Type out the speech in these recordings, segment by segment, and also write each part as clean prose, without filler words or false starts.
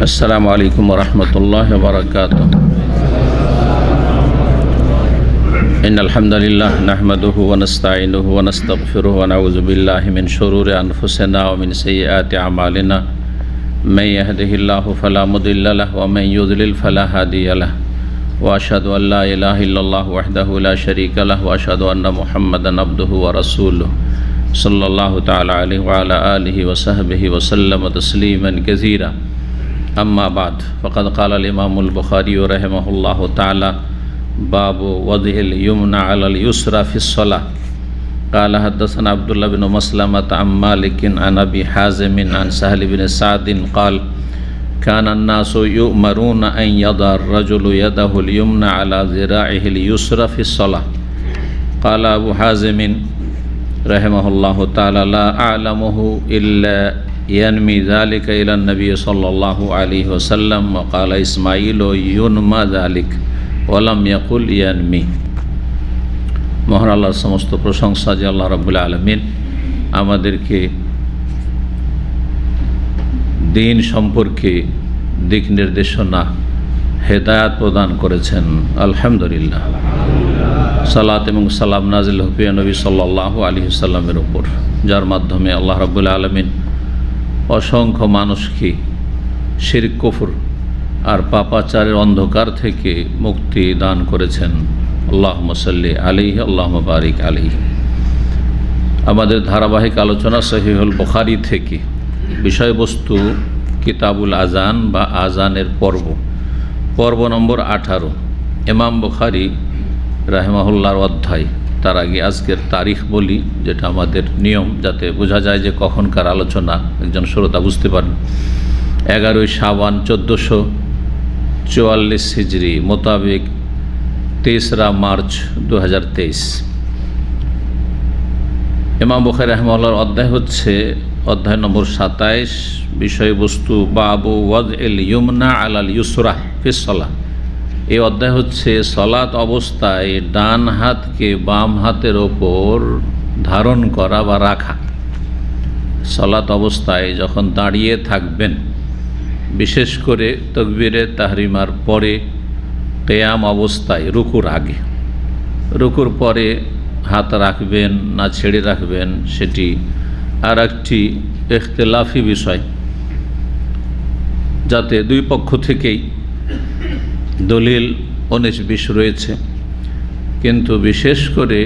अस्सलामु अलैकुम वरहमतुल्लाहि वबरकातुहू। इन्नल हम्दुलिल्लाह नहमदुहु व नस्तईनुहु व नस्तगफिरुहु व नऊज़ु बिल्लाहि मिन शुरूरि अनफुसिना व मिन सय्यिआति अमालिना मन यहदिहिल्लाहु फला मुदिल्ल लहु व मन युद्लिल फला हादिय लहु व अशहदु अन ला इलाहा इल्लल्लाहु वहदहु ला शरीका लहु व अशहदु अन्ना मुहम्मदन अब्दुहु व रसूलुहु सल्लल्लाहु तआला अलैहि व अला आलिहि व सहबिहि व सल्लम तस्लीमन कसीरा। अम्मा बाद फ़क़द क़ाल इमामुल बुख़ारी रहमहुल्लाहु तआला बाबु वज़िल युमना अलल युसरा फ़िस्सलाह। क़ाल हद्दसना अब्दुल्लाह बिन मस्लमत अन मालिकिन अन अबी हाज़िमिन अन सहल बिन सादिन क़ाल काना अन्नासु युअमरूना अन यदा अर्रजुलु यदहुल युमना अला ज़िराइहिल युसरा फ़िस्सलाह। क़ाल अबू हाज़िमिन रहमहुल्लाहु तआला ला अअलमुहु इल्ला यनमी ज़ालिका इला नबी सल्लल्लाहु अलैहि वसल्लम व क़ाल इस्माईलु युनमा ज़ालिक वलम यकुल यनमी। মহান আল্লাহর সমস্ত প্রশংসা যে আল্লাহ রাব্বুল আলামিন আমাদেরকে দিন সম্পর্কে দিক নির্দেশনা হেদায়াত প্রদান করেছেন, আলহামদুলিল্লাহ। সালাত এবং সালাম নাজিল হোক প্রিয় নবী সাল্লাল্লাহু আলাইহি ওয়াসাল্লামের উপর, যার মাধ্যমে আল্লাহ রাব্বুল আলামিন অসংখ্য মানুষকে শিরক কুফর আর পাপাচারের অন্ধকার থেকে মুক্তি দান করেছেন। আল্লাহুম্মা সাল্লি আলাইহি আল্লাহুম্মা বারিক আলাইহি। আমাদের ধারাবাহিক আলোচনা সহিহুল বুখারী থেকে, বিষয়বস্তু কিতাবুল আজান বা আজানের পর্ব নম্বর 18, ইমাম বুখারী রাহিমাহুল্লাহর অধ্যায়। তার আগে আজকের তারিখ বলি, যেটা আমাদের নিয়ম, যাতে বোঝা যায় যে কখনকার আলোচনা, একজন শ্রোতা বুঝতে পারেন। 11 শাবান 1444 হিজরি মোতাবেক 3 মার্চ 2023। ইমাম বুখারী রাহিমাহুল্লাহর অধ্যায় হচ্ছে অধ্যায় নম্বর 27, বিষয়বস্তু বাবু ওয়াজইল ইউমনা আলাল ইউসরা ফিসসালাহ। এই অধ্যায় হচ্ছে সলাত অবস্থায় ডান হাতকে বাম হাতের ওপর ধারণ করা বা রাখা। সলাত অবস্থায় যখন দাঁড়িয়ে থাকবেন, বিশেষ করে তাকবীরে তাহরিমার পরে, কিয়াম অবস্থায় রুকুর আগে, রুকুর পরে হাত রাখবেন না ছেড়ে রাখবেন সেটি আর একটি ইখতিলাফি বিষয়, যাতে দুই পক্ষ থেকেই দলিল 19-20 রয়েছে। কিন্তু বিশেষ করে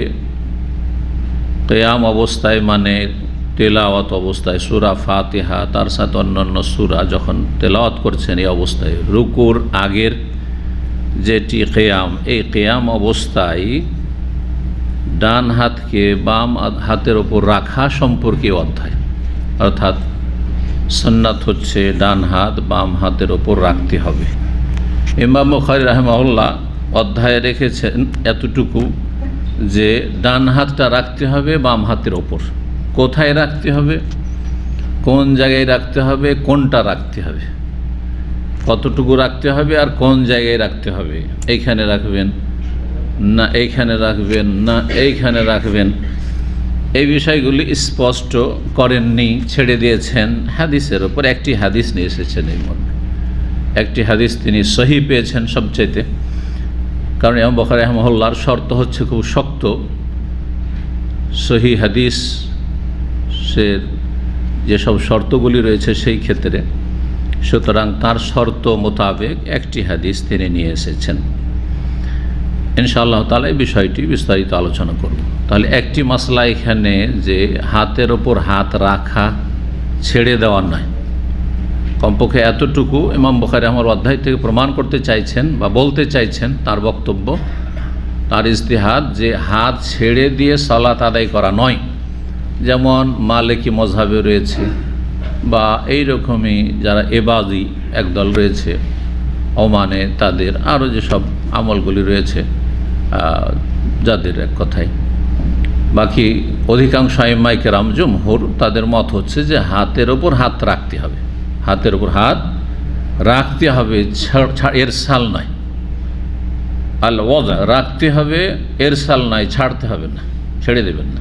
কিয়াম অবস্থায়, মানে তেলাওয়াত অবস্থায় সূরা ফাতিহা তার সাথে অন্যান্য সূরা যখন তেলাওয়াত করছেন, এই অবস্থায় রুকুর আগের যেটি কিয়াম, এই কিয়াম অবস্থায় ডান হাতকে বাম হাতের ওপর রাখা সম্পর্কে অধ্যায়। অর্থাৎ সুন্নাত হচ্ছে ডান হাত বাম হাতের ওপর রাখতে হবে। ইমাম বুখারী রাহিমাহুল্লাহ অধ্যায়ে রেখেছেন এতটুকু যে ডান হাতটা রাখতে হবে বাম হাতের ওপর। কোথায় রাখতে হবে, কোন জায়গায় রাখতে হবে, কোনটা রাখতে হবে, কতটুকু রাখতে হবে আর কোন জায়গায় রাখতে হবে, এইখানে রাখবেন না এইখানে রাখবেন না এইখানে রাখবেন, এই বিষয়গুলি স্পষ্ট করেননি, ছেড়ে দিয়েছেন হাদিসের ওপর। একটি হাদিস নিয়ে এসেছেন এই মর্মে, একটি হাদিস তিনি সহি পেয়েছেন সবচাইতে, কারণ ইমাম বুখারী রাহিমাহুল্লাহর শর্ত হচ্ছে খুব শক্ত। সহি হাদিস সে যেসব শর্তগুলি রয়েছে সেই ক্ষেত্রে, সুতরাং তার শর্ত মোতাবেক একটি হাদিস তিনি নিয়ে এসেছেন। ইনশাআল্লাহ তাআলা এই বিষয়টি বিস্তারিত আলোচনা করব। তাহলে একটি মাসলা এখানে যে হাতের ওপর হাত রাখা ছেড়ে দেওয়া নয়, কমপক্ষে এতটুকু ইমাম বুখারী আমার অধ্যায় থেকে প্রমাণ করতে চাইছেন বা বলতে চাইছেন। তার বক্তব্য, তার ইজতিহাদ, যে হাত ছেড়ে দিয়ে সালাত আদায় করা নয়, যেমন মালিকি মযহাবে রয়েছে বা এই রকমই যারা এবাদি একদল রয়েছে ওমানে, তাদের আরও যেসব আমলগুলি রয়েছে, যাদের এক কথায় বাকি অধিকাংশ আইম্মায়ে কেরাম জমহুর, তাদের মত হচ্ছে যে হাতের ওপর হাত রাখতে হবে, হাতের ওপর হাত রাখতে হবে, এরসাল নয়। আল ওয়াজা রাখতে হবে, এরসাল নয়, ছাড়তে হবে না, ছেড়ে দেবেন না।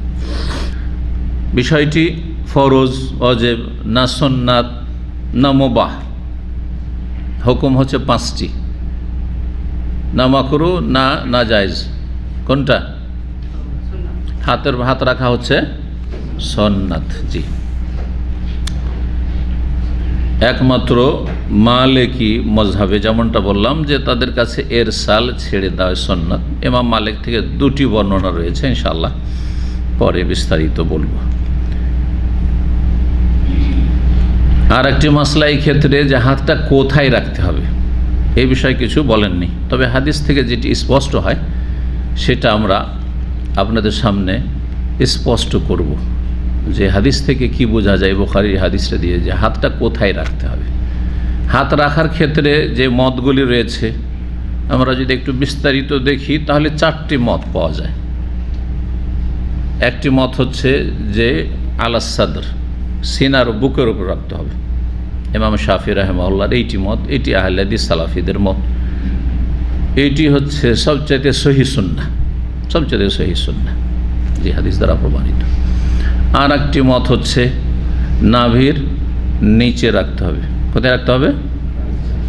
বিষয়টি ফরজ, ওয়াজিব না সুন্নাত না মুবাহ, হুকুম হচ্ছে 5টি, না মাকরু না না জায়েজ, কোনটা? হাত রাখা হচ্ছে সুন্নাত। জি, একমাত্র মালিকি মজহাবে যেমনটা বললাম যে তাদের কাছে এরসাল ছেড়ে দেওয়া সুন্নাত। ইমাম মালিক থেকে 2টি বর্ণনা রয়েছে, ইনশাআল্লাহ পরে বিস্তারিত বলবো। আর একটি মাসলা এই ক্ষেত্রে যে হাতটা কোথায় রাখতে হবে এই বিষয়ে কিছু বলেননি, তবে হাদিস থেকে যেটি স্পষ্ট হয় সেটা আমরা আপনাদের সামনে স্পষ্ট করব যে হাদিস থেকে কি বোঝা যায় বুখারীর হাদিসটা দিয়ে, যে হাতটা কোথায় রাখতে হবে। হাত রাখার ক্ষেত্রে যে মতগুলি রয়েছে আমরা যদি একটু বিস্তারিত দেখি তাহলে 4টি মত পাওয়া যায়। একটি মত হচ্ছে যে আলাস সাদর, সিনার বুকের উপর রাখতে হবে। ইমাম শাফি রাহিমাহুল্লাহর এইটি মত, এটি আহলে হাদিস সালাফিদের মত। এইটি হচ্ছে সবচাইতে সহিহ সুন্নাহ, সবচাইতে সহিহ সুন্নাহ, যে হাদিস দ্বারা প্রমাণিত। আর একটি মত হচ্ছে নাভির নিচে রাখতে হবে। কোথায় রাখতে হবে?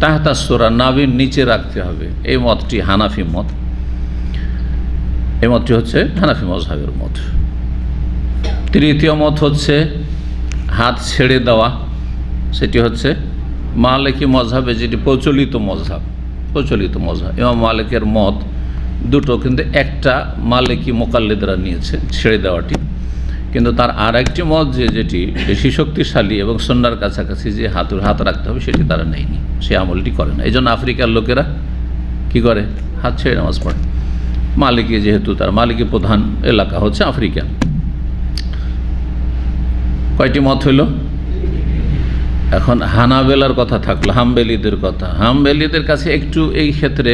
তাহতা সুরা, নাভির নিচে রাখতে হবে। এই মতটি হানাফি মত, এই মতটি হচ্ছে হানাফি মজহাবের মত। তৃতীয় মত হচ্ছে হাত ছেড়ে দেওয়া, সেটি হচ্ছে মালিকি মজহাবে যেটি প্রচলিত মজহাব, ইমাম মালিকের মত দুটো, কিন্তু একটা মালিকি মুকাল্লিদরা নিয়েছে ছেড়ে দেওয়াটি, কিন্তু তার আর একটি মত যেটি বেশি শক্তিশালী এবং সুন্নাহর কাছাকাছি, যে হাত রাখতে হবে, সেটি তারা নেয়নি, সে আমলটি করে না। এই জন্য আফ্রিকার লোকেরা কি করে? হাত ছেড়ে নামাজ পড়ে। মালিকি যেহেতু তার মালিকি প্রধান এলাকা হচ্ছে আফ্রিকা। কয়টি মত হইল? এখন হানাবেলার কথা থাকলো, হাম্বেলিদের কথা। হাম্বেলিদের কাছে একটু এই ক্ষেত্রে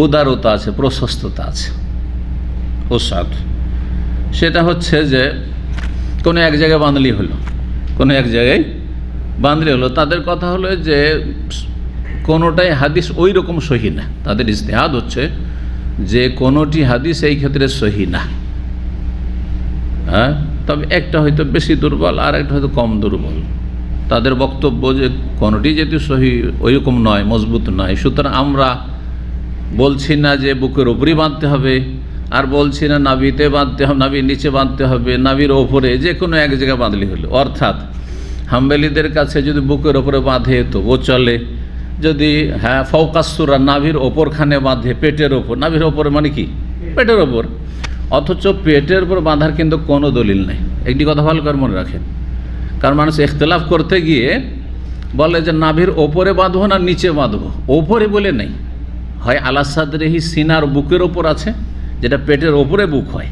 উদারতা আছে, প্রশস্ততা আছে, ওসাদ। সেটা হচ্ছে যে কোনো এক জায়গায় বাঁধলি হলো, কোনো এক জায়গায় বাঁধলি হলো, তাদের কথা হলো যে কোনোটাই হাদিস ওই রকম সহি না। তাদের ইজতিহাদ হচ্ছে যে কোনোটি হাদিস এই ক্ষেত্রে সহি না, হ্যাঁ, তবে একটা হয়তো বেশি দুর্বল আর একটা হয়তো কম দুর্বল। তাদের বক্তব্য যে কোনোটি যেহেতু সহি ওইরকম নয়, মজবুত নয়, সুতরাং আমরা বলছি না যে বুকের উপরেই বাঁধতে হবে, আর বলছি না নাভিতে বাঁধতে হবে, নাভির নিচে বাঁধতে হবে, নাভির ওপরে, যে কোনো এক জায়গায় বাঁধলি হলো। অর্থাৎ হাম্বেলিদের কাছে যদি বুকের ওপরে বাঁধে তবুও চলে, যদি ফৌকাসুরা নাভির ওপরখানে বাঁধে, পেটের ওপর, নাভির ওপরে মানে কি? পেটের ওপর। অথচ পেটের উপর বাঁধার কিন্তু কোনো দলিল নেই। একটি কথা ভালো করে মনে রাখেন, কারণ মানুষ ইখতিলাফ করতে গিয়ে বলে যে নাভির ওপরে বাঁধবো না নিচে বাঁধবো, ওপরে বলে নেই, হয় আলা সাদরিহি, সিনার বুকের ওপর আছে, যেটা পেটের ওপরে বুক হয়,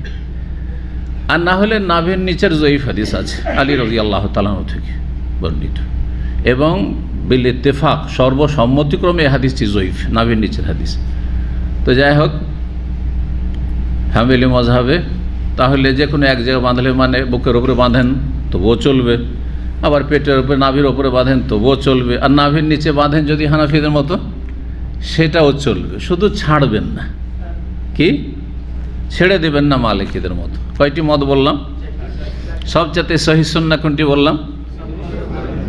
আর না হলে নাভির নিচের জয়ীফ হাদিস আছে আলী রাদিয়াল্লাহু তাআলা থেকে বর্ণিত, এবং বিল ইত্তেফাক, সর্বসম্মতিক্রমে এই হাদিসটি জয়ীফ, নাভির নিচের হাদিস। তো যাই হোক, হাম্বলি মজহাবে তাহলে যে কোনো এক জায়গায় বাঁধলে মানে বুকের ওপরে বাঁধেন তবুও চলবে, আবার পেটের উপরে নাভির ওপরে বাঁধেন তবুও চলবে, আর নাভির নিচে বাঁধেন যদি হানাফিদের মতো সেটাও চলবে, শুধু ছাড়বেন না, কি ছেড়ে দেবেন না মালিকিদের মতো। কয়টি মত বললাম? সবচেয়ে সহিহ সুন্নাহ কোনটি বললাম?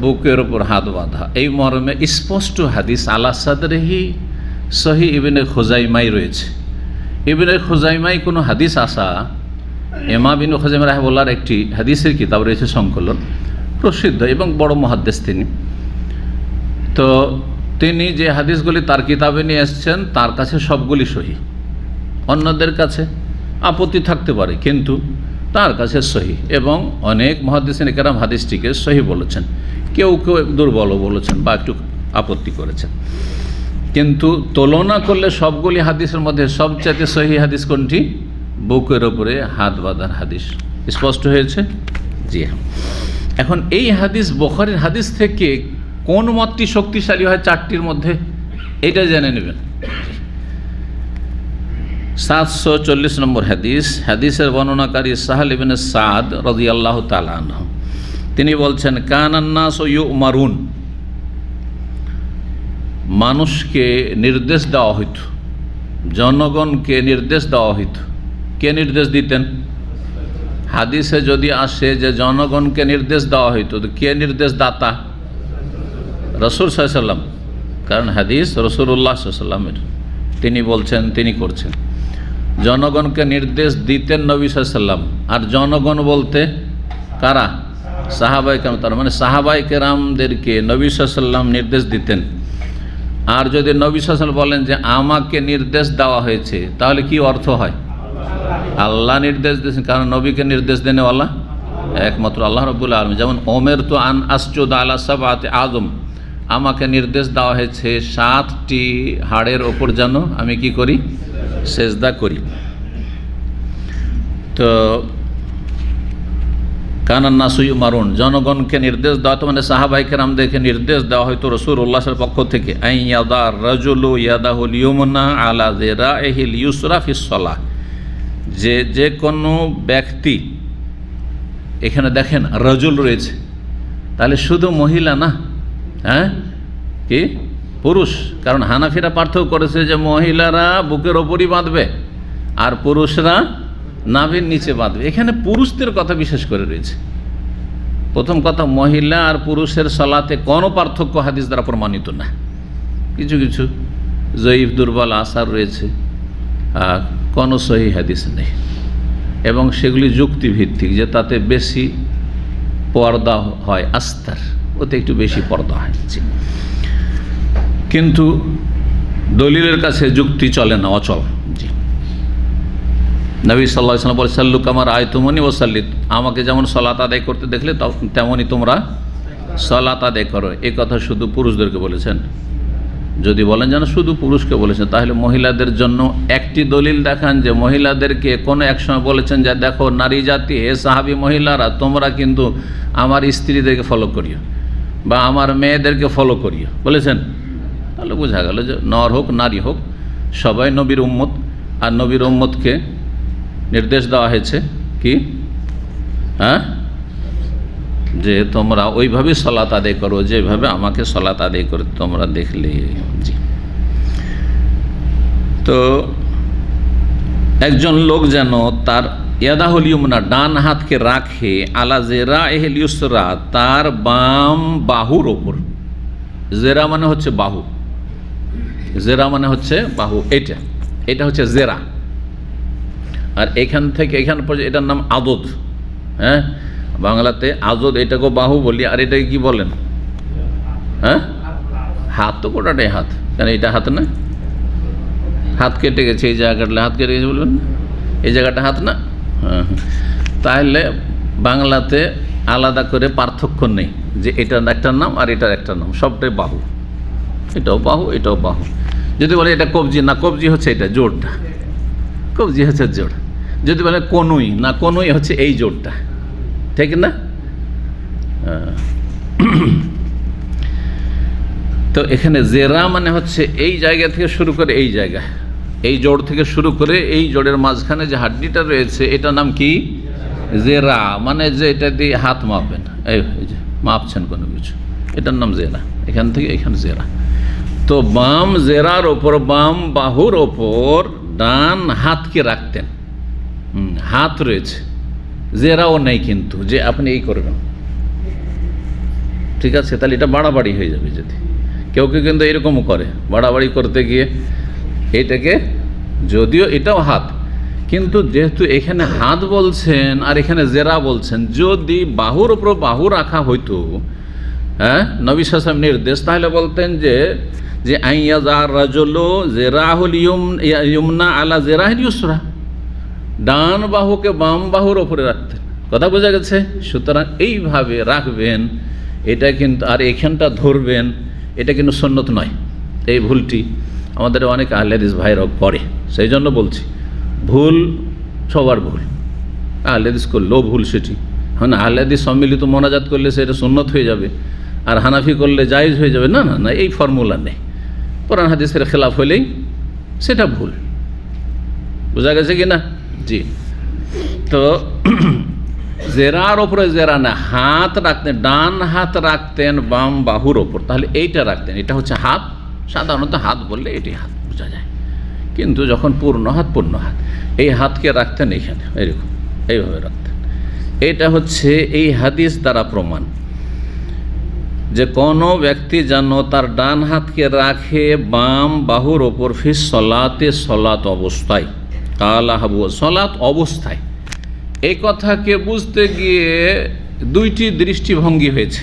বুকের ওপর হাত বাঁধা। এই মর্মে স্পষ্ট হাদিস আলা সাদরিহি সহিহ ইবনে খুজাইমায় রয়েছে। ইবনে খুজাইমায় কোনো হাদিস আসা, ইমাম ইবনে খুজাইমা রাহিমাহুল্লাহর একটি হাদিসের কিতাব রয়েছে সংকলন, প্রসিদ্ধ এবং বড় মুহাদ্দিস তিনি। তো তিনি যে হাদিসগুলি তার কিতাবে নিয়ে এসেছেন তার কাছে সবগুলি সহিহ, অন্যদের কাছে আপত্তি থাকতে পারে কিন্তু তার কাছে সহিহ, এবং অনেক মুহাদ্দিসিন কেরাম হাদিসটিকে সহিহ বলেছেন, কেউ কেউ দুর্বলও বলেছেন বা একটু আপত্তি করেছেন। কিন্তু তুলনা করলে সবগুলি হাদিসের মধ্যে সবচেয়ে সহিহ হাদিস কোনটি? বুকের ওপরে হাত বাঁধার হাদিস। স্পষ্ট হয়েছে? জি হ্যাঁ। এখন এই হাদিস বুখারীর হাদিস থেকে কোন মতটি শক্তিশালী হয় 4টির মধ্যে, এটা জেনে নেবেন। 740 নম্বর হাদিস, হাদিসের বর্ণনাকারী সাহাল ইবনে সাদ রাদিয়াল্লাহু তাআলা আনহু, তিনি বলছেন কানান নাস ইউমারুন, মানুষকে নির্দেশ দেওয়া হইত, জনগণকে নির্দেশ দেওয়া হইত। কে নির্দেশ দিতেন? হাদিসে যদি আসে যে জনগণকে নির্দেশ দেওয়া হইত, তো কে নির্দেশ দাতা? রাসূল সাল্লাল্লাহু আলাইহি ওয়াসাল্লাম। কারণ হাদিস রাসূলুল্লাহ সাল্লাল্লাহু আলাইহি ওয়াসাল্লামের, তিনি বলছেন, তিনি করছেন। জনগণকে নির্দেশ দিতেন নবী সাল্লাল্লাহু আলাইহি ওয়াসাল্লাম। আর জনগণ বলতে কারা? সাহাবায়ে কেরাম। তার মানে সাহাবায়ে কেরামদেরকে নবী সাল্লাল্লাহু আলাইহি ওয়াসাল্লাম নির্দেশ দিতেন। আর যদি নবী সাল্লাল্লাহু আলাইহি ওয়াসাল্লাম বলেন যে আমাকে নির্দেশ দেওয়া হয়েছে, তাহলে কি অর্থ হয়? আল্লাহ নির্দেশ দিয়েছেন, কারণ নবীকে নির্দেশ দেনেওয়ালা একমাত্র আল্লাহ রাব্বুল আলামিন। যেমন উমিরতু আন আসজুদা আলা সাবআতি আযম, আমাকে নির্দেশ দেওয়া হয়েছে 7টি হাড়ের ওপর যেন আমি কি করি? সেজদা করি। তো কানান নাসু ইউমারুন, জনগণকে নির্দেশ দেওয়া, তো মানে সাহাবায়ে কেরামদেরকে নির্দেশ দেওয়া হয়তো রাসূলুল্লাহর পক্ষ থেকে, আই ইয়াদা রাজুলু ইয়াদাহুল ইয়ুমনা আলা যিরাইহিল ইউসরা ফিস সালাহ, যে কোনো ব্যক্তি, এখানে দেখেন রাজুল রয়েছে, তাহলে শুধু মহিলা না, হ্যাঁ কি পুরুষ। কারণ হানাফিরা পার্থক্য করেছে যে মহিলারা বুকের ওপরই বাঁধবে আর পুরুষরা নাভির নিচে বাঁধবে। এখানে পুরুষদের কথা বিশেষ করে রয়েছে। প্রথম কথা, মহিলা আর পুরুষের সালাতে কোনো পার্থক্য হাদিস দ্বারা প্রমাণিত না। কিছু কিছু জয়ীফ দুর্বল আসার রয়েছে, কোনো সহি হাদিস নেই, এবং সেগুলি যুক্তিভিত্তিক, যে তাতে বেশি পর্দা হয়, আস্তার ওতে একটু বেশি পর্দা হয়। কিন্তু দলিলের কাছে যুক্তি চলে না, অচল। জি, নবী সাল্লাল্লাহু আলাইহি ওয়াসাল্লাম বলে, সাল্লু কামা রাআইতুমুনি ওয়াসাল্লি, আমাকে যেমন সালাত আদায় করতে দেখলে তেমনই তোমরা সালাত আদায় করো। এই কথা শুধু পুরুষদেরকে বলেছেন। যদি বলেন যেন শুধু পুরুষকে বলেছেন, তাহলে মহিলাদের জন্য একটি দলিল দেখান যে মহিলাদেরকে কোনো এক সময় বলেছেন যে দেখো নারী জাতি, হে সাহাবী মহিলারা, তোমরা কিন্তু আমার স্ত্রীদেরকে ফলো করিও বা আমার মেয়েদেরকে ফলো করিও, বলেছেন। তাহলে বোঝা গেল যে নর হোক নারী হোক সবাই নবীর উম্মত, আর নবীর উম্মতকে নির্দেশ দেওয়া হয়েছে কি, হ্যাঁ, যে তোমরা ওইভাবে সালাত আদায় করো যেভাবে আমাকে সালাত আদায় করতে তোমরা দেখলে। জি, তো একজন লোক যেন তার ইয়াদাহুল ইয়ুমনা, ডান হাতকে রাখে, আলা যিরাইহিল ইউসরা, তার বাম বাহুর ওপর। জেরা মানে হচ্ছে বাহু, জেরা মানে হচ্ছে বাহু, এটা হচ্ছে জেরা। আর এখান থেকে এখান পর্যন্ত এটার নাম আদদ। হ্যাঁ, বাংলাতে আদদ, এটাকেও বাহু বলি। আর এটাকে কি বলেন? হ্যাঁ, হাত তো গোটাটাই হাত, কেন এটা হাত না? হাত কেটে গেছে, এই জায়গাটা হাত কেটে গেছে বলবেন, এই জায়গাটা হাত না? হ্যাঁ, তাহলে বাংলাতে আলাদা করে পার্থক্য নেই যে এটার একটা নাম আর এটার একটা নাম, সবটাই বাহু। এটাও বাহু, এটাও বাহু। যদি বলে এটা কবজি, না কবজি হচ্ছে এটা জোড়টা, কবজি হচ্ছে জোড়। যদি বলে কনুই, না কনুই হচ্ছে এই জোড়টা, ঠিক না? তো এখানে জেরা মানে হচ্ছে এই জায়গা থেকে শুরু করে এই জায়গা, এই জোড় থেকে শুরু করে এই জোড়ের মাঝখানে যে হাড্ডিটা রয়েছে, এটার নাম কি? জেরা। মানে যে এটা দিয়ে হাত মাপবেন, এই যে মাপছেন কোনো কিছু, এটার নাম জেরা। এখান থেকে এখানে জেরা। তো বাম জেরার ওপর, বাম বাহুর ওপর ডান হাতকে রাখতেন। হাত রয়েছে, জেরাও নেই, কিন্তু যে আপনি এই করবেন, ঠিক আছে? তাহলে এটা বাড়াবাড়ি হয়ে যাবে। যদি কেউ কেউ কিন্তু এরকমও করে, বাড়াবাড়ি করতে গিয়ে এটাকে, যদিও এটাও হাত, কিন্তু যেহেতু এখানে হাত বলছেন আর এখানে জেরা বলছেন, যদি বাহুর ওপর বাহু রাখা হইতো, হ্যাঁ, নবী সাল্লাল্লাহু আলাইহি ওয়াসাল্লাম নির্দেশ, তাহলে বলতেন যে আইয়াযার রাজুলু যিরাহুল ইয়ুমনা আলা যিরাহিল ইউসরা, ডান বাহুকে বাম বাহুর ওপরে রাখতেন। কথা বোঝা গেছে? সুতরাং এইভাবে রাখবেন, এটা কিন্তু, আর এখানটা ধরবেন, এটা কিন্তু সুন্নত নয়। এই ভুলটি আমাদের অনেক আহলে হাদিস ভাইরাও করে, সেই জন্য বলছি, ভুল সবার ভুল। আহলে হাদিস করলেও ভুল সেটি, হ্যাঁ, আহলে হাদিস সম্মিলিত মোনাজাত করলে সেটা সুন্নত হয়ে যাবে, আর হানাফি করলে জায়েজ হয়ে যাবে, না না না, এই ফর্মুলা নেই। কোরআন হাদিসের খেলাফ হলেই সেটা ভুল। বোঝা গেছে কি না? জি। তো জেরার ওপরে জেরা না, হাত রাখতেন, ডান হাত রাখতেন বাম বাহুর ওপর, তাহলে এইটা রাখতেন। এটা হচ্ছে হাত, সাধারণত হাত বললে এটি হাত বোঝা যায়, কিন্তু যখন পূর্ণ হাত, এই হাতকে রাখতেন এখানে, এরকম এইভাবে রাখতেন। এটা হচ্ছে এই হাদিস দ্বারা প্রমাণ যে কোনো ব্যক্তি যেন তার ডান হাতকে রাখে বাম বাহুর ওপর ফিস সলাতে, সলাত অবস্থায়, কালা হাবু সলাত অবস্থায়। এই কথাকে বুঝতে গিয়ে দুইটি দৃষ্টিভঙ্গি হয়েছে।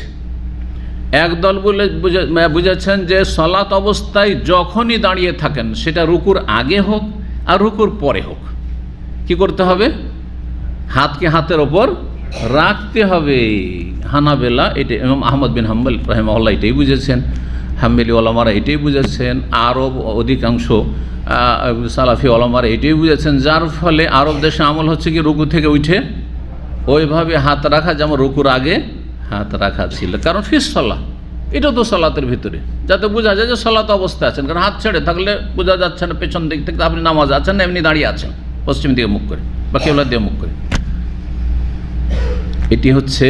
একদল বুঝেছেন যে সলাত অবস্থায় যখনই দাঁড়িয়ে থাকেন, সেটা রুকুর আগে হোক আর রুকুর পরে হোক, কি করতে হবে? হাতকে হাতের ওপর রাখতে হবে। হানাবেলা এটা, ইমাম আহমদ বিন হাম্বল রাহিমাহুল্লাহ এটাই বুঝেছেন, হাম্বলি ওলামারা এটাই বুঝেছেন, আরব অধিকাংশ সালাফি ওলামারা এটাই বুঝেছেন। যার ফলে আরব দেশে আমল হচ্ছে কি রুকু থেকে উঠে ওইভাবে হাত রাখা, যেমন রুকুর আগে হাত রাখা ছিল। কারণ ফিস সলা, এটাও তো সলাতের ভিতরে, যাতে বোঝা যায় যে সলাত অবস্থায় আছেন। কারণ হাত ছেড়ে থাকলে বোঝা যাচ্ছে না পেছন দিক থেকে আপনি নামাজ আছেন না, এমনি দাঁড়িয়ে আছেন পশ্চিম দিকে মুখ করে বা কেবলার দিকে মুখ করে। এটি হচ্ছে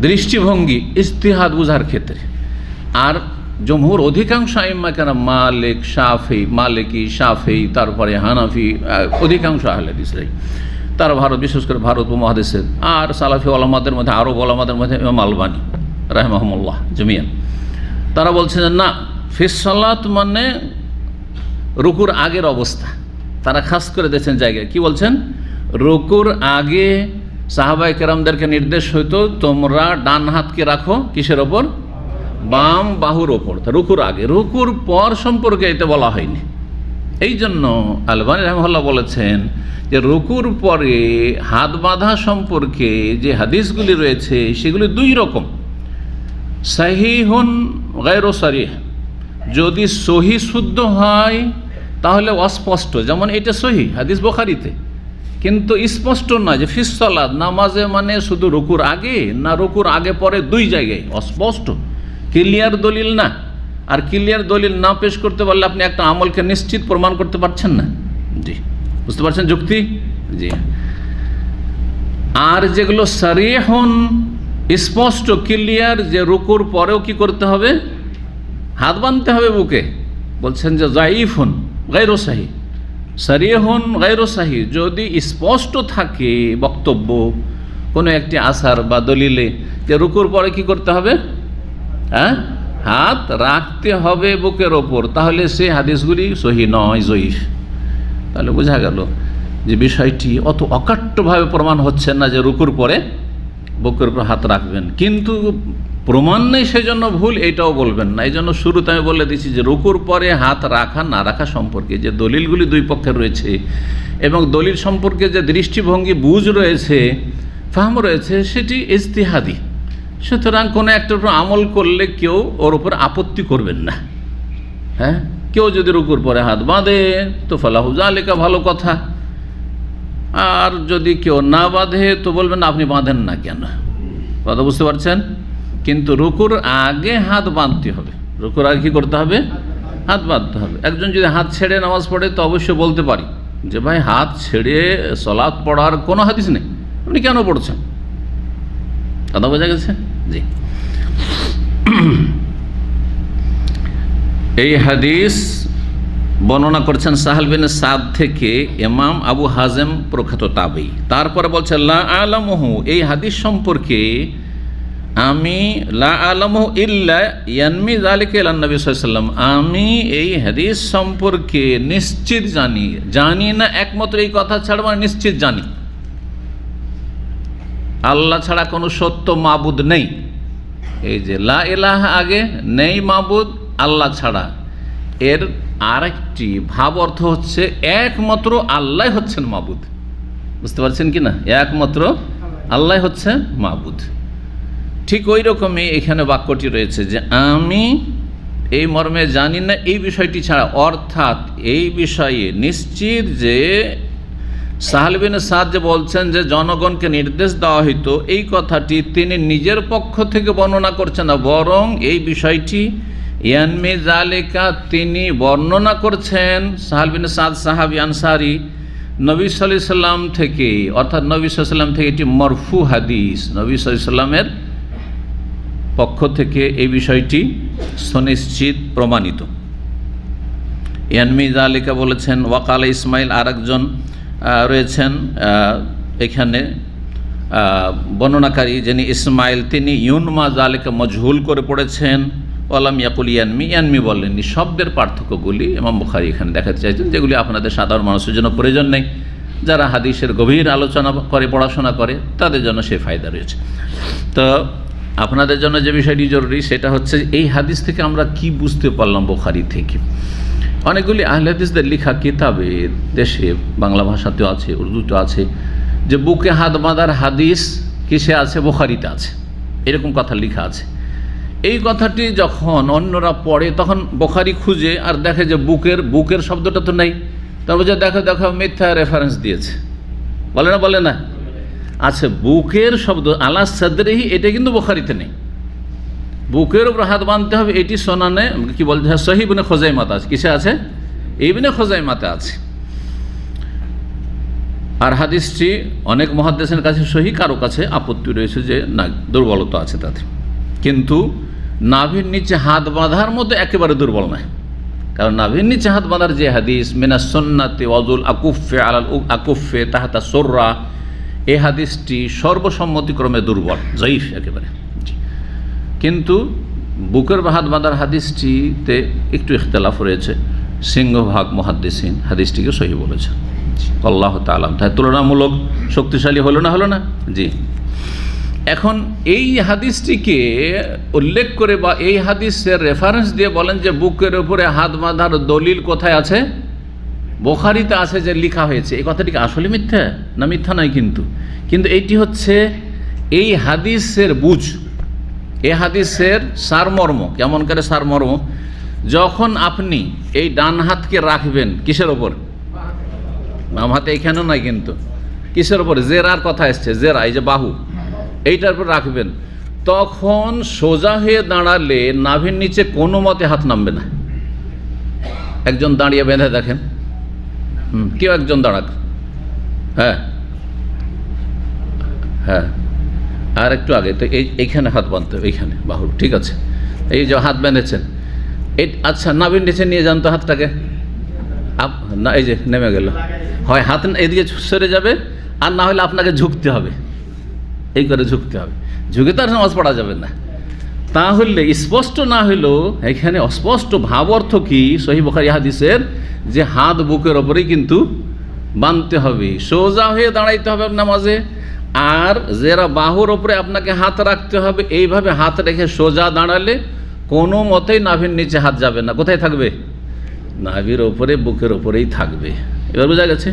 দৃষ্টিভঙ্গি ইজতিহাদ বুঝার ক্ষেত্রে। আর জমহুর অধিকাংশ আইম্মা কেন মালিক, শাফি, মালিকি, শাফি, তারপরে হানাফি, অধিকাংশ আহলে হাদিসরাই, তারা বিশেষ করে ভারত উপমহাদেশের আর সালাফি ওলামাদের মধ্যে, আরব ওলামাদের মধ্যে ইমাম আলবানী রাহিমাহুমুল্লাহ জমিয়ান, তারা বলছেন যে না, ফিস সালাত মানে রুকুর আগের অবস্থা। তারা খাস করে দিয়েছেন জায়গায়, কি বলছেন? রুকুর আগে সাহাবায়ে কেরামদেরকে নির্দেশ হইতো তোমরা ডান হাতকে রাখো কিসের ওপর? বাম বাহুর ওপর। রুকুর আগে, রুকুর পর সম্পর্কে এতে বলা হয়নি। এই জন্য আলবানী রাহিমাহুল্লাহ বলেছেন যে রুকুর পরে হাত বাঁধা সম্পর্কে যে হাদিসগুলি রয়েছে সেগুলি দুই রকম, সহিহুন গায়রু সরিহ। যদি সহি শুদ্ধ হয় তাহলে অস্পষ্ট, যেমন এটা সহি হাদিস বুখারীতে, কিন্তু স্পষ্ট না যে ফিস সালাত নামাজে মানে শুধু রুকুর আগে না রুকুর আগে পরে, দুই জায়গায় অস্পষ্ট, ক্লিয়ার দলিল না। আর ক্লিয়ার দলিল না পেশ করতে পারলে আপনি একটা আমলকে নিশ্চিত প্রমাণ করতে পারছেন না। জি, বুঝতে পারছেন যুক্তি? জি। আর যেগুলো সারিহুন স্পষ্ট ক্লিয়ার, যে রুকুর পরেও কি করতে হবে? হাত বাঁধতে হবে বুকে, বলছেন যে যায়িফুন গায়রু সাহিহ। সারিহুন গায়রু সাহিহ যদি স্পষ্ট থাকে বক্তব্য কোনো একটি আসার বা দলিলে যে রুকুর পরে কি করতে হবে? হ্যাঁ, হাত রাখতে হবে বুকের ওপর, তাহলে সে হাদিসগুলি সহি নয়, জয়ীফ। তাহলে বোঝা গেল যে বিষয়টি অত অকাট্যভাবে প্রমাণ হচ্ছে না যে রুকুর পরে বুকের উপর হাত রাখবেন, কিন্তু প্রমাণ নেই সেজন্য ভুল এটাও বলবেন না। এই জন্য শুরুতে আমি বলে দিচ্ছি যে রুকুর পরে হাত রাখা না রাখা সম্পর্কে যে দলিলগুলি দুই পক্ষের রয়েছে এবং দলিল সম্পর্কে যে দৃষ্টিভঙ্গি বুঝ রয়েছে, ফাহম রয়েছে, সেটি ইজতিহাদি। সুতরাং কোনো একটা আমল করলে কেউ ওর উপর আপত্তি করবেন না। হ্যাঁ, কেউ যদি রুকুর পরে হাত বাঁধে তো ফালাহু যালিকা, ভালো কথা। আর যদি কেউ না বাঁধে তো বলবেন আপনি বাঁধেন না কেন, কথা বুঝতে পারছেন? কিন্তু রুকুর আগে হাত বাঁধতে হবে, রুকুর আগে কী করতে হবে? হাত বাঁধতে হবে। একজন যদি হাত ছেড়ে নামাজ পড়ে তো অবশ্যই বলতে পারি যে ভাই হাত ছেড়ে সালাত পড়ার কোনো হাদিস নেই, আপনি কেন পড়ছেন? কথা বোঝা গেছে? জি। এই হাদিস বর্ণনা করছেন সাহাল বিন সাদ থেকে ইমাম আবু হাজেম প্রখ্যাত তাবেঈ। তারপরে বলছেন লা আলামহু, এই হাদিস সম্পর্কে আমি লা আলামহু ইল্লা ইয়ানমি যালিকা ইলা নবী সাল্লাল্লাহু আলাইহি ওয়াসাল্লাম, আমি এই হাদিস সম্পর্কে নিশ্চিত জানি, জানি না একমাত্র এই কথা ছাড়া, মানে নিশ্চিত জানি আল্লাহ ছাড়া কোনো সত্য মাবুদ নেই। এই যে লা ইলাহা আগে, নেই মাবুদ আল্লাহ ছাড়া, এর আরেকটি ভাব অর্থ হচ্ছে একমাত্র আল্লাহ হচ্ছেন মাবুদ। বুঝতে পারছেন কি না? একমাত্র আল্লাহ হচ্ছেন মাবুদ। ঠিক ওই রকমই এখানে বাক্যটি রয়েছে যে আমি এই মর্মে জানি না এই বিষয়টি ছাড়া, অর্থাৎ এই বিষয়ে নিশ্চিত যে সাহাল বিন সাদ যে বলছেন যে জনগণকে নির্দেশ দেওয়া হইতো, এই কথাটি তিনি নিজের পক্ষ থেকে বর্ণনা করছেন না, বরং এই বিষয়টি ইয়ানমি যালিকা তিনি বর্ণনা করছেন সাহাল বিন সাদ সাহাবী আনসারী নবী সাল্লাল্লাহু আলাইহি সাল্লাম থেকে, অর্থাৎ নবী সাল্লাল্লাহু আলাইহি সাল্লাম থেকে এটি মরফু হাদিস, নবী সাল্লাল্লাহু আলাইহি সাল্লামের পক্ষ থেকে এই বিষয়টি সুনিশ্চিত প্রমাণিত। ইয়ানমি যালিকা বলেছেন ওয়াকাল ইসমাইল, আর একজন রয়েছেন এখানে বর্ণনাকারী যিনি ইসমাইল তিনি ইউনমা জালেকে মজহুল করে পড়েছেন, ওয়ালাম ইয়াকুল ইয়ানমি, ইয়ানমি বলেননি। শব্দের পার্থক্যগুলি ইমাম বুখারী এখানে দেখাতে চাইছেন, যেগুলি আপনাদের সাধারণ মানুষের জন্য প্রয়োজন নেই। যারা হাদিসের গভীর আলোচনা করে, পড়াশোনা করে, তাদের জন্য সে ফায়দা রয়েছে। তো আপনাদের জন্য যে বিষয়টি জরুরি সেটা হচ্ছে এই হাদিস থেকে আমরা কি বুঝতে পারলাম বুখারী থেকে। অনেকগুলি আহলে হাদিসদের লেখা কিতাবে দেশে বাংলা ভাষাতেও আছে, উর্দুতেও আছে, যে বুকে হাত বাঁধার হাদিস কিসে আছে? বুখারীতে আছে, এরকম কথা লেখা আছে। এই কথাটি যখন অন্যরা পড়ে তখন বুখারী খুঁজে আর দেখে যে বুকের শব্দটা তো নেই, তারপর যে দেখো মিথ্যা রেফারেন্স দিয়েছে, বলে না। আচ্ছা, বুকের শব্দ আলা সাদরিহি, এটা কিন্তু বুখারীতে নেই। বুকের উপর হাত বাঁধতে হবে এটি সুনানে কি বলতে হয়, সহিহ ইবনে খুজাইমাতে আছে। কিসে আছে? ইবনে খুজাইমাতে আছে। আর হাদিসটি অনেক মুহাদ্দিসের কাছে সহিহ, কারো কাছে আপত্তি রয়েছে যে না, দুর্বলতা আছে তাতে। কিন্তু নাভির নিচে হাত বাঁধার মতো একেবারে দুর্বল নয়, কারণ নাভির নিচে হাত বাঁধার যে হাদিস মিনাস সুন্নাতি ওয়াজুল আকুফে আলাল আকুফে তাহাতা সুররা, এই হাদিসটি সর্বসম্মতিক্রমে দুর্বল, জয়ীফ একেবারে। কিন্তু বুকের হাত বাঁধার হাদিসটিতে একটু ইখতিলাফ রয়েছে, সিংহভাগ মুহাদ্দিসিন হাদিসটিকে সহিহ বলেছেন। আল্লাহু তাআলা, তাই তুলনামূলক শক্তিশালী হলো না? জি। এখন এই হাদিসটিকে উল্লেখ করে বা এই হাদিসের রেফারেন্স দিয়ে বলেন যে বুকের উপরে হাত বাঁধার দলিল কোথায় আছে? বুখারীতে আছে, যে লেখা হয়েছে। এই কথাটি আসলে মিথ্যা না? মিথ্যা নয়, কিন্তু এইটি হচ্ছে এই হাদিসের বুঝ, এই হাদিসের সারমর্ম। কেমন করে সারমর্ম? যখন আপনি এই ডান হাতকে রাখবেন কিসের ওপর? বাম হাতে এখানেও নয়, কিন্তু কিসের ওপর? জেরার কথা এসছে, জেরা, এই যে বাহু, এইটার উপর রাখবেন। তখন সোজা হয়ে দাঁড়ালে নাভির নিচে কোনো মতে হাত নামবে না। একজন দাঁড়িয়ে বেঁধে দেখেন, কেউ একজন দাঁড়াক, হ্যাঁ, আর একটু আগে তো এইখানে হাত বাঁধতে, এইখানে বাহু, ঠিক আছে, এই যে হাত বেঁধেছেন, এই আচ্ছা নাভির নিচে নিয়ে যান তো হাতটাকে। না, এই যে নেমে গেল, হয় হাত এদিকে সরে যাবে, আর না হলে আপনাকে ঝুঁকতে হবে, এই করে ঝুঁকতে হবে। ঝুঁকে তো আর নামাজ পড়া যাবে না। তাহলে স্পষ্ট না হলেও এখানে অস্পষ্ট ভাব অর্থ কি সহিহ বুখারী হাদিসের, যে হাত বুকের ওপরেই কিন্তু বাঁধতে হবে, সোজা হয়ে দাঁড়াইতে হবে নামাজে, আর যারা বাহুর ওপরে আপনাকে হাত রাখতে হবে। এইভাবে হাত রেখে সোজা দাঁড়ালে কোনো মতেই নাভির নিচে হাত যাবে না। কোথায় থাকবে? নাভির ওপরে, বুকের ওপরেই থাকবে। এবার বোঝা গেছে?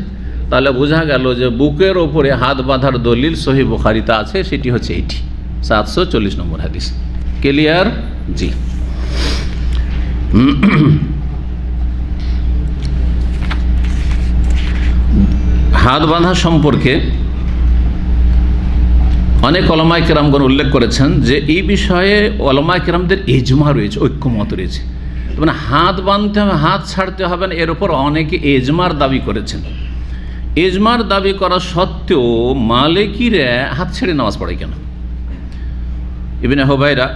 তাহলে বোঝা গেল যে বুকের ওপরে হাত বাঁধার দলিল সহিহ বুখারীতে আছে, সেটি হচ্ছে এইটি 740 নম্বর হাদিস। ক্লিয়ার? জি। হাত বাঁধা সম্পর্কে অনেক ওলামায়ে কেরামগণ উল্লেখ করেছেন যে এই বিষয়ে ওলামায়ে কেরামদের ইজমা রয়েছে, ঐক্যমত রয়েছে। মানে হাত বাঁধতে হবে, হাত ছাড়তে হবে না, এর উপর অনেকে ইজমার দাবি করেছেন। ইজমার দাবি করা সত্ত্বেও মালিকিরা হাত ছেড়ে নামাজ পড়ে কেন? ইবনে হুবাইরা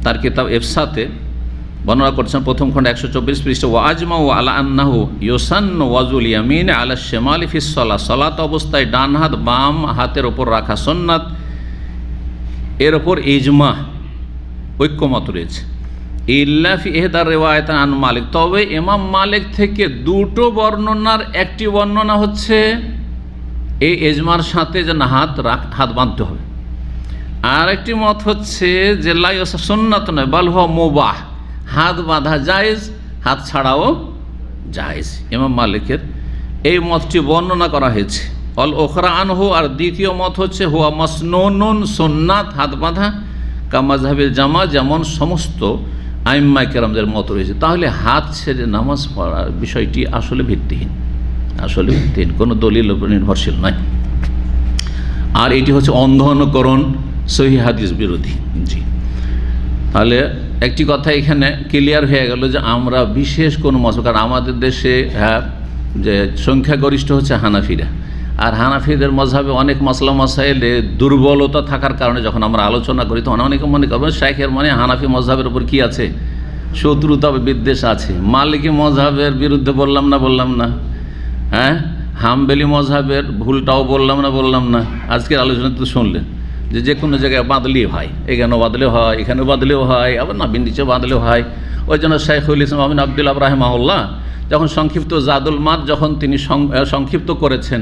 তার কিতাব ইফসাতে বর্ণনা করছেন, প্রথম খণ্ড 124 পৃষ্ঠা, ওয়া আজমাউ আলা আন্নাহু ইউসান্নু ওয়াজুল ইয়ামিন আলা শিমালি ফিস সালাত, সালাত অবস্থায় ডান হাত বাম হাতের ওপর রাখা সুন্নাত। এর ওপর ইজমা, ঐক্যমত রয়েছে। ইল্লা ফি ইহদার রিওয়ায়াত আন মালিক, তবে ইমাম মালিক থেকে দুটো বর্ণনার একটি বর্ণনা হচ্ছে এই ইজমার সাথে যে না হাত বাঁধতে হবে। আর একটি মত হচ্ছে যে লা ইয়াসা সুন্নাত নয়, বাল হুয়া মুবাহ, হাত বাঁধা জায়েজ, হাত ছাড়াও জায়েজ। ইমাম মালিকের এই মতটি বর্ণনা করা হয়েছে। অল ওখরা আনহু, আর দ্বিতীয় মত হচ্ছে হুয়া মাসনুনুন, সুন্নাত হাত বাঁধা, কা মাযহাবিল জামা, যেমন সমস্ত আইম্মায়ে কেরামদের মত রয়েছে। তাহলে হাত ছেড়ে নামাজ পড়ার বিষয়টি আসলে ভিত্তিহীন, কোনো দলিল উপর নির্ভরশীল নয়। আর এটি হচ্ছে অন্ধ অনুকরণ, সহিহ হাদিস বিরোধী। জি, তাহলে একটি কথা এখানে ক্লিয়ার হয়ে গেল যে আমরা বিশেষ কোনো মতবাদ, কারণ আমাদের দেশে যে সংখ্যাগরিষ্ঠ হচ্ছে হানাফিরা, আর হানাফিদের মজহাবে অনেক মাসলা মাসাইলে দুর্বলতা থাকার কারণে যখন আমরা আলোচনা করি তখন অনেকে মনে করবেন শাইখের মানে হানাফি মজহাবের উপর কি আছে, শত্রুতা বিদ্বেষ আছে। মালিকি মজহাবের বিরুদ্ধে বললাম না, হ্যাঁ, হাম্বলি মজহাবের ভুলটাও বললাম না আজকের আলোচনা তো শুনলেন যে কোনো জায়গায় বাঁধলেই হয়, এখানেও বাঁধলেও হয়, এখানেও বাঁধলেও হয়, আবার নাভির নিচে বাঁধলেও হয়। ওই জন্য শাইখুল ইসলাম আমিন আবদুল্লাহ রাহিমাহুল্লাহ যখন সংক্ষিপ্ত জাদুল মাদ যখন তিনি সংক্ষিপ্ত করেছেন,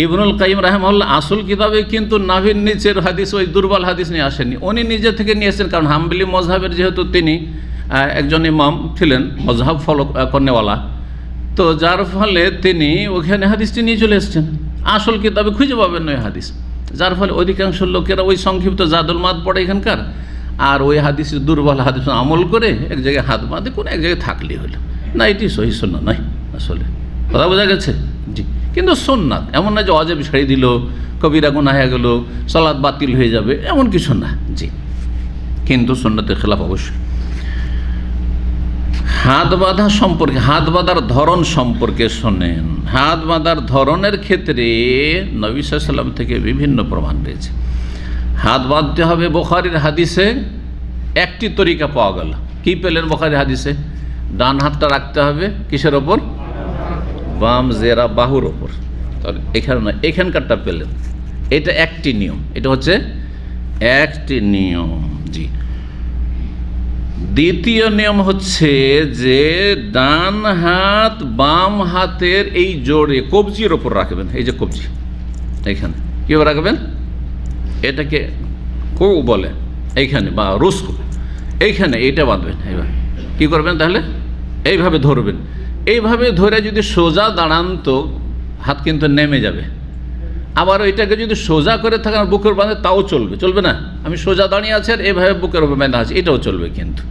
ইবনুল কাইয়িম রাহিমাহুল্লাহ আসল কিতাবে কিন্তু নাভির নিচের হাদিস ওই দুর্বল হাদিস নিয়ে আসেননি, উনি নিজে থেকে নিয়েছেন। কারণ হাম্বলি মজহাবের যেহেতু তিনি একজন ইমাম ছিলেন, মজহাব ফলো করেওয়ালা, তো যার ফলে তিনি ওখানে হাদিসটি নিয়ে চলে এসেছেন। আসল কিতাবে খুঁজে পাবেন না ওই হাদিস, যার ফলে অধিকাংশ লোকেরা ওই সংক্ষিপ্ত জাদুল মাদ পড়ে এখানকার, আর ওই হাদিস দুর্বল হাদিস আমল করে এক জায়গায় হাত বাঁধে কোনো এক জায়গায় থাকলেই হলো না। এটি সহি সুন্নাত নয় আসলে, কথা বোঝা গেছে? জি, কিন্তু সুন্নাত এমন না যে ওয়াজিব ছেড়ে দিল, কবিরা গুনাহ হয়ে গেল, সালাত বাতিল হয়ে যাবে, এমন কিছু না। জি, কিন্তু সুন্নাতের খেলাফ অবশ্যই। হাত বাঁধা সম্পর্কে, হাত বাঁধার ধরন সম্পর্কে শোনেন। হাত বাঁধার ধরনের ক্ষেত্রে নবী সাল্লাল্লাহু আলাইহি ওয়াসাল্লাম থেকে বিভিন্ন প্রমাণ রয়েছে। হাত বাঁধতে হবে বুখারীর হাদিসে একটি তরিকা পাওয়া গেল। কি পেলেন বুখারীর হাদিসে? ডান হাতটা রাখতে হবে কিসের ওপর? বাম জেরা বাহুর ওপর। তাহলে এখানে না, এখানকারটা পেলেন। এটা একটি নিয়ম, এটা হচ্ছে একটি নিয়ম। জি, দ্বিতীয় নিয়ম হচ্ছে যে ডান হাত বাম হাতের এই জোড়ে কবজির ওপর রাখবেন। এই যে কবজি এইখানে কীভাবে রাখবেন? এটাকে কৌ বলে এইখানে, বা রুস্ক এইখানে, এইটা বাঁধবেন। এইভাবে কী করবেন তাহলে? এইভাবে ধরবেন। এইভাবে ধরে যদি সোজা দাঁড়ান তো হাত কিন্তু নেমে যাবে। আবার ওইটাকে যদি সোজা করে থাকেন বুকের বাঁধে তাও চলবে, চলবে না? আমি সোজা দাঁড়িয়ে আছি আর এভাবে বুকের উপর বাঁধা আছে, এটাও চলবে। কিন্তু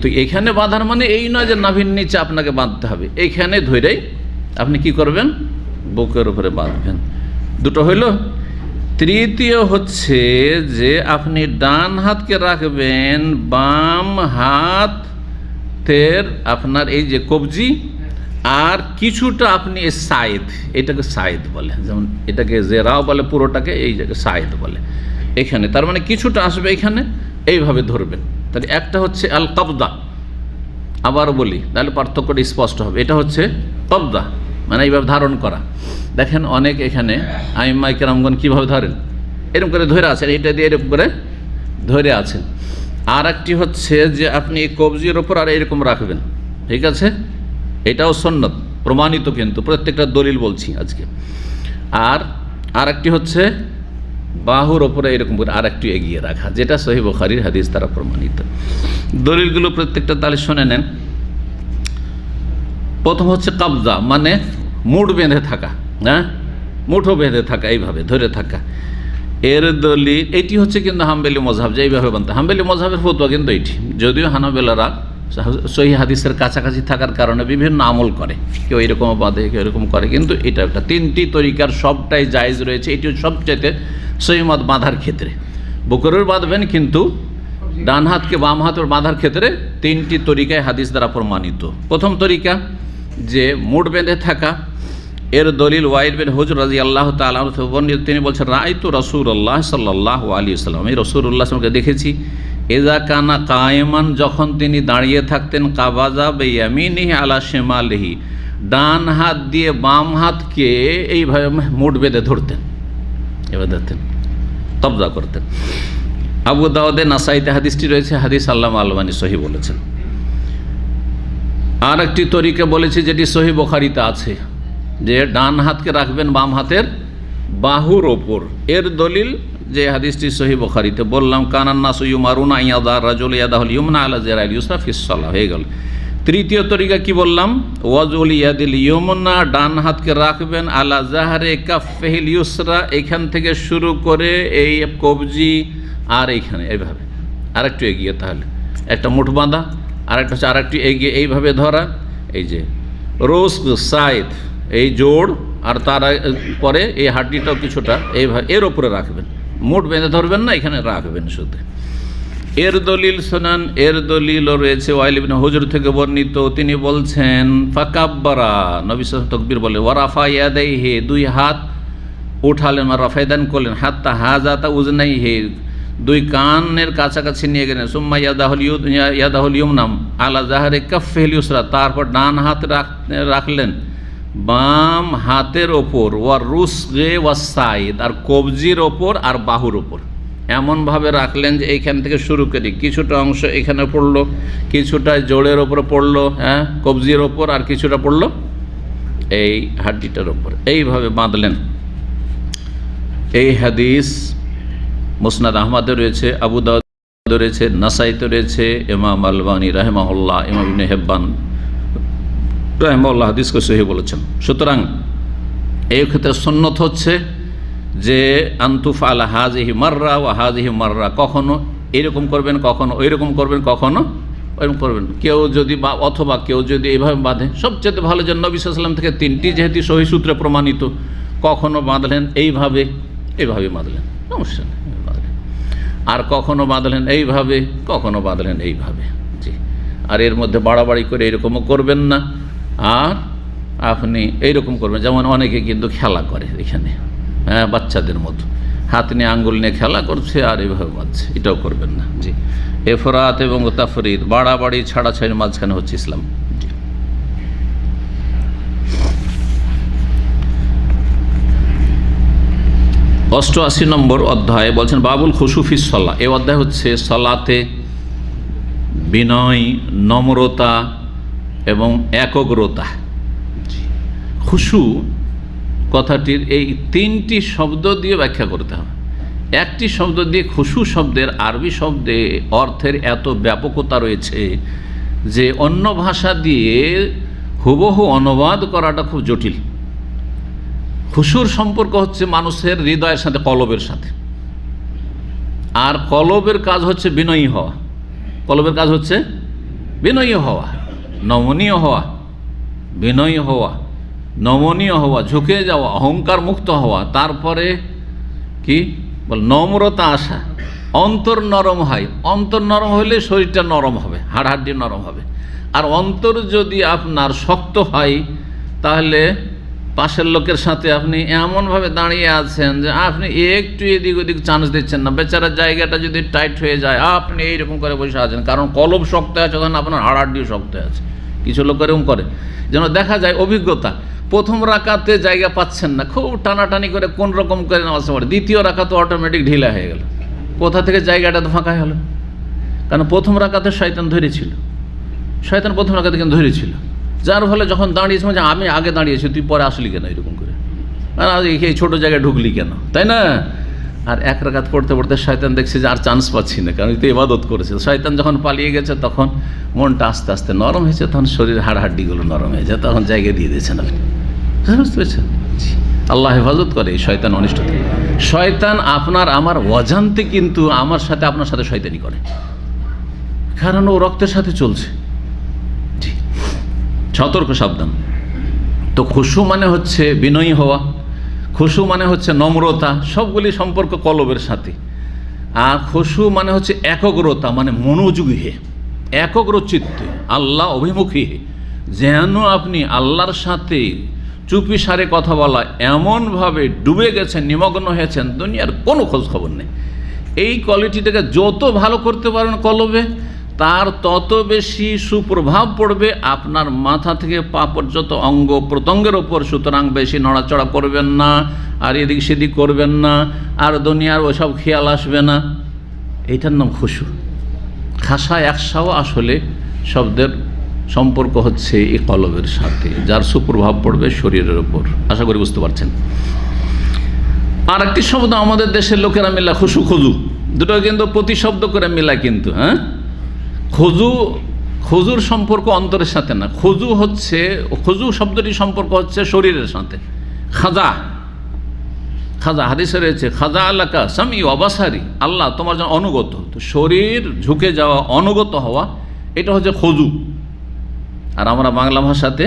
তো এখানে বাঁধার মানে এই নয় যে নাভির নিচে আপনাকে বাঁধতে হবে, এইখানে ধরেই আপনি কি করবেন? বুকের উপরে বাঁধবেন। দুটো হইল। তৃতীয় হচ্ছে যে আপনি ডান হাতকে রাখবেন বাম হাতের আপনার এই যে কবজি, আর কিছুটা আপনি সাইদ, এটাকে সাইদ বলে, যেমন এটাকে জেরাও বলে, পুরোটাকে এই জায়গায় সাইদ বলে। এখানে তার মানে কিছুটা আসবে এখানে, এইভাবে ধরবেন। তাহলে একটা হচ্ছে আল কবদা, আবার বলি তাহলে পার্থক্যটা স্পষ্ট হবে। এটা হচ্ছে কবদা, মানে এইভাবে ধারণ করা। দেখেন অনেক এখানে আইম্মায়ে কেরামগণ কীভাবে ধরেন, এরকম করে ধরে আছেন, এটা দিয়ে এরকম করে ধরে আছেন। আর একটি হচ্ছে যে আপনি এই কবজির ওপর আর এরকম রাখবেন, ঠিক আছে? এটাও সুন্নাত প্রমাণিত, কিন্তু প্রত্যেকটা দলিল বলছি আজকে। আর একটি হচ্ছে বাহুর ওপরে এরকম করে আর একটু এগিয়ে রাখা, যেটা সহিহ বুখারীর হাদিস দ্বারা প্রমাণিত। দলিলগুলো প্রত্যেকটা তাহলে শুনে নেন। প্রথম হচ্ছে কবজা, মানে মুঠ বেঁধে থাকা, হ্যাঁ, মুঠো বেঁধে থাকা, এইভাবে ধরে থাকা। এর দলিল এটি হচ্ছে কিন্তু হাম্বলি মজহাব, যে এইভাবে বানতে। হাম্বলি মজহাবের ফতোয়া কিন্তু এইটি, যদিও হানাবেলারা সহিহ হাদিসের কাছাকাছি থাকার কারণে বিভিন্ন আমল করে, কেউ এরকম বাঁধে, কেউ এরকম করে, কিন্তু এটা একটা তিনটি তরিকার সবটাই জায়েজ রয়েছে। এটি সবচাইতে সহিহ মত বাঁধার ক্ষেত্রে। বুকের বাঁধবেন, কিন্তু ডান হাতকে বাম হাতের বাঁধার ক্ষেত্রে তিনটি তরিকায় হাদিস দ্বারা প্রমাণিত। প্রথম তরিকা যে মুঠ বেঁধে থাকা, এর দলিল ওয়াইল বিন হুজর রাদিয়াল্লাহু তাআলা আনহু, তিনি বলছেন রাআইতু রাসূলুল্লাহ সাল্লাল্লাহু আলাইহি ওয়াসাল্লাম, এই রাসূলুল্লাহ সাল্লাল্লাহু দেখেছি, এজা কানা কায়েমান, যখন তিনি দাঁড়িয়ে থাকতেন, কাবাজা বিয়ামিনিহি আলা শিমালিহি, ডান হাত দিয়ে বাম হাতকে এইভাবে মুঠ বেঁধে ধরতেন, এভাবে ধরতেন, কবজা করতেন। আবু দাউদে নাসাইতে হাদিসটি রয়েছে, হাদিস আল্লামা আলবানী সহিহ বলেছেন। আর একটি তরিকা বলেছে যেটি সহিহ বুখারীতে আছে, যে ডান হাতকে রাখবেন বাম হাতের বাহুর ওপর। এর দলিল যে হাদিসটি সহিহ বুখারীতে বললাম, কানান নাসু ইউমারুনা ইয়াদা রাজুল ইয়াদাহুল ইউমনা আলা জিরাইল ইউসরা ফিস সালাহ, হয়ে গেল। তৃতীয় তরিকা কি বললাম? ওয়াজুল ইয়াদিল ইউমনা, ডান হাতকে রাখবেন আলা জাহরে কাফফিল ইউসরা, এখান থেকে শুরু করে এই কবজি আর এইখানে এইভাবে আরেকটু এগিয়ে, তাহলে একটা মুঠ বাঁধা, আরেকটা হচ্ছে আরেকটু এগিয়ে, এইভাবে ধরা, এই যে রোস্ক সাইদ, এই জোড়, আর তার পরে এই হাড্ডিটাও কিছুটা এইভাবে এর ওপরে রাখবেন, মুঠ বেঁধে ধরবেন না, এখানে রাখবেন শুধু। এর দলিল শোনান। এর দলিলও রয়েছে ওয়াইল ইবনে হুজর থেকে বর্ণিত, তিনি বলছেন ফাকাব্বারা, নবী সাল্লাল্লাহু আলাইহি ওয়াসাল্লাম তাকবীর বলে, ওয়ারাফা ইয়াদাইহি, দুই হাত উঠালেন, রাফায়দান করলেন, হাত্তা হাজাতা উজনাইহি, দুই কানের কাছাকাছি নিয়ে গেলেন, সুম্মা ইয়াদাহুল ইউমনা আলা জাহরি কাফফিল ইউসরা, তারপর ডান হাত রাখলেন বাম হাতের ওপর, ওয়ার রুসগে ওয়াসাইদ, আর কবজির ওপর আর বাহুর ওপর এমনভাবে রাখলেন যে এইখান থেকে শুরু করি, কিছুটা অংশ এখানে পড়লো, কিছুটা জোড়ের ওপরে পড়লো, হ্যাঁ কবজির ওপর, আর কিছুটা পড়লো এই হাড্ডিটার ওপর, এইভাবে বাঁধলেন। এই হাদিস মুসনাদ আহমদে রয়েছে, আবু দাউদে রয়েছে, নাসাইতে রয়েছে, ইমাম আলবানী রাহিমাহুল্লাহ, ইমাম ইবনে হিব্বান রাহিমাহুল্লাহ হাদিসকে সহিহ বলেছেন। সুতরাং এই ক্ষেত্রে সুন্নত হচ্ছে যে আনতুফ আলা হাজিহি মাররা ওয়া হাজিহি মাররা, কখনো এরকম করবেন, কখনো ওইরকম করবেন, কখনো ওইরকম করবেন। কেউ যদি অথবা কেউ যদি এইভাবে বাঁধে, সবচেয়ে ভালো যে নবী সাল্লাল্লাহু আলাইহি ওয়াসাল্লাম থেকে তিনটি যেহেতু সহিহ সূত্রে প্রমাণিত, কখনো বাঁধলেন এইভাবে, এইভাবে বাঁধলেন, সমস্যা নেই বাঁধলেন, আর কখনো বাঁধলেন এইভাবে, কখনো বাঁধলেন এইভাবে, জি। আর এর মধ্যে বাড়াবাড়ি করে এরকমও করবেন না, আর আপনি এইরকম করবেন, যেমন অনেকে কিন্তু খেলা করে এখানে, হ্যাঁ বাচ্চাদের মতো হাত নিয়ে আঙ্গুল নিয়ে খেলা করছে আর এইভাবে বাঁধছে, এটাও করবেন না, জি। এফরাত এবং তাফরিদ, বাড়াবাড়ি ছাড়াছাড়ির মাঝখানে হচ্ছে ইসলাম। অষ্টআশি নম্বর অধ্যায় বলছেন বাবুল খুশুফিস সলা। এই অধ্যায় হচ্ছে সলাতে বিনয়, নম্রতা এবং একগ্রতা। খুশু কথাটির এই তিনটি শব্দ দিয়ে ব্যাখ্যা করতে হবে। একটি শব্দ দিয়ে, খুশু শব্দের আরবি শব্দে অর্থের এত ব্যাপকতা রয়েছে যে অন্য ভাষা দিয়ে হুবহু অনুবাদ করাটা খুব জটিল। খুশুর সম্পর্ক হচ্ছে মানুষের হৃদয়ের সাথে, কলবের সাথে, আর কলবের কাজ হচ্ছে বিনয়ী হওয়া। কলবের কাজ হচ্ছে বিনয়ী হওয়া, নমনীয় হওয়া, বিনয়ী হওয়া, নমনীয় হওয়া, ঝুঁকে যাওয়া, অহংকার মুক্ত হওয়া, তারপরে কি বল নম্রতা আসা, অন্তর নরম হয়। অন্তর নরম হলে শরীরটা নরম হবে, হাড়হাড্ডি নরম হবে। আর অন্তর যদি আপনার শক্ত হয়, তাহলে পাশের লোকের সাথে আপনি এমনভাবে দাঁড়িয়ে আছেন যে আপনি একটু এদিক ওদিক চান্স দিচ্ছেন না। বেচারার জায়গাটা যদি টাইট হয়ে যায়, আপনি এইরকম করে বসে আছেন, কারণ কলব শক্ত আছে, তখন আপনার হাড়হাড্ডিও শক্ত আছে। কিছু লোক এরকম করে, যেন দেখা যায় অভিজ্ঞতা, প্রথম রাকাতে জায়গা পাচ্ছেন না, খুব টানাটানি করে কোন রকম করে নামাজ পড়ে, দ্বিতীয় রাকাতে অটোমেটিক ঢিলা হয়ে গেল। কোথা থেকে জায়গাটা তো ফাঁকা হলো? কারণ প্রথম রাকাতে শয়তান ধরেছিল, শয়তান প্রথম রাকাতে কিন্তু ধরেছিল, যার ফলে যখন দাঁড়িয়েছে যে আমি আগে দাঁড়িয়েছি, তুই পরে আসলি কেন এরকম করে, আর এই ছোটো জায়গায় ঢুকলি কেন, তাই না? আর এক রাকাত পড়তে পড়তে শয়তান দেখছে যে আর চান্স পাচ্ছি না, কারণ তো ইবাদত করেছে। শয়তান যখন পালিয়ে গেছে, তখন মনটা আস্তে আস্তে নরম হয়েছে, তখন শরীরের হাড়হাড্ডিগুলো নরম হয়ে যায়, তখন জায়গা দিয়ে দিয়েছেন আপনি, বুঝতে পেরেছেন? আল্লাহ হেফাজত করে এই শয়তান অনিষ্ট থেকে। শয়তান আপনার আমার অজান্তে কিন্তু আমার সাথে আপনার সাথে শয়তানি করে, কারণ ও রক্তের সাথে চলছে। সতর্ক, সাবধান। তো খুশু মানে হচ্ছে বিনয়ী হওয়া, খুশু মানে হচ্ছে নম্রতা, সবগুলি সম্পর্ক কলবের সাথে। আর খুশু মানে হচ্ছে একগ্রতা, মানে মনোযোগী হে, একগ্র চিত্তে, আল্লাহ অভিমুখী হে, যেন আপনি আল্লাহর সাথে চুপি সারে কথা বলা, এমনভাবে ডুবে গেছেন, নিমগ্ন হয়েছেন, দুনিয়ার কোনো খোঁজ খবর নেই। এই কোয়ালিটিটাকে যত ভালো করতে পারেন কলবে, তার তত বেশি সুপ্রভাব পড়বে আপনার মাথা থেকে পা পর্যন্ত অঙ্গ প্রত্যঙ্গের ওপর। সুতরাং বেশি নড়াচড়া করবেন না, আর এদিক সেদিক করবেন না, আর দুনিয়ার ওসব খেয়াল আসবে না। এইটার নাম খুশু। খাসা একসাও আসলে শব্দের সম্পর্ক হচ্ছে এই কলবের সাথে, যার সুপ্রভাব পড়বে শরীরের ওপর। আশা করি বুঝতে পারছেন। আর একটি শব্দ আমাদের দেশের লোকেরা মিলা, খুশু খুজু, দুটো কিন্তু প্রতিশব্দ করে মিলা, কিন্তু হ্যাঁ, খুজুর সম্পর্ক অন্তরের সাথে না। খুজু শব্দটি সম্পর্ক হচ্ছে শরীরের সাথে। খাজা, খাজা হাদিসে রয়েছে, খাজা আল্লাকা সামি অবাসারি, আল্লাহ তোমার জন্য অনুগত। তো শরীর ঝুঁকে যাওয়া, অনুগত হওয়া, এটা হচ্ছে খুজু। আর আমরা বাংলা ভাষাতে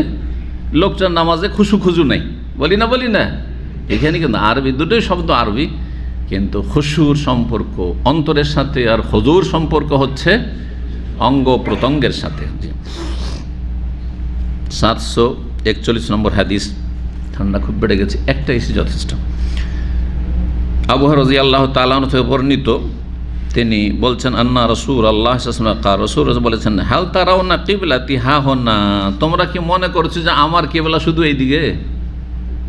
লোকটার নামাজে খুশু খুজু নেই, বলি না। এখানে কিন্তু আরবি, দুটোই শব্দ আরবি, কিন্তু খুশুর সম্পর্ক অন্তরের সাথে, আর খুজুর সম্পর্ক হচ্ছে অঙ্গ প্রত্যঙ্গের সাথে। 741 নম্বর হাদিস। ঠান্ডা খুব বেড়ে গেছে, একটা এসে যথেষ্ট। আবু হুরায়রা রাদিয়াল্লাহু তাআলা আনহু থেকে বর্ণিত, তিনি বলছেন আন্না রসুল আল্লাহ রসুল বলেছেন হাল তারাও না কিবলাতি হা হো না, তোমরা কি মনে করছো যে আমার কিবলা শুধু এইদিকে?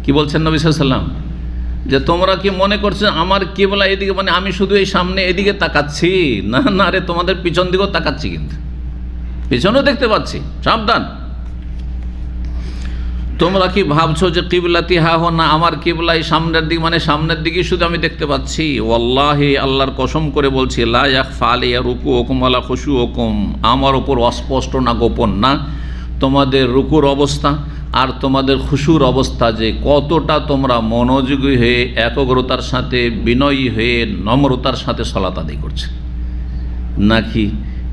কি বলছেন নবী সাল্লাল্লাহু আলাইহি ওয়াসাল্লাম, যে তোমরা কি মনে করছো আমার কিবলা এদিকে, মানে আমি শুধু এই সামনে এদিকে তাকাচ্ছি? না না রে, তোমাদের পিছন দিকেও তাকাচ্ছি, কিন্তু পিছনেও দেখতে পাচ্ছি, সাবধান। তোমরা কি ভাবছো যে কিবলাতি হা হো না, আমার কিবলা এই সামনের দিক, মানে সামনের দিকে শুধু আমি দেখতে পাচ্ছি? ওয়াল্লাহি, আল্লাহর কসম করে বলছি, লা ইয়াখফা আলাইয়া রুকুউকুম ওয়ালা খুশুউকুম, আমার ওপর অস্পষ্ট না গোপন না তোমাদের রুকুর অবস্থা আর তোমাদের খুশুর অবস্থা, যে কতটা তোমরা মনোযোগী হয়ে একাগ্রতার সাথে বিনয়ী হয়ে নম্রতার সাথে সালাত আদায় করছে, নাকি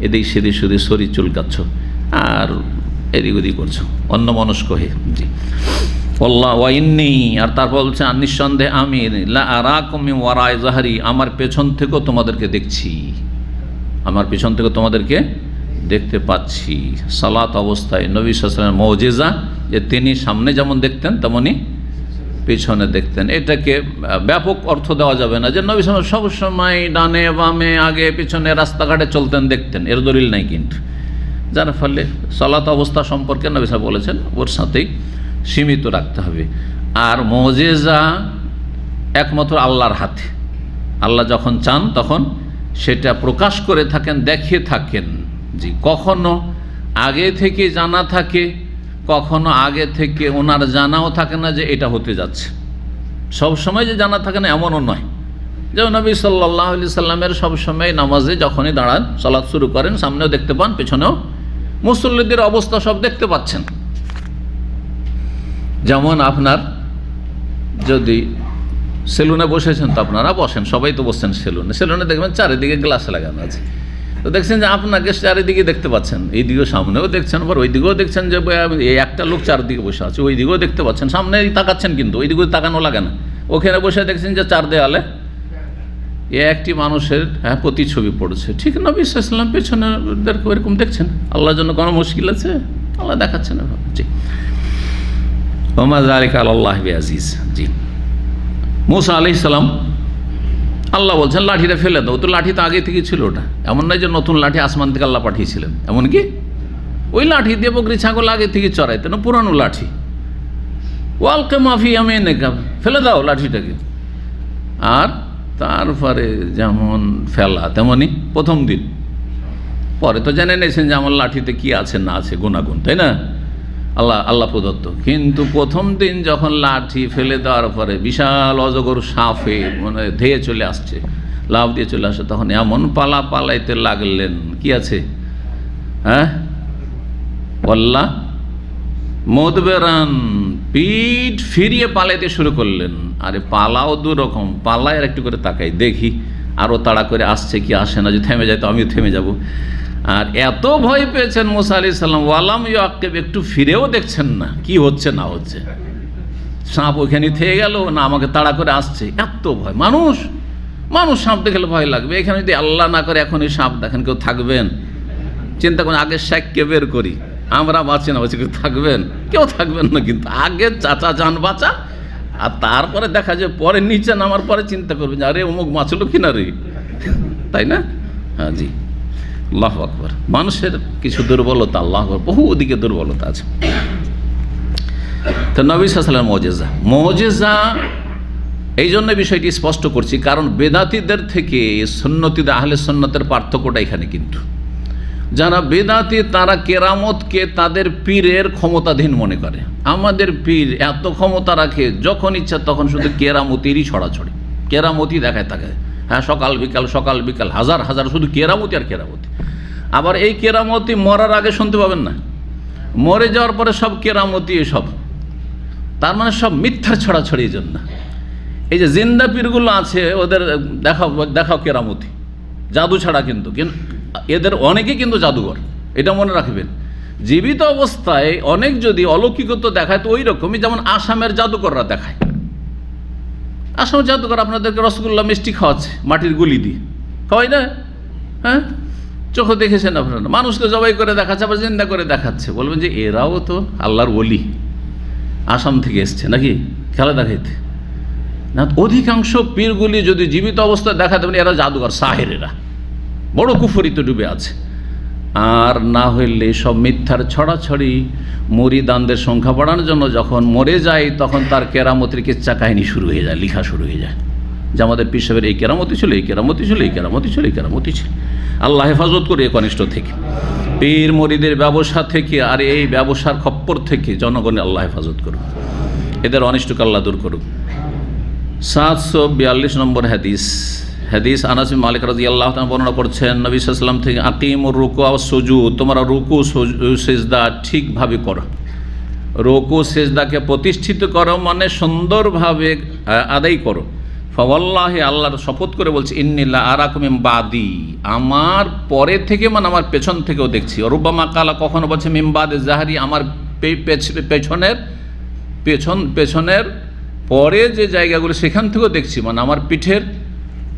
এদিক সেদিক শুধু শরীর চুলকাচ্ছ আর এদিক ওদিক করছো অন্যমনস্ক হয়ে। জি আল্লাহ ওয়াইন্নি, আর তারপর বলছে আর নিঃসন্দেহে আমি লা আরাকুম মিন ওয়ারাই যাহরি, আমার পেছন থেকেও তোমাদেরকে দেখছি, আমার পেছন থেকে তোমাদেরকে দেখতে পাচ্ছি। সালাত অবস্থায় নবী সাল্লাল্লাহু আলাইহি ওয়াসাল্লামের মুজিজা যে তিনি সামনে যেমন দেখতেন তেমনি পেছনে দেখতেন। এটাকে ব্যাপক অর্থ দেওয়া যাবে না যে নবী সাল্লাল্লাহু আলাইহি ওয়াসাল্লাম সবসময় ডানে বামে আগে পিছনে রাস্তাঘাটে চলতেন দেখতেন, এর দলিল নাই কিন্তু। যার ফলে সালাত অবস্থা সম্পর্কে নবী সাহেব বলেছেন ওর সাথেই সীমিত রাখতে হবে। আর মুজিজা একমাত্র আল্লাহর হাতে, আল্লাহ যখন চান তখন সেটা প্রকাশ করে থাকেন, দেখিয়ে থাকেন। জি, কখনো আগে থেকে জানা থাকে, কখনো আগে থেকে ওনার জানাও থাকে না যে এটা হতে যাচ্ছে। সব সময় যে জানা থাকে না এমনও নয়। যেমন নবী সাল্লাল্লাহু আলাইহি সাল্লামের সবসময় নামাজে যখনই দাঁড়ান, সালাত শুরু করেন, সামনেও দেখতে পান, পেছনেও মুসল্লিদের অবস্থা সব দেখতে পাচ্ছেন। যেমন আপনার যদি সেলুনে বসেছেন, তো আপনারা বসেন, সবাই তো বসছেন সেলুনে, সেলুনে দেখবেন চারিদিকে গ্লাস লাগানো আছে, তো দেখছেন যে আপনাকে চারিদিকে দেখতে পাচ্ছেন, এইদিকেও সামনেও দেখছেন, আবার ওই দিকেও দেখছেন যে এই একটা লোক চারদিকে বসে আছে, ওই দিকেও দেখতে পাচ্ছেন, সামনে তাকাচ্ছেন, কিন্তু ওই দিকেও তাকানো লাগে না, ওখানে বসে দেখছেন যে চার দেয়ালে একটি মানুষের প্রতিছবি পড়েছে। ঠিক নবী সাল্লাল্লাহু আলাইহি ওয়াসাল্লাম পেছনেদেরকে এরকম দেখছেন। আল্লাহর জন্য কোনো মুশকিল আছে? আল্লাহ দেখাচ্ছেন। জি, ওমা যালিকা আলাল্লাহি বিআজিজ। জি, মুসা আলাইহিস সালাম, আল্লাহ বলছেন লাঠিটা ফেলে দাও, তো লাঠি তো আগে থেকে ছিল, ওটা এমন নয় যে নতুন লাঠি আসমান থেকে আল্লাহ পাঠিয়েছিলেন। এমনকি ওই লাঠি দিয়ে বকরি ছাগল আগে থেকে চড়াইতেন, পুরানো লাঠি। ওয়ালকে মাফি ইয়ামিনিকা, ফেলে দাও লাঠিটাকে। আর তারপরে যেমন ফেলা তেমনই প্রথম দিন, পরে তো জেনে নিয়েছেন যে আমার লাঠিতে কি আছে না আছে গুণাগুণ, তাই না, আল্লাহ প্রদত্ত। কিন্তু প্রথম দিন যখন লাঠি ফেলে দেওয়ার পরে বিশাল অজগর সাপে মানে ধেয়ে চলে আসছে, লাফ দিয়ে চলে আসছে, তখন এমন পালাইতে লাগলেন, কি আছে, হ্যাঁ, আল্লাহ মদবেরান, পিঠ ফিরিয়ে পালাইতে শুরু করলেন। আরে পালাও দু রকম, পালায় আর একটু করে তাকাই দেখি আরও তাড়া করে আসছে কি আসে না, যদি থেমে যায় তো আমিও থেমে যাব। আর এত ভয় পেয়েছেন মুসা আলাইহিস সালাম, ওয়ালাম ইয়াক্কিব, একটু ফিরেও দেখছেন না কি হচ্ছে না হচ্ছে, সাপ ওখানে থেকে গেল না আমাকে তাড়া করে আসছে, এত ভয়। মানুষ সাপ দেখলে ভয় লাগবে, এখানে যদি আল্লাহ না করে এখন এই সাপ দেখেন কেউ থাকবেন? চিন্তা করুন, আগে শেখকে বের করি, আমরা বাঁচি না বাঁচি, কেউ থাকবেন? কেউ থাকবেন না। কিন্তু আগে চাচা যান বাঁচা, আর তারপরে দেখা যায় পরে নিচে নামার পরে চিন্তা করবেন যে আরে অমুক বাঁচলো কিনা রে, তাই না? হ্যাঁ, জি, আল্লাহু আকবার। মানুষের কিছু দুর্বলতা, আল্লাহু আকবার, বহু ওদিকে দুর্বলতা আছে। তো নবী সাল্লাল্লাহু আলাইহি ওয়াসাল্লাম মুজিজা, এই জন্য বিষয়টি স্পষ্ট করছি, কারণ বেদাতীদের থেকে সুন্নতীদের, আহলে সুন্নতের পার্থক্যটা এখানে। কিন্তু যারা বেদাতি তারা কেরামতকে তাদের পীরের ক্ষমতাধীন মনে করে। আমাদের পীর এত ক্ষমতা রাখে, যখন ইচ্ছা তখন শুধু কেরামতিরই ছড়াছড়ি, কেরামতি দেখায় তাকে। হ্যাঁ, সকাল বিকাল হাজার শুধু কেরামতি আর কেরামতি। আবার এই কেরামতি মরার আগে শুনতে পাবেন না, মরে যাওয়ার পরে সব কেরামতি এসব, তার মানে সব মিথ্যার ছড়াছড়ি। জন্য এই যে জিন্দা পীরগুলো আছে, ওদের দেখাও কেরামতি, জাদু ছাড়া। কিন্তু এদের অনেকে কিন্তু জাদুঘর, এটা মনে রাখবেন। জীবিত অবস্থায় অনেক যদি অলৌকিকত্ব দেখায়, তো ওই রকমই যেমন আসামের জাদুকররা দেখায়। আসামের জাদুকর আপনাদেরকে রসগোল্লা মিষ্টি খাওয়াচ্ছে মাটির গুলি দিয়ে, খাওয়াই না? হ্যাঁ, চোখে দেখেছেন আপনারা। মানুষকে জবাই করে দেখাচ্ছে, আবার জিন্দা করে দেখাচ্ছে। বলবেন যে এরাও তো আল্লাহর ওলি, আসাম থেকে এসছে নাকি খেলা দেখাইতে? না, অধিকাংশ পীরগুলি যদি জীবিত অবস্থায় দেখাতে পারেন, এরা জাদুঘর, সাহেরেরা। বড় কুফরিতে ডুবে আছে। আর না হইলে সব মিথ্যার ছড়াছড়ি মুরিদানদের সংখ্যা বাড়ানোর জন্য যখন মরে যায় তখন তার কেরামতির কিচ্ছা কাহিনী শুরু হয়ে যায়, লেখা শুরু হয়ে যায় যে আমাদের পীর সাহেবের এই কেরামতি ছিল, এই কেরামতি ছিল, এই কেরামতি ছিল, এই কেরামতি ছিল। আল্লাহ হেফাজত করে এই কনিষ্ঠ থেকে, পীর মরিদের ব্যবসা থেকে আর এই ব্যবসার খপ্পর থেকে জনগণের আল্লাহ হেফাজত করুন, এদের অনিষ্টকে আল্লাহ দূর করুন। 742 নম্বর হাদিস। হাদিস আনাস বিন মালিক রাদিয়াল্লাহু তাআলা বর্ণনা করছেন নবী সাল্লাল্লাহু আলাইহি ওয়াসাল্লাম থেকে, আকিমুর রুকু ওয়াস সুজুদ, তোমরা রুকু সিজদা ঠিকভাবে করো। রুকু সিজদাকে প্রতিষ্ঠিত করো মানে সুন্দরভাবে আদায় করো। ফাওয়াল্লাহি, আল্লাহর শপথ করে বলছি, ইন্নী লা আরাকুম মিন বাদি, আমার পরে থেকে মানে আমার পেছন থেকেও দেখছি। রুব্বামা কালা, কখনো বলছে মিন বাদি জাহরি, আমার পেছনের পরে যে জায়গাগুলো সেখান থেকেও দেখছি, মানে আমার পিঠের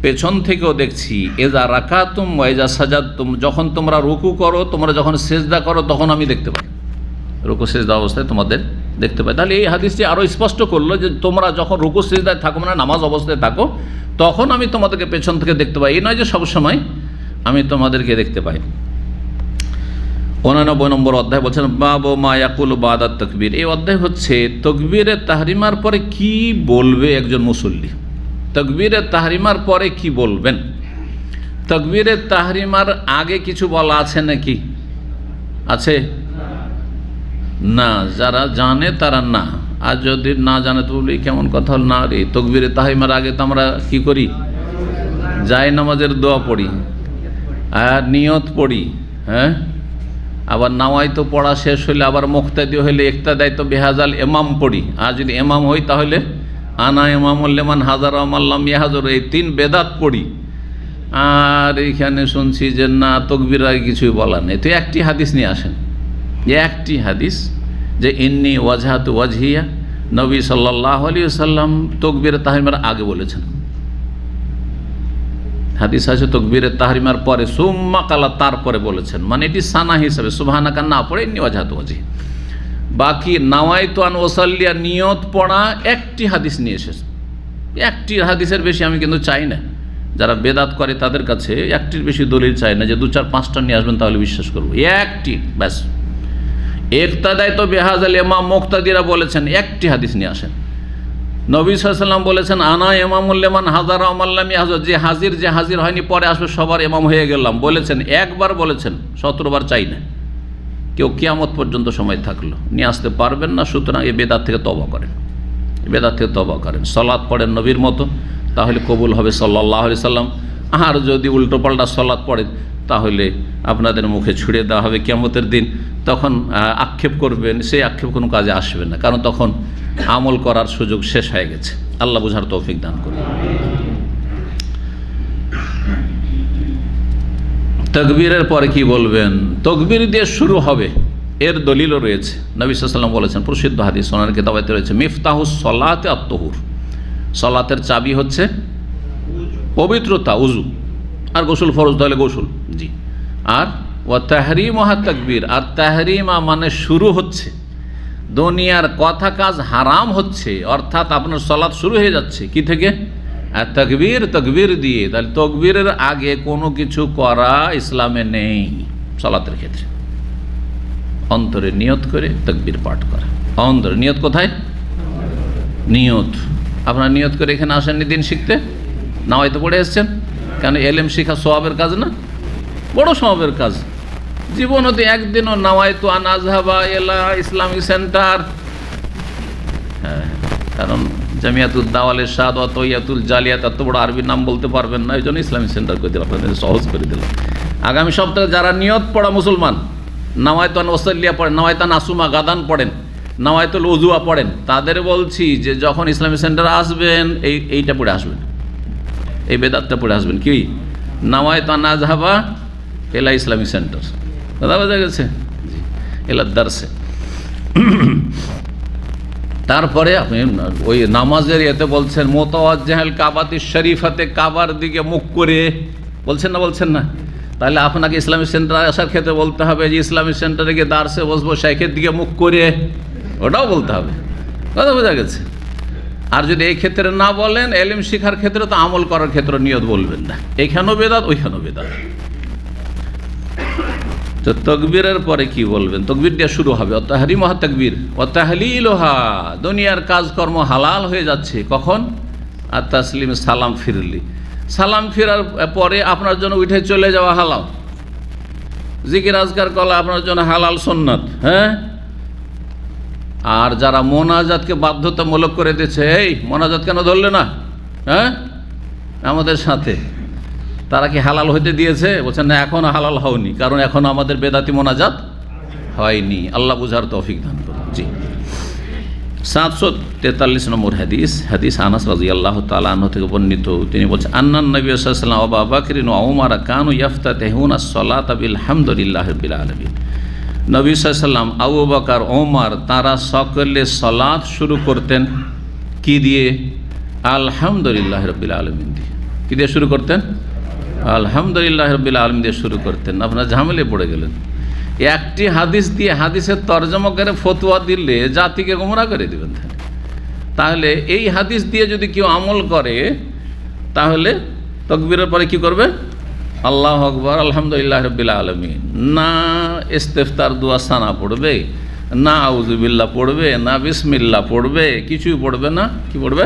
পেছন থেকেও দেখছি। এজা রাকাতুম ওয়া এজা সাজাদতুম, যখন তোমরা রুকু করো, তোমরা যখন সেজদা করো, তখন আমি দেখতে পাই, রুকু সেজদা অবস্থায় তোমাদের দেখতে পাই। তাহলে এই হাদিসটি আরও স্পষ্ট করলো যে তোমরা যখন রুকু সেজদায় থাকো, মানে নামাজ অবস্থায় থাকো, তখন আমি তোমাদেরকে পেছন থেকে দেখতে পাই। এই নয় যে সবসময় আমি তোমাদেরকে দেখতে পাই। 89 নম্বর অধ্যায় বলছেন বাবু মা ইয়াকুলু বাদা তাকবীর। এই অধ্যায় হচ্ছে তাকবীরে তাহরিমার পরে কি বলবে একজন মুসল্লি। তাকবীরে তাহরিমার পরে কি বলবেন? তাকবীরে তাহরিমার আগে কিছু বলা আছে নাকি? আছে না? যারা জানে তারা না, আর যদি না জানে তো বলি কেমন কথা হল না রে। তাকবীরে তাহরিমার আগে তো আমরা কি করি? যায় নামাজের দোয়া পড়ি আর নিয়ত পড়ি, হ্যাঁ, আবার নামাই তো পড়া শেষ হইলে আবার মুক্তাদি হইলে ইক্তাদাই তো বেহাজাল ইমাম পড়ি। আর যদি ইমাম হই তাহলে আনা ইমামুল্লেমান হাজার আমাল্লাম ইয়াহাজর, এই 3 বেদাত পড়ি। আর এইখানে শুনছি যে না, তাকবীর আগে কিছুই বলা নেই। তো একটি হাদিস নিয়ে আসেন, যে একটি হাদিস যে ইন্নী ওয়াজহাতু ওয়াজহিয়া, নবী সাল্লাল্লাহু আলাইহি ওয়াসাল্লাম তাকবীরে তাহরিমার আগে বলেছেন। হাদিস আছে তাকবীরে তাহরিমার পরে, সুম্মা কালা, তারপরে বলেছেন, মানে এটি সানা হিসাবে সুবহানাকা না পড়ে ইন্নী ওয়াজহাতু ওয়াজহিয়া। বাকি নাওয়াইতু আন ওয়াসাল্লিয়া, নিয়ত পড়া, একটি হাদিস নিয়ে এসেছে। একটি হাদিসের বেশি আমি কিন্তু চাই না। যারা বেদাত করে তাদের কাছে একটির বেশি দলিল চাই না, যে 2, 4, 5টা নিয়ে আসবেন তাহলে বিশ্বাস করবো। একটি ব্যাস। ইক্তাদাই তো বেহাজাল ইমাম, মুক্তাদিরা বলেছেন, একটি হাদিস নিয়ে আসেন। নবী সাল্লাল্লাহু আলাইহি ওয়াসাল্লাম বলেছেন আনা ইমামুল লিমান হাজারা আমাল্লাম ইয়াহজুর, যে হাজির হয়নি পরে আসবে সবার ইমাম হয়ে গেলাম বলেছেন। একবার বলেছেন, 17 বার চাই না। কেউ কিয়ামত পর্যন্ত সময় থাকলো নিয়ে আসতে পারবেন না। সুতরাং এই বেদাত থেকে তওবা করেন, বেদাত থেকে তওবা করেন। সালাত পড়েন নবীর মতো, তাহলে কবুল হবে সাল্লাল্লাহু আলাইহি সাল্লাম। আর যদি উল্টোপাল্টা সালাত পড়েন তাহলে আপনাদের মুখে ছুড়ে দেওয়া হবে কিয়ামতের দিন। তখন আক্ষেপ করবেন, সেই আক্ষেপ কোনো কাজে আসবে না, কারণ তখন আমল করার সুযোগ শেষ হয়ে গেছে। আল্লাহ বুঝার তৌফিক দান করুন। তাকবীরের পরে কি বলবেন? তাকবীর দিয়ে শুরু হবে, এর দলিলও রয়েছে। নবী সাল্লাল্লাহু আলাইহি ওয়াসাল্লাম বলেছেন, প্রসিদ্ধ হাদিস ওনার কিতাবাতে রয়েছে, মিফতাহুস সলাতে আত-তুহুর, সলাতের চাবি হচ্ছে পবিত্রতা, উজু, আর গোসল ফরজ তাহলে গোসল, জি। আর ওয়া তাহরিমুহা তাকবীর, আর তাহরিমা মানে শুরু হচ্ছে, দুনিয়ার কথা কাজ হারাম হচ্ছে, অর্থাৎ আপনার সলাত শুরু হয়ে যাচ্ছে কি থেকে? আর তাকবীর, তাকবীর দিয়ে। তাহলে তাকবীরের আগে কোনো কিছু করা ইসলামে নেই। সলাতের ক্ষেত্রে অন্তরে নিয়ত করে তাকবীর পাঠ করা। অন্তরে নিয়ত কোথায়? নিয়ত আপনার নিয়ত করে এখানে আসেননি দিন শিখতে, নাওয়াইতে পড়ে এসছেন, কেন? এলেম শিখা সওয়াবের কাজ না? বড় সওয়াবের কাজ। জীবনতে একদিনও নাওয়াইতু আন আযহাবা ইলা ইসলামিক সেন্টার, হ্যাঁ, কারণ জামিয়াতুল দাওয়াল ইরশাদ ওয়া তাওয়াতুল জালিয়াত, এত বড় আরবি নাম বলতে পারবেন না, এই জন্য ইসলামিক সেন্টার করে দিলাম, আপনাদের সহজ করে দিলাম। আগামী সপ্তাহে যারা নিয়ত পড়া মুসলমান, নাওয়াইতু আন ওয়াসাল্লিয়া পড়েন, নাওয়াইতু আন আসুমা গাদান পড়েন, নাওয়াইতুল উযুয়া পড়েন, তাদের বলছি যে যখন ইসলামিক সেন্টারে আসবেন এইটা পড়ে আসবেন, এই বেদাতটা পড়ে আসবেন। কি? নাওয়াইতু আন আযহাবা ইলা ইসলামিক সেন্টার, কথা বোঝা গেছে? জি, এলা দারসে। তারপরে আপনি ওই নামাজের এতে বলছেন মুতাওয়াজ্জিহাল কাবাতি শরীফাতে, কাবার দিকে মুখ করে, বলছেন না? বলছেন না? তাহলে আপনাকে ইসলামিক সেন্টারে আসার ক্ষেত্রে বলতে হবে যে ইসলামিক সেন্টারে গিয়ে দারসে বসবো, শেখের দিকে মুখ করে, ওটাও বলতে হবে, কথা বোঝা গেছে? আর যদি এই ক্ষেত্রে না বলেন, এলিম শিখার ক্ষেত্রে তো আমল করার ক্ষেত্রে নিয়ত বলবেন না। এইখানেও বেদাত, ওইখানেও বেদাত, তো তকবীরের পরে কি বলবেন? তকবীর দিয়ে শুরু হবে তাহরিমহা তাকবীর ওয়া তাহলিলুহা, দুনিয়ার কাজকর্ম হালাল হয়ে যাচ্ছে কখন? আর তাসলিম, সালাম ফিরলি, সালাম ফেরার পরে আপনার জন্য উঠে চলে যাওয়া হালাল, জিকির আজকার করা আপনার জন্য হালাল সুন্নাত। হ্যাঁ, আর যারা মোনাজাতকে বাধ্যতামূলক করে দিচ্ছে, এই মোনাজাত কেন ধরলে না হ্যাঁ আমাদের সাথে, তারা কি হালাল হইতে দিয়েছে? বলছেন না, এখনো হালাল হয়নি, কারণ এখনো আমাদের বেদাতি মোনাজাত হয়নি। আল্লাহ বুঝার তৌফিক দান করুন। জি, 743 নম্বর হাদিস আনাস রাদিয়াল্লাহু তাআলা আনহু থেকে বর্ণিত। তিনি বলছেন, আন্নান নবী সাল্লাল্লাহু আলাইহি ওয়াসাল্লাম ওয়া আবু বকর ওয়া উমর কানু ইফতাতিহুনা আস-সালাতা বিল হামদুলিল্লাহি রাব্বিল আলামিন। নবী সাল্লাল্লাহু আলাইহি ওয়াসাল্লাম, আবু বকর, ওমর তারা সকলে সালাত শুরু করতেন কি দিয়ে? আলহামদুলিল্লাহি রাব্বিল আলামিন দিয়ে। কি দিয়ে শুরু করতেন? আলহামদুলিল্লাহি রাব্বিল আলামিন দিয়ে শুরু করতেন। আপনারা ঝামেলায় পড়ে গেলেন। একটি হাদিস দিয়ে হাদিসের তর্জমা করে ফতোয়া দিলে জাতিকে গোমরাহ করে দেবেন। তাহলে এই হাদিস দিয়ে যদি কেউ আমল করে, তাহলে তাকবীরের পরে কি করবে? আল্লাহু আকবার, আলহামদুলিল্লাহি রাব্বিল আলামিন। না ইস্তেফতার দোয়া সানা পড়বে, না আউযুবিল্লাহ পড়বে, না বিসমিল্লাহ পড়বে, কিছুই পড়বে না। কি পড়বে?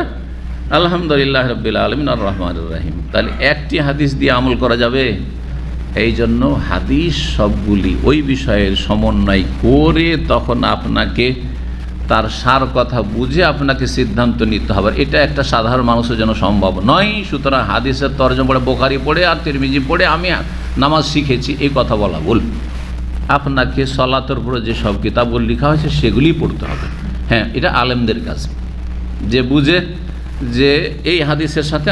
আলহামদুলিল্লাহি রাব্বিল আলামিন আর রহমানির রহিম। তাহলে একটি হাদিস দিয়ে আমল করা যাবে? এই জন্য হাদিস সবগুলি ওই বিষয়ের সমন্বয় করে তখন আপনাকে তার সার কথা বুঝে আপনাকে সিদ্ধান্ত নিতে হবে। এটা একটা সাধারণ মানুষের জন্য সম্ভব নয়। সুতরাং হাদিসের তরজমা পড়ে, বুখারী পড়ে আর তিরমিজি পড়ে আমি নামাজ শিখেছি, এই কথা বলা ভুল। আপনাকে সলাতের উপরে যে সব কিতাবগুলো লেখা হয়েছে সেগুলিই পড়তে হবে। হ্যাঁ, এটা আলেমদের কাজ, যে বুঝে যে এই হাদিসের সাথে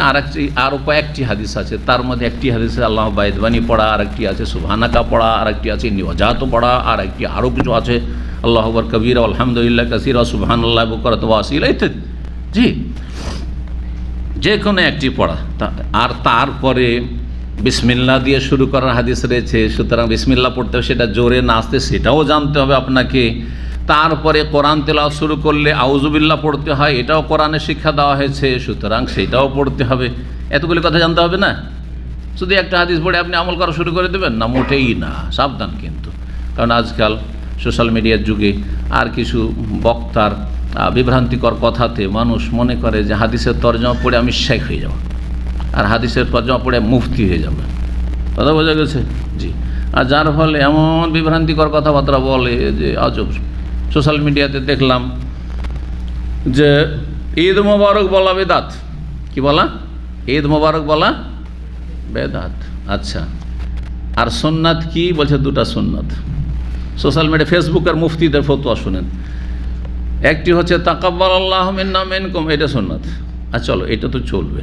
আরও কয়েকটি হাদিস আছে, তার মধ্যে একটি হাদিসে আল্লাহ বাইদবানি পড়া, আর একটি আছে সুবহানাকা পড়া, আর একটি আছে নিওয়াজাত পড়া, আর একটি আরও কিছু আছে আল্লাহু আকবার কবীরা আলহামদুলিল্লাহ কাসীরা সুবহানাল্লাহ বুকরাতান ওয়া আসীলা ইত্যাদি। জি, যে কোনো একটি পড়া। আর তারপরে বিসমিল্লাহ দিয়ে শুরু করার হাদিস রয়েছে। সুতরাং বিসমিল্লাহ পড়তে হবে, সেটা জোরে না আসতে সেটাও জানতে হবে আপনাকে। তারপরে কোরআন তেলাওয়াত শুরু করলে আউযুবিল্লাহ পড়তে হয়, এটাও কোরআনে শিক্ষা দেওয়া হয়েছে, সুতরাং সেটাও পড়তে হবে। এতগুলি কথা জানতে হবে না। শুধু একটা হাদিস পড়ে আপনি আমল করা শুরু করে দেবেন না, মোটেই না। সাবধান কিন্তু, কারণ আজকাল সোশ্যাল মিডিয়ার যুগে আর কিছু বক্তার বিভ্রান্তিকর কথাতে মানুষ মনে করে যে হাদিসের তরজমা পড়ে আমি শেখ হয়ে যাব, আর হাদিসের তরজমা পড়ে মুফতি হয়ে যাবে। কথা বোঝা গেছে? জি। আর যার ফলে এমন বিভ্রান্তিকর কথাবার্তা বলে যে আজব। সোশ্যাল মিডিয়াতে দেখলাম যে ঈদ মোবারক বলা বেদাত। কি বলা? ঈদ মোবারক বলা বেদাত। আচ্ছা, আর সুন্নাত কি? বলছে দুটা সুন্নাত। সোশ্যাল মিডিয়া, ফেসবুকের মুফতিদের ফতোয়া শুনেন। একটি হচ্ছে তাকাব্বালাল্লাহু মিন্না মিনকুম, এটা সুন্নাত। আর চলো, এটা তো চলবে,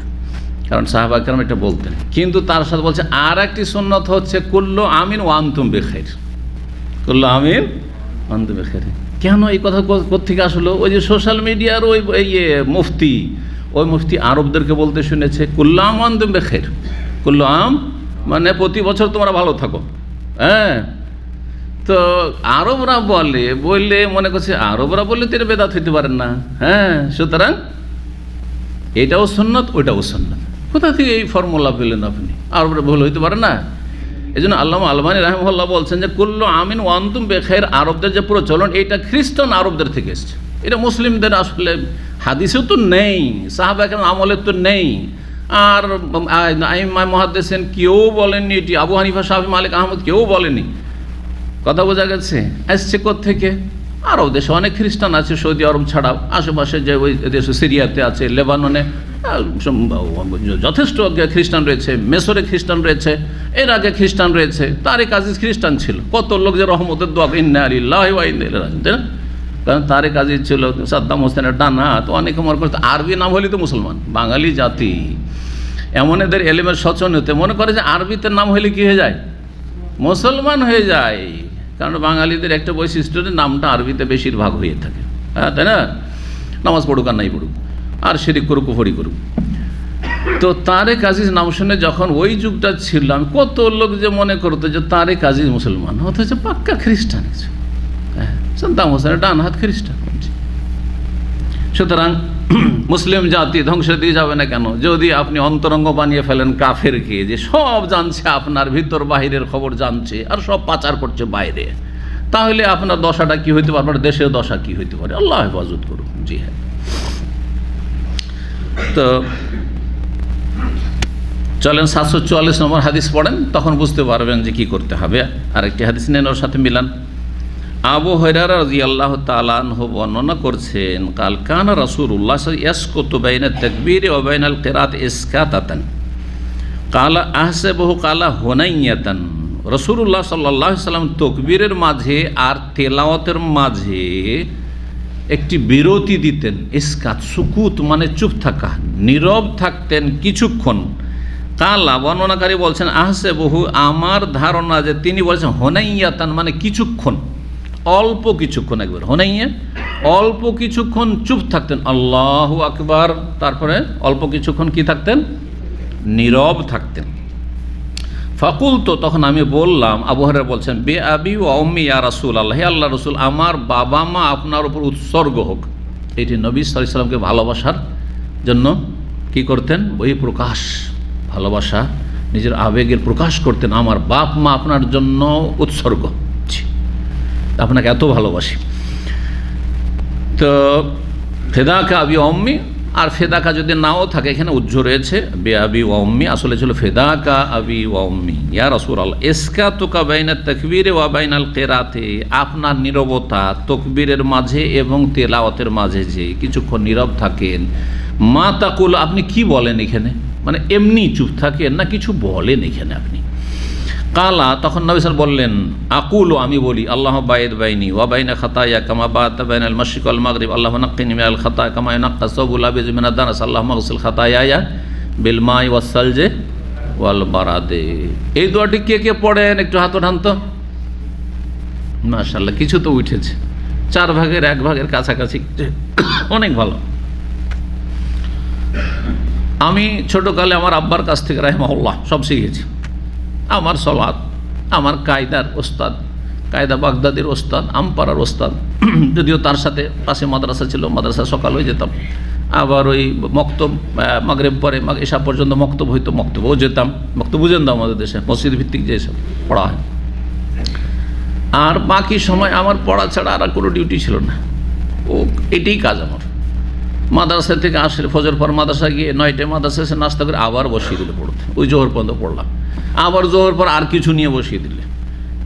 কারণ সাহাবা কেরাম এটা বলতেন। কিন্তু তার সাথে বলছে আর একটি সুন্নাত হচ্ছে কুল্লু আমিন ওয়া আনতুম বিখাইর। কুল্লু আমিন ওয়া আনতুম বিখাইর। কেন এই কথা কোত্থেকে আসলো? ওই যে সোশ্যাল মিডিয়ার ওই মুফতি, ওই মুফতি আরবদেরকে বলতে শুনেছে কুল্লু আম ওয়া আনতুম বিখাইর। কুল্লু আম মানে প্রতি বছর তোমরা ভালো থাকো। হ্যাঁ, তো আরবরা বললে মনে করছে আরবরা বললে তো এটা বেদাত হইতে পারেন না। হ্যাঁ, সুতরাং এটাও সুন্নাত, ওইটাও সুন্নাত। কোথা থেকে এই ফর্মুলা পেলেন আপনি? আরবরা ভুল হইতে পারে না। এই জন্য আল্লামা আলবানী রাহিমাহুল্লাহ বলছেন যে কুল্লু আমিন ওয়া আনতুম বিখাইর, আরবদের যে প্রচলন, এটা খ্রিস্টান আরবদের থেকে এসছে। এটা মুসলিমদের আসলে হাদিসেও তো নেই, সাহাবা কেরাম আমলে তো নেই। আর আইম্মায়ে মুহাদ্দিসিন কেউ বলেননি এটি, আবু হানিফা, শাফি, মালিক, আহমদ কেউ বলেনি। কথা বোঝা গেছে? আসছে কোত্থেকে? আরব দেশে অনেক খ্রিস্টান আছে, সৌদি আরব ছাড়াও আশেপাশে যে ওই দেশে সিরিয়াতে আছে, লেবাননে যথেষ্ট খ্রিস্টান রয়েছে, মেসরে খ্রিস্টান রয়েছে, এর আগে খ্রিস্টান রয়েছে। তারিক আজিজ খ্রিস্টান ছিল। কত লোক যে রহমতের দোয়া ইন্না লিল্লাহি ওয়া ইন্না ইলাইহি রাজিউন, তাই না? কারণ তারিক আজিজ ছিল সাদ্দাম হোসেনের ডানা। তো অনেকে মনে করতে আরবি নাম হলেই তো মুসলমান, বাঙালি জাতি। এমন এদের এলেমের সচেতনতে মনে করে যে আরবিতে নাম হলে কী হয়ে যায়? মুসলমান হয়ে যায়। কারণ বাঙালিদের একটা বৈশিষ্ট্য, নামটা আরবিতে বেশিরভাগ হয়ে থাকে। হ্যাঁ, তাই না? নামাজ পড়ুক আর নাই পড়ুক, আর শিরিক করুক কুফরি করুক। তো তারেক আজিজ নাম শুনে যখন ওই যুগটা ছিল, আমি কত লোক যে মনে করতো যে তারেক আজিজ মুসলমান, অথচ পাক্কা খ্রিস্টান। হ্যাঁ, সাদ্দাম হোসেনের ডান হাত খ্রিস্টান। সুতরাং মুসলিম জাতি ধ্বংসের দিকে যাবে না কেন? যদি আপনি অন্তরঙ্গ বানিয়ে ফেলেন কাফেরকে, যে সব জানছে, আপনার ভিতর বাহিরের খবর জানছে আর সব পাচার করছে বাইরে, তাহলে আপনার দশাটা কি হইতে পারে, আপনার দেশের দশা কি হইতে পারে? আল্লাহ হেফাজত করুন। জি হ্যাঁ। তো চলেন 744 নম্বর হাদিস পড়েন, তখন বুঝতে পারবেন যে কি করতে হবে। আরেকটি হাদিস নেন, ওর সাথে মিলান। আবু হুরায়রা রাদিয়াল্লাহু তাআলা আনহু বর্ণনা করছেন, কাল কানা রাসূলুল্লাহ ইয়াসকুতু বাইনা তাকবীর ওয়া বাইনাল কিরাত ইসকাতাতান কালা আহসাবুহু কালা হুনাইয়াতান। রাসূলুল্লাহ সাল্লাল্লাহু আলাইহি সাল্লাম তাকবীরের মাঝে আর তেলাওয়াতের মাঝে একটি বিরতি দিতেন। ইসকাত, সুকুত মানে চুপ থাকা, নীরব থাকতেন কিছুক্ষণ। কালা বর্ণনাকারী বলছেন আহসাবুহু, আমার ধারণা যে তিনি বলছেন হুনাইয়াতান মানে কিছুক্ষণ, অল্প কিছুক্ষণ, একবার হুনাইয়া, অল্প কিছুক্ষণ চুপ থাকতেন। আল্লাহু আকবার, তারপরে অল্প কিছুক্ষণ কি থাকতেন? নীরব থাকতেন। ফাকুলতু, তখন আমি বললাম, আবু হুরায়রা বলছেন, বে আবি ওয়া উম্মি ইয়া রাসূলুল্লাহ, হে আল্লাহর রাসূল, আমার বাবা মা আপনার উপর উৎসর্গ হোক। এটি নবী সাল্লাল্লাহু আলাইহি সাল্লামকে ভালোবাসার জন্য কি করতেন? বহিঃপ্রকাশ, ভালোবাসা, নিজের আবেগের প্রকাশ করতেন। আমার বাপ মা আপনার জন্য উৎসর্গ, আপনাকে এত ভালোবাসি। তো ফেদাকা আবি অম্মি, আর ফেদাকা যদি নাও থাকে, এখানে উজ্জ্ব রয়েছে বে আবি ওয়া উম্মি, আসলে ছিল ফেদাকা আবি ওয়া উম্মি ইয়া রাসূলুল্লাহ ইসকাতুকা বাইনা তাকবীর ওয়া বাইনাল কিরাতে, আপনার নীরবতা তাকবীরের মাঝে এবং তেলাওয়াতের মাঝে যে কিছুক্ষণ নীরব থাকেন। মা তাকুল, আপনি কি বলেন এখানে? মানে এমনি চুপ থাকেন না কিছু বলেন এখানে আপনি? কালা, তখন নবী সাল্লাল্লাহু আলাইহি ওয়াসাল্লাম বললেন, আকুলু, আমি বলি, আল্লাহ বায়িদ বাইনি ওয়া বাইনা খাতায়া কামা বাতা বাইনাল মাশরিক ওয়াল মাগরিব, আল্লাহু নাক্কিনি মিনাল খাতায়া কামা ইয়ানক্কা সাবুল আবিজ মিনাদ দানাস, আল্লাহুম্মা গসিল খাতায়া বিল মাই ওয়াস সালজি ওয়াল বারাদে। এই দোয়াটি কে কে পড়েন? একটু হাত ওঠান তো। মাশাআল্লাহ, কিছু তো উঠেছে, 4 ভাগের 1 ভাগের কাছাকাছি, অনেক ভালো। আমি ছোটকালে আমার আব্বার কাছ থেকে রাহিমাহুল্লাহ সব শিখেছি। আমার সলাত, আমার কায়দার ওস্তাদ, কায়দা বাগদাদির ওস্তাদ, আমপাড়ার ওস্তাদ, যদিও তার সাথে পাশে মাদ্রাসা ছিল, মাদ্রাসা সকাল হয়ে যেতাম। আবার ওই মক্তব, মাগরিব পরে এসা পর্যন্ত মক্তব হইতো, মক্তবও যেতাম। মক্তব বুঝেন তো আমাদের দেশে মসজিদ ভিত্তিক যেসব পড়া হয়। আর বাকি সময় আমার পড়া ছাড়া আর কোনো ডিউটি ছিল না, ও এটাই কাজ আমার। মাদ্রাসা থেকে আসলে ফজর পর মাদ্রাসা গিয়ে 9টায় মাদ্রাসা এসে নাস্তা করে আবার বসিয়ে দিলে পড়তে, ওই জোহর পর্যন্ত পড়লাম। আবার জোহর পর আর কিছু নিয়ে বসিয়ে দিলে,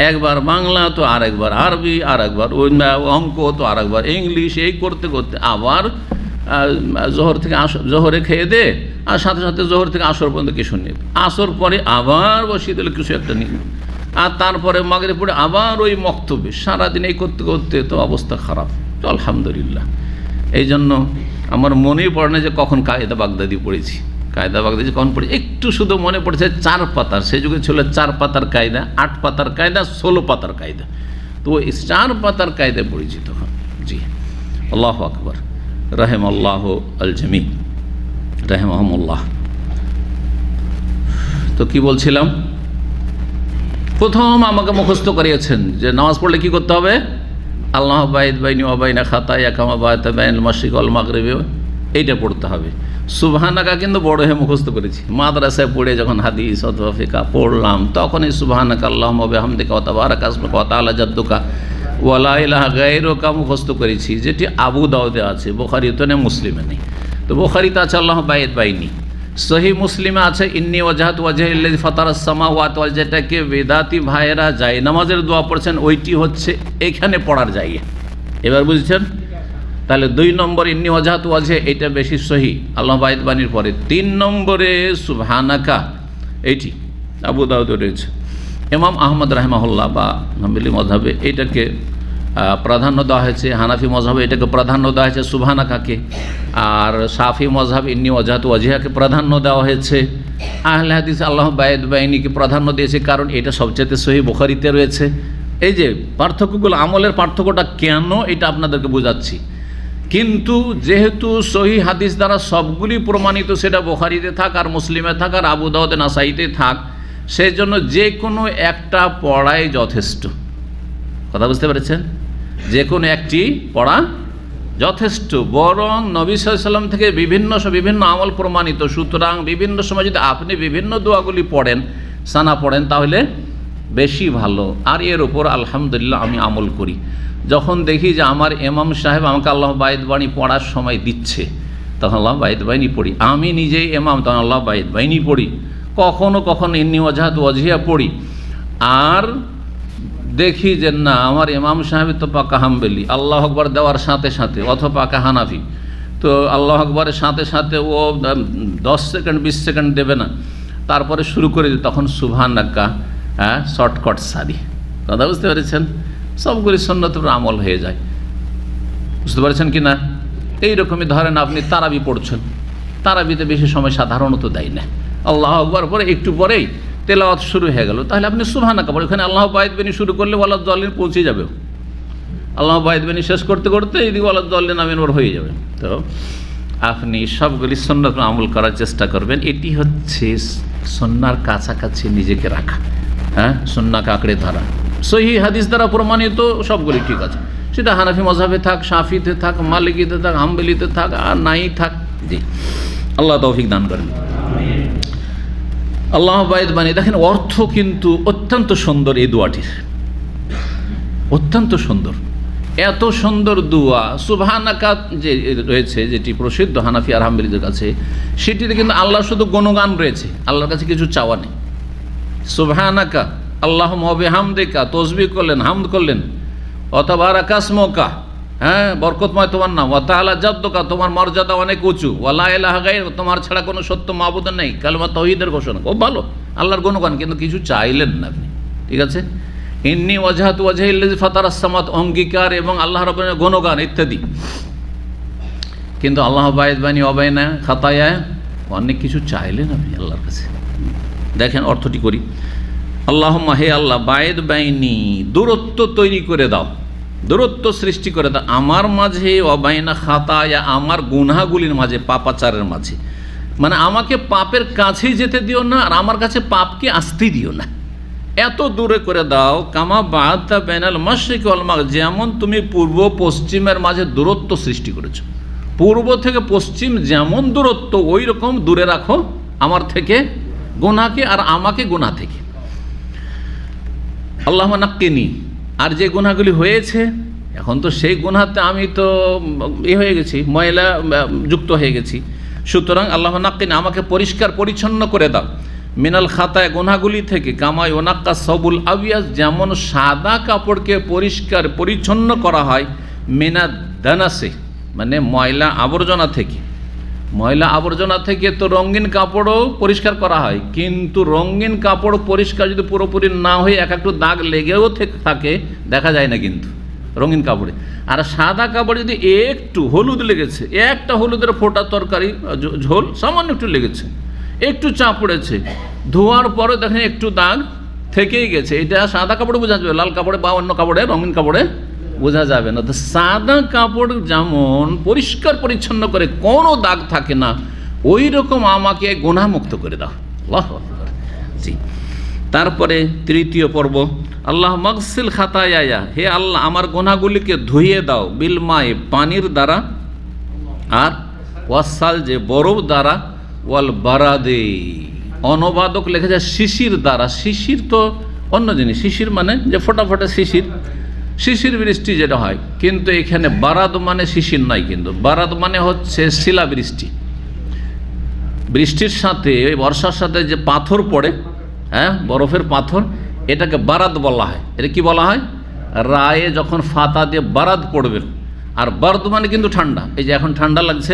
একবার বাংলা তো আর একবার আরবি, আর একবার ওই অঙ্ক তো আর একবার ইংলিশ, এই করতে করতে আবার জোহর থেকে জোহরে খেয়ে দে, আর সাথে সাথে জোহর থেকে আসর পর্যন্ত কিছু নিয়ে, আসর পরে আবার বসিয়ে দিলে কিছু একটা নিয়ে, আর তারপরে মাগরিব পড়ে আবার ওই মক্তবে, সারাদিন এই করতে করতে তো অবস্থা খারাপ। তো আলহামদুলিল্লাহ, এই জন্য আমার মনেই পড়ে না যে কখন কায়দা বাগদাদি পড়েছি। কায়দা বাগদাদি কখন পড়েছি একটু শুধু মনে পড়েছে, 4 পাতার, সেই যুগে ছিল 4 পাতার কায়দা, 8 পাতার কায়দা, 16 পাতার কায়দা। তো ওই 4 পাতার কায়দায় পড়েছি তখন। জি, আল্লাহু আকবার, রাহিমাল্লাহ আল জামি, রাহিমাহুমুল্লাহ। তো কি বলছিলাম? প্রথম আমাকে মুখস্থ করিয়েছেন যে নামাজ পড়লে কি করতে হবে? আল্লাহ বায়িদ বাইনি ওয়া বাইনা খাতায়া কামা বাতা বাইনাল মাশরিক ওয়াল মাগরিব, এইটা পড়তে হবে। সুবহানাকা কিন্তু বড় হয়ে মুখস্থ করেছি, মাদ্রাসায় পড়ে যখন হাদিস অথবা ফিকা পড়লাম তখন এই সুবহানাকা আল্লাহুম্মা বিহামদিকা ওয়া তাবারাকা ইসমুকা ওয়া তাআলা জাদ্দুকা ওয়া লা ইলাহা গায়রুকা মুখস্থ করেছি, যেটি আবু দাউদে আছে, বুখারীতে নেই, মুসলিমে নেই। তো বুখারীতে আছে আল্লাহ বায়িদ বাইনি, সহি মুসলিমে আছে ইন্নী ওয়াজহাতু ওয়াজহিল্লাযী ফাতারাস সামাওয়াতি ওয়াল, যেটাকে বেদাতি ভাইয়েরা যায় নামাজের দোয়া পড়ছেন, ওইটি হচ্ছে এখানে পড়ার জায়গা। এবার বুঝছেন? তাহলে 2 নম্বর ইন্নী ওয়াজহাতু ওয়াজহি, এটা বেশি সহি আল্লাহ বায়িদ বাণীর পরে। 3 নম্বরে সুবহানাকা, এইটি আবু দাউদে রয়েছে। ইমাম আহমদ রাহিমাহুল্লাহ বা হাম্বলি মযহাবে এটাকে প্রাধান্য দেওয়া হয়েছে, হানাফি মযহাবে এটাকে প্রাধান্য দেওয়া হয়েছে সুবহানাকাকে, আর শাফি মযহাব ইন্নী ওয়াজহাতু ওয়াজহিকে প্রাধান্য দেওয়া হয়েছে। আহলে হাদিস আল্লাহ বায়িদ বাইনিকে প্রাধান্য দিয়েছে, কারণ এটা সবচেয়ে সহি, বুখারীতে রয়েছে। এই যে পার্থক্যগুলো, আমলের পার্থক্যটা কেন, এটা আপনাদেরকে বোঝাচ্ছি। কিন্তু যেহেতু সহি হাদিস দ্বারা সবগুলি প্রমাণিত, সেটা বুখারীতে থাক আর মুসলিমে থাক আর আবু দাউদ নাসাইতে থাক, সেই জন্য যে কোনো একটা পড়াই যথেষ্ট। কথা বুঝতে পেরেছেন? যে কোনো একটি পড়া যথেষ্ট। বরং নবী সাল্লাল্লাহু আলাইহি ওয়াসাল্লাম থেকে বিভিন্ন আমল প্রমাণিত। সুতরাং বিভিন্ন সময় যদি আপনি বিভিন্ন দোয়াগুলি পড়েন, সানা পড়েন, তাহলে বেশি ভালো। আর এর উপর আলহামদুলিল্লাহ আমি আমল করি। যখন দেখি যে আমার ইমাম সাহেব আমাকে আল্লাহ বাইত বাণী পড়ার সময় দিচ্ছে, তখন আল্লাহ বাইত বাণী পড়ি। আমি নিজেই ইমাম, তখন আল্লাহ বাইত বাণী পড়ি। কখনো কখনো ইন্নী ওয়াজহাত ওয়াজহিয়া পড়ি। আর দেখি যে না, আমার ইমাম সাহেব তো পাকা হাম্বলি, আল্লাহ আকবার দেওয়ার সাথে সাথে, অথবা পাকা হানাফি, তো আল্লাহ আকবরের সাথে সাথে ও 10 সেকেন্ড 20 সেকেন্ড দেবে না, তারপরে শুরু করে দিই, তখন সুবহানাকা, শর্টকাট সারি। কথা বুঝতে পেরেছেন? সবগুলি সুন্নতের উপর আমল হয়ে যায়। বুঝতে পারছেন কি না? এইরকমই ধরেন আপনি তারাবি পড়ছেন, তারাবিতে বেশি সময় সাধারণত দেয় না। আল্লাহ আকবার পরে একটু পরেই তেলাওয়াত শুরু হয়ে গেল, তাহলে আপনি সুবহানাকা পড়ে ওখানে আল্লাহ বাইত বেনি শুরু করলে ওয়ালাদ দাল্লিন পৌঁছে যাবে। আল্লাহ বাইত বেনি শেষ করতে করতে এইদিকে ওয়ালাদ দাল্লিন আমিন ওর হয়ে যাবে। তো আপনি সবগুলি সুন্নাত আমল করার চেষ্টা করবেন। এটি হচ্ছে সুন্নার কাছাকাছি নিজেকে রাখা, সুন্নাকে আঁকড়ে ধরা। সহিহ হাদিস দ্বারা প্রমাণিত সবগুলি ঠিক আছে, সেটা হানাফি মযহাবে থাক, শাফিতে থাক, মালিকিতে থাক, হাম্বলিতে থাক, আর নাই থাক। জি, আল্লাহ তৌফিক দান করেন। আল্লাহ বাইত বাণী, দেখেন অর্থ কিন্তু অত্যন্ত সুন্দর। এই দোয়াটির অত্যন্ত সুন্দর, এত সুন্দর দোয়া। সুবহানাকা যে রয়েছে, যেটি প্রসিদ্ধ হানাফি আর হাম্বলিদের কাছে, সেটিতে কিন্তু আল্লাহ শুধু গুণগান রয়েছে, আল্লাহর কাছে কিছু চাওয়া নেই। সুবহানাকা আল্লাহুম্মা ওয়া বিহামদিকা, তসবিহ করলেন, হামদ করলেন, অথবা আকাসমকা, বরকতময় তোমার নাম, ওয়া তাআলা জাদ্দুকা, তোমার মর্যাদা অনেক উঁচু, ওয়া লা ইলাহা গায়রুকা, তোমার ছাড়া কোনো সত্য মাবুদ নেই, কালেমা তাওহীদের ঘোষণা। খুব ভালো, আল্লাহর গুণগান, কিন্তু কিছু চাইলেন না আপনি। ঠিক আছে? ইন্নী ওয়াজহাতু ওয়াজহিল্লাযী ফাতারাস সামাওয়াতি, অঙ্গীকার এবং আল্লাহ রাব্বুল গুণগান ইত্যাদি। কিন্তু আল্লাহ বাইত বাণী অবায়না খাতায়া, অনেক কিছু চাইলেন আপনি আল্লাহর কাছে। দেখেন অর্থটি করি। আল্লাহুম্মা, হে আল্লাহ, বাইত বাইনি, দূরত্ব তৈরি করে দাও, দূরত্ব সৃষ্টি করে দাও আমার মাঝে, অবায়না খাতায়া, আমার গুনাহগুলির মাঝে, পাপাচারের মাঝে। মানে আমাকে পাপের কাছেই যেতে দিও না, আর আমার কাছে পাপকে আসতে দিও না, এত দূরে করে দাও। কামা বা'আতা বাইনাল মাশরিক ওয়াল মাগরিব, যেমন তুমি পূর্ব পশ্চিমের মাঝে দূরত্ব সৃষ্টি করেছো, পূর্ব থেকে পশ্চিম যেমন দূরত্ব, ওই রকম দূরে রাখো আমার থেকে গুনাহকে, আর আমাকে গুনাহ থেকে। আল্লাহুম্মা নাক্কিনি, আর যে গুনাহগুলি হয়েছে, এখন তো সেই গুনাহতে আমি তো হয়ে গেছি, ময়লা যুক্ত হয়ে গেছি। সুতরাং আল্লাহুম্মা নাক্কিনি, আমাকে পরিষ্কার পরিচ্ছন্ন করে দাও, মিনাল খাতায়, গুনাহগুলি থেকে, কামা ইউনাক্কা সাবুল আবিয়াজ, যেমন সাদা কাপড়কে পরিষ্কার পরিচ্ছন্ন করা হয়, মিনাদ দানাসে, মানে ময়লা আবর্জনা থেকে। ময়লা আবর্জনা থেকে তো রঙিন কাপড়ও পরিষ্কার করা হয়, কিন্তু রঙিন কাপড় পরিষ্কার যদি পুরোপুরি না হয়ে এক একটু দাগ লেগেও থাকে, দেখা যায় না কিন্তু রঙিন কাপড়ে। আর সাদা কাপড়ে যদি একটু হলুদ লেগেছে, একটা হলুদের ফোঁটা তরকারি ঝোল সামান্য একটু লেগেছে, একটু চাপ পড়েছে, ধোয়ার পরে দেখেন একটু দাগ থেকেই গেছে, এটা সাদা কাপড়ে বোঝা যাবে, লাল কাপড়ে বা অন্য কাপড়ে, রঙিন কাপড়ে বোঝা যাবে না। তো সাদা কাপড় যেমন পরিষ্কার পরিচ্ছন্ন করে কোনো দাগ থাকে না, ওই রকম আমাকে গুনাহমুক্ত করে দাও। আল্লাহু আকবার। জি, তারপরে তৃতীয় পর্ব, আল্লাহ মাগসিল খাতায়া, হে আল্লাহ, আমার গুনাহগুলিকে ধুইয়ে দাও, বিল মায়ে, পানির দ্বারা, আর ওয়াসাল, যে বরফ দ্বারা, ওয়াল বারাদে, অনুবাদক লেখা যায় শিশির দ্বারা। শিশির তো অন্য জিনিস, শিশির মানে যে ফোটা ফোটা শিশির, শিশির বৃষ্টি যেটা হয়, কিন্তু এখানে বারাদ মানে শিশির নয়, কিন্তু বারাদ মানে হচ্ছে শিলাবৃষ্টি। বৃষ্টির সাথে, বর্ষার সাথে যে পাথর পড়ে, বরফের পাথর, এটাকে বারাদ বলা হয়। এটা কি বলা হয়? রায়ে যখন ফাতা দিয়ে বারাদ পড়বে, আর বার্দ মানে কিন্তু ঠান্ডা, এই যে এখন ঠান্ডা লাগছে,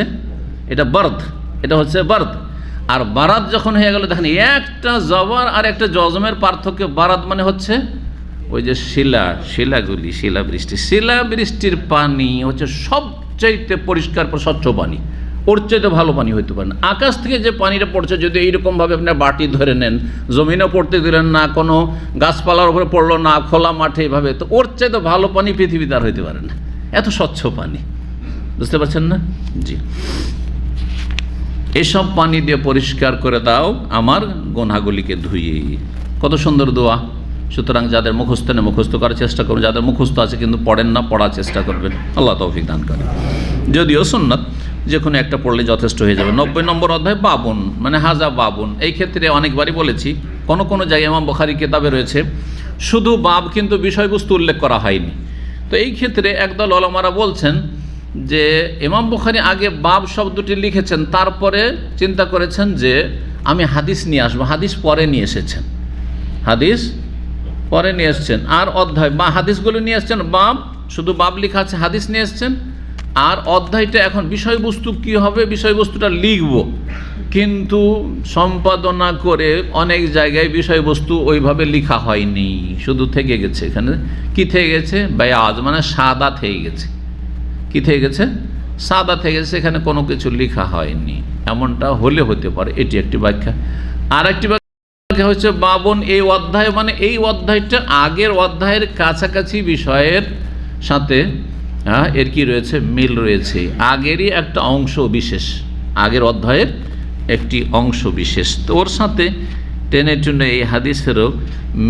এটা বার্দ, এটা হচ্ছে বার্দ। আর বারাদ যখন হয়ে গেল, দেখেন একটা জবর আর একটা জজমের পার্থক্য। বারাদ মানে হচ্ছে ওই যে শিলাগুলি, শিলাবৃষ্টির পানি হচ্ছে সবচাইতে পরিষ্কার স্বচ্ছ পানি, ওর চাইতে ভালো পানি হইতে পারে না। আকাশ থেকে যে পানিটা পড়ছে, যদি এইরকমভাবে আপনার বাটি ধরে নেন, জমিনে পড়তে দিলেন না, কোনো গাছপালার উপরে পড়লো না, খোলা মাঠে, এভাবে, তো ওর চাইতে ভালো পানি পৃথিবীতে আর হইতে পারে না, এত স্বচ্ছ পানি। বুঝতে পারছেন না? জি, এসব পানি দিয়ে পরিষ্কার করে দাও আমার গুনাহগুলিকে ধুইয়ে। কত সুন্দর দোয়া, সুতরাং যাদের মুখস্থ নেই মুখস্থ করার চেষ্টা করবেন, যাদের মুখস্থ আছে কিন্তু পড়েন না পড়ার চেষ্টা করবেন, আল্লাহ তৌফিক দান করেন। যদিও সুন্নাত যে কোনো একটা পড়লে যথেষ্ট হয়ে যাবে। 90 নম্বর অধ্যায় বাবুন, মানে হাজা বাবুন। এই ক্ষেত্রে অনেকবারই বলেছি, কোনো জায়গায় ইমাম বুখারী কিতাবে রয়েছে শুধু বাব, কিন্তু বিষয়বস্তু উল্লেখ করা হয়নি। তো এই ক্ষেত্রে একদল ওলামারা বলছেন যে ইমাম বুখারী আগে বাব শব্দটি লিখেছেন, তারপরে চিন্তা করেছেন যে আমি হাদিস নিয়ে আসবো, হাদিস পরে নিয়ে এসেছেন, হাদিস পরে নিয়ে এসছেন। আর অধ্যায় বা হাদিসগুলো নিয়ে এসছেন, বাব শুধু বাব লেখা আছে, হাদিস নিয়ে এসছেন। আর অধ্যায়টা এখন বিষয়বস্তু কি হবে, বিষয়বস্তুটা লিখব, কিন্তু সম্পাদনা করে অনেক জায়গায় বিষয়বস্তু ওইভাবে লেখা হয়নি, শুধু থেকে গেছে। এখানে কি থেকে গেছে? বায়াজ, মানে সাদা থেকে গেছে। কি থেকে গেছে? সাদা থেকে গেছে, এখানে কোনো কিছু লেখা হয়নি। এমনটা হলে হতে পারে, এটি একটি ব্যাখ্যা। আর একটি ব্যাখ্যা হচ্ছে বাবন এই অধ্যায়, মানে এই অধ্যায়টা আগের অধ্যায়ের কাছাকাছি বিষয়ের সাথে এর কি রয়েছে, মিল রয়েছে, আগেরই একটা অংশ বিশেষ, আগের অধ্যায়ের একটি অংশ বিশেষ, তো ওর সাথে টেনে টুনে এই হাদিসেরও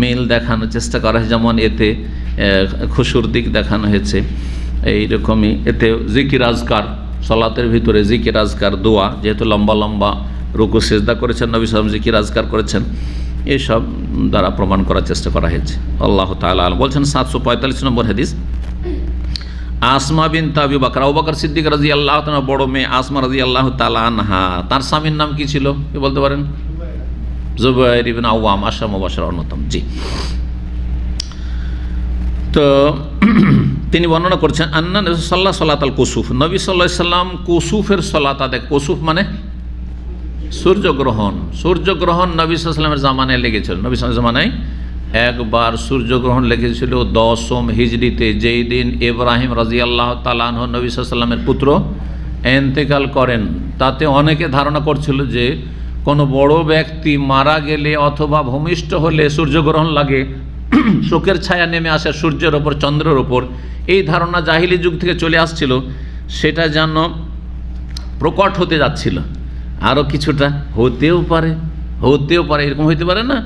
মিল দেখানোর চেষ্টা করা হয়। যেমন এতে খুশুর দিক দেখানো হয়েছে, এইরকমই এতে জিকির আজকার, সলাতের ভিতরে জিকির আজকার, দোয়া, যেহেতু লম্বা লম্বা রুকু সিজদা করেছেন নবী সাল্লাল্লাহু আলাইহি ওয়াসাল্লাম, জিকির আজকার করেছেন, এসব দ্বারা প্রমাণ করার চেষ্টা করা হয়েছে। আল্লাহ তাআলা আলাম। বলছেন 745 নম্বর হাদিস, আসমা বিনত আবি বকর, আবু বকর সিদ্দিক রাদিয়াল্লাহু তাআলা বড় মেয়ে আসমা রাদিয়াল্লাহু তাআলা আনহা, তার স্বামীর নাম কি ছিল, কি বলতে পারেন? জুবাইর ইবনে আওয়াম, আশরা মুবাশশারা অন্যতম। জি, তো তিনি বর্ণনা করছেন আন্না নবী সাল্লাল্লাহু সালাতাল কুসুফ, নবী সাল্লাল্লাহু আলাইহি সাল্লাম কুসুফের সালাত আদায়, কুসুফ মানে সূর্যগ্রহণ, সূর্যগ্রহণ নবী সাল্লাল্লাহু আলাইহি সাল্লামের জামানায় লেগেছিল। নবী সাল্লাল্লাহু আলাইহি জামানায় একবার সূর্যগ্রহণ লেগেছিল 10ম হিজরিতে, যেই দিন ইব্রাহিম রাদিয়াল্লাহু তাআলা আনহু নবী সাল্লাল্লাহু আলাইহি সাল্লামের পুত্র ইন্তেকাল করেন। তাতে অনেকে ধারণা করছিল যে কোনো বড় ব্যক্তি মারা গেলে অথবা ভূমিষ্ঠ হলে সূর্যগ্রহণ লাগে, শোকের ছায়া নেমে আসে সূর্যের ওপর, চন্দ্রের ওপর। এই ধারণা জাহিলি যুগ থেকে চলে আসছিল, সেটা যেন প্রকট হতে যাচ্ছিল। আরও কিছুটা হতেও পারে এরকম হইতে পারে না।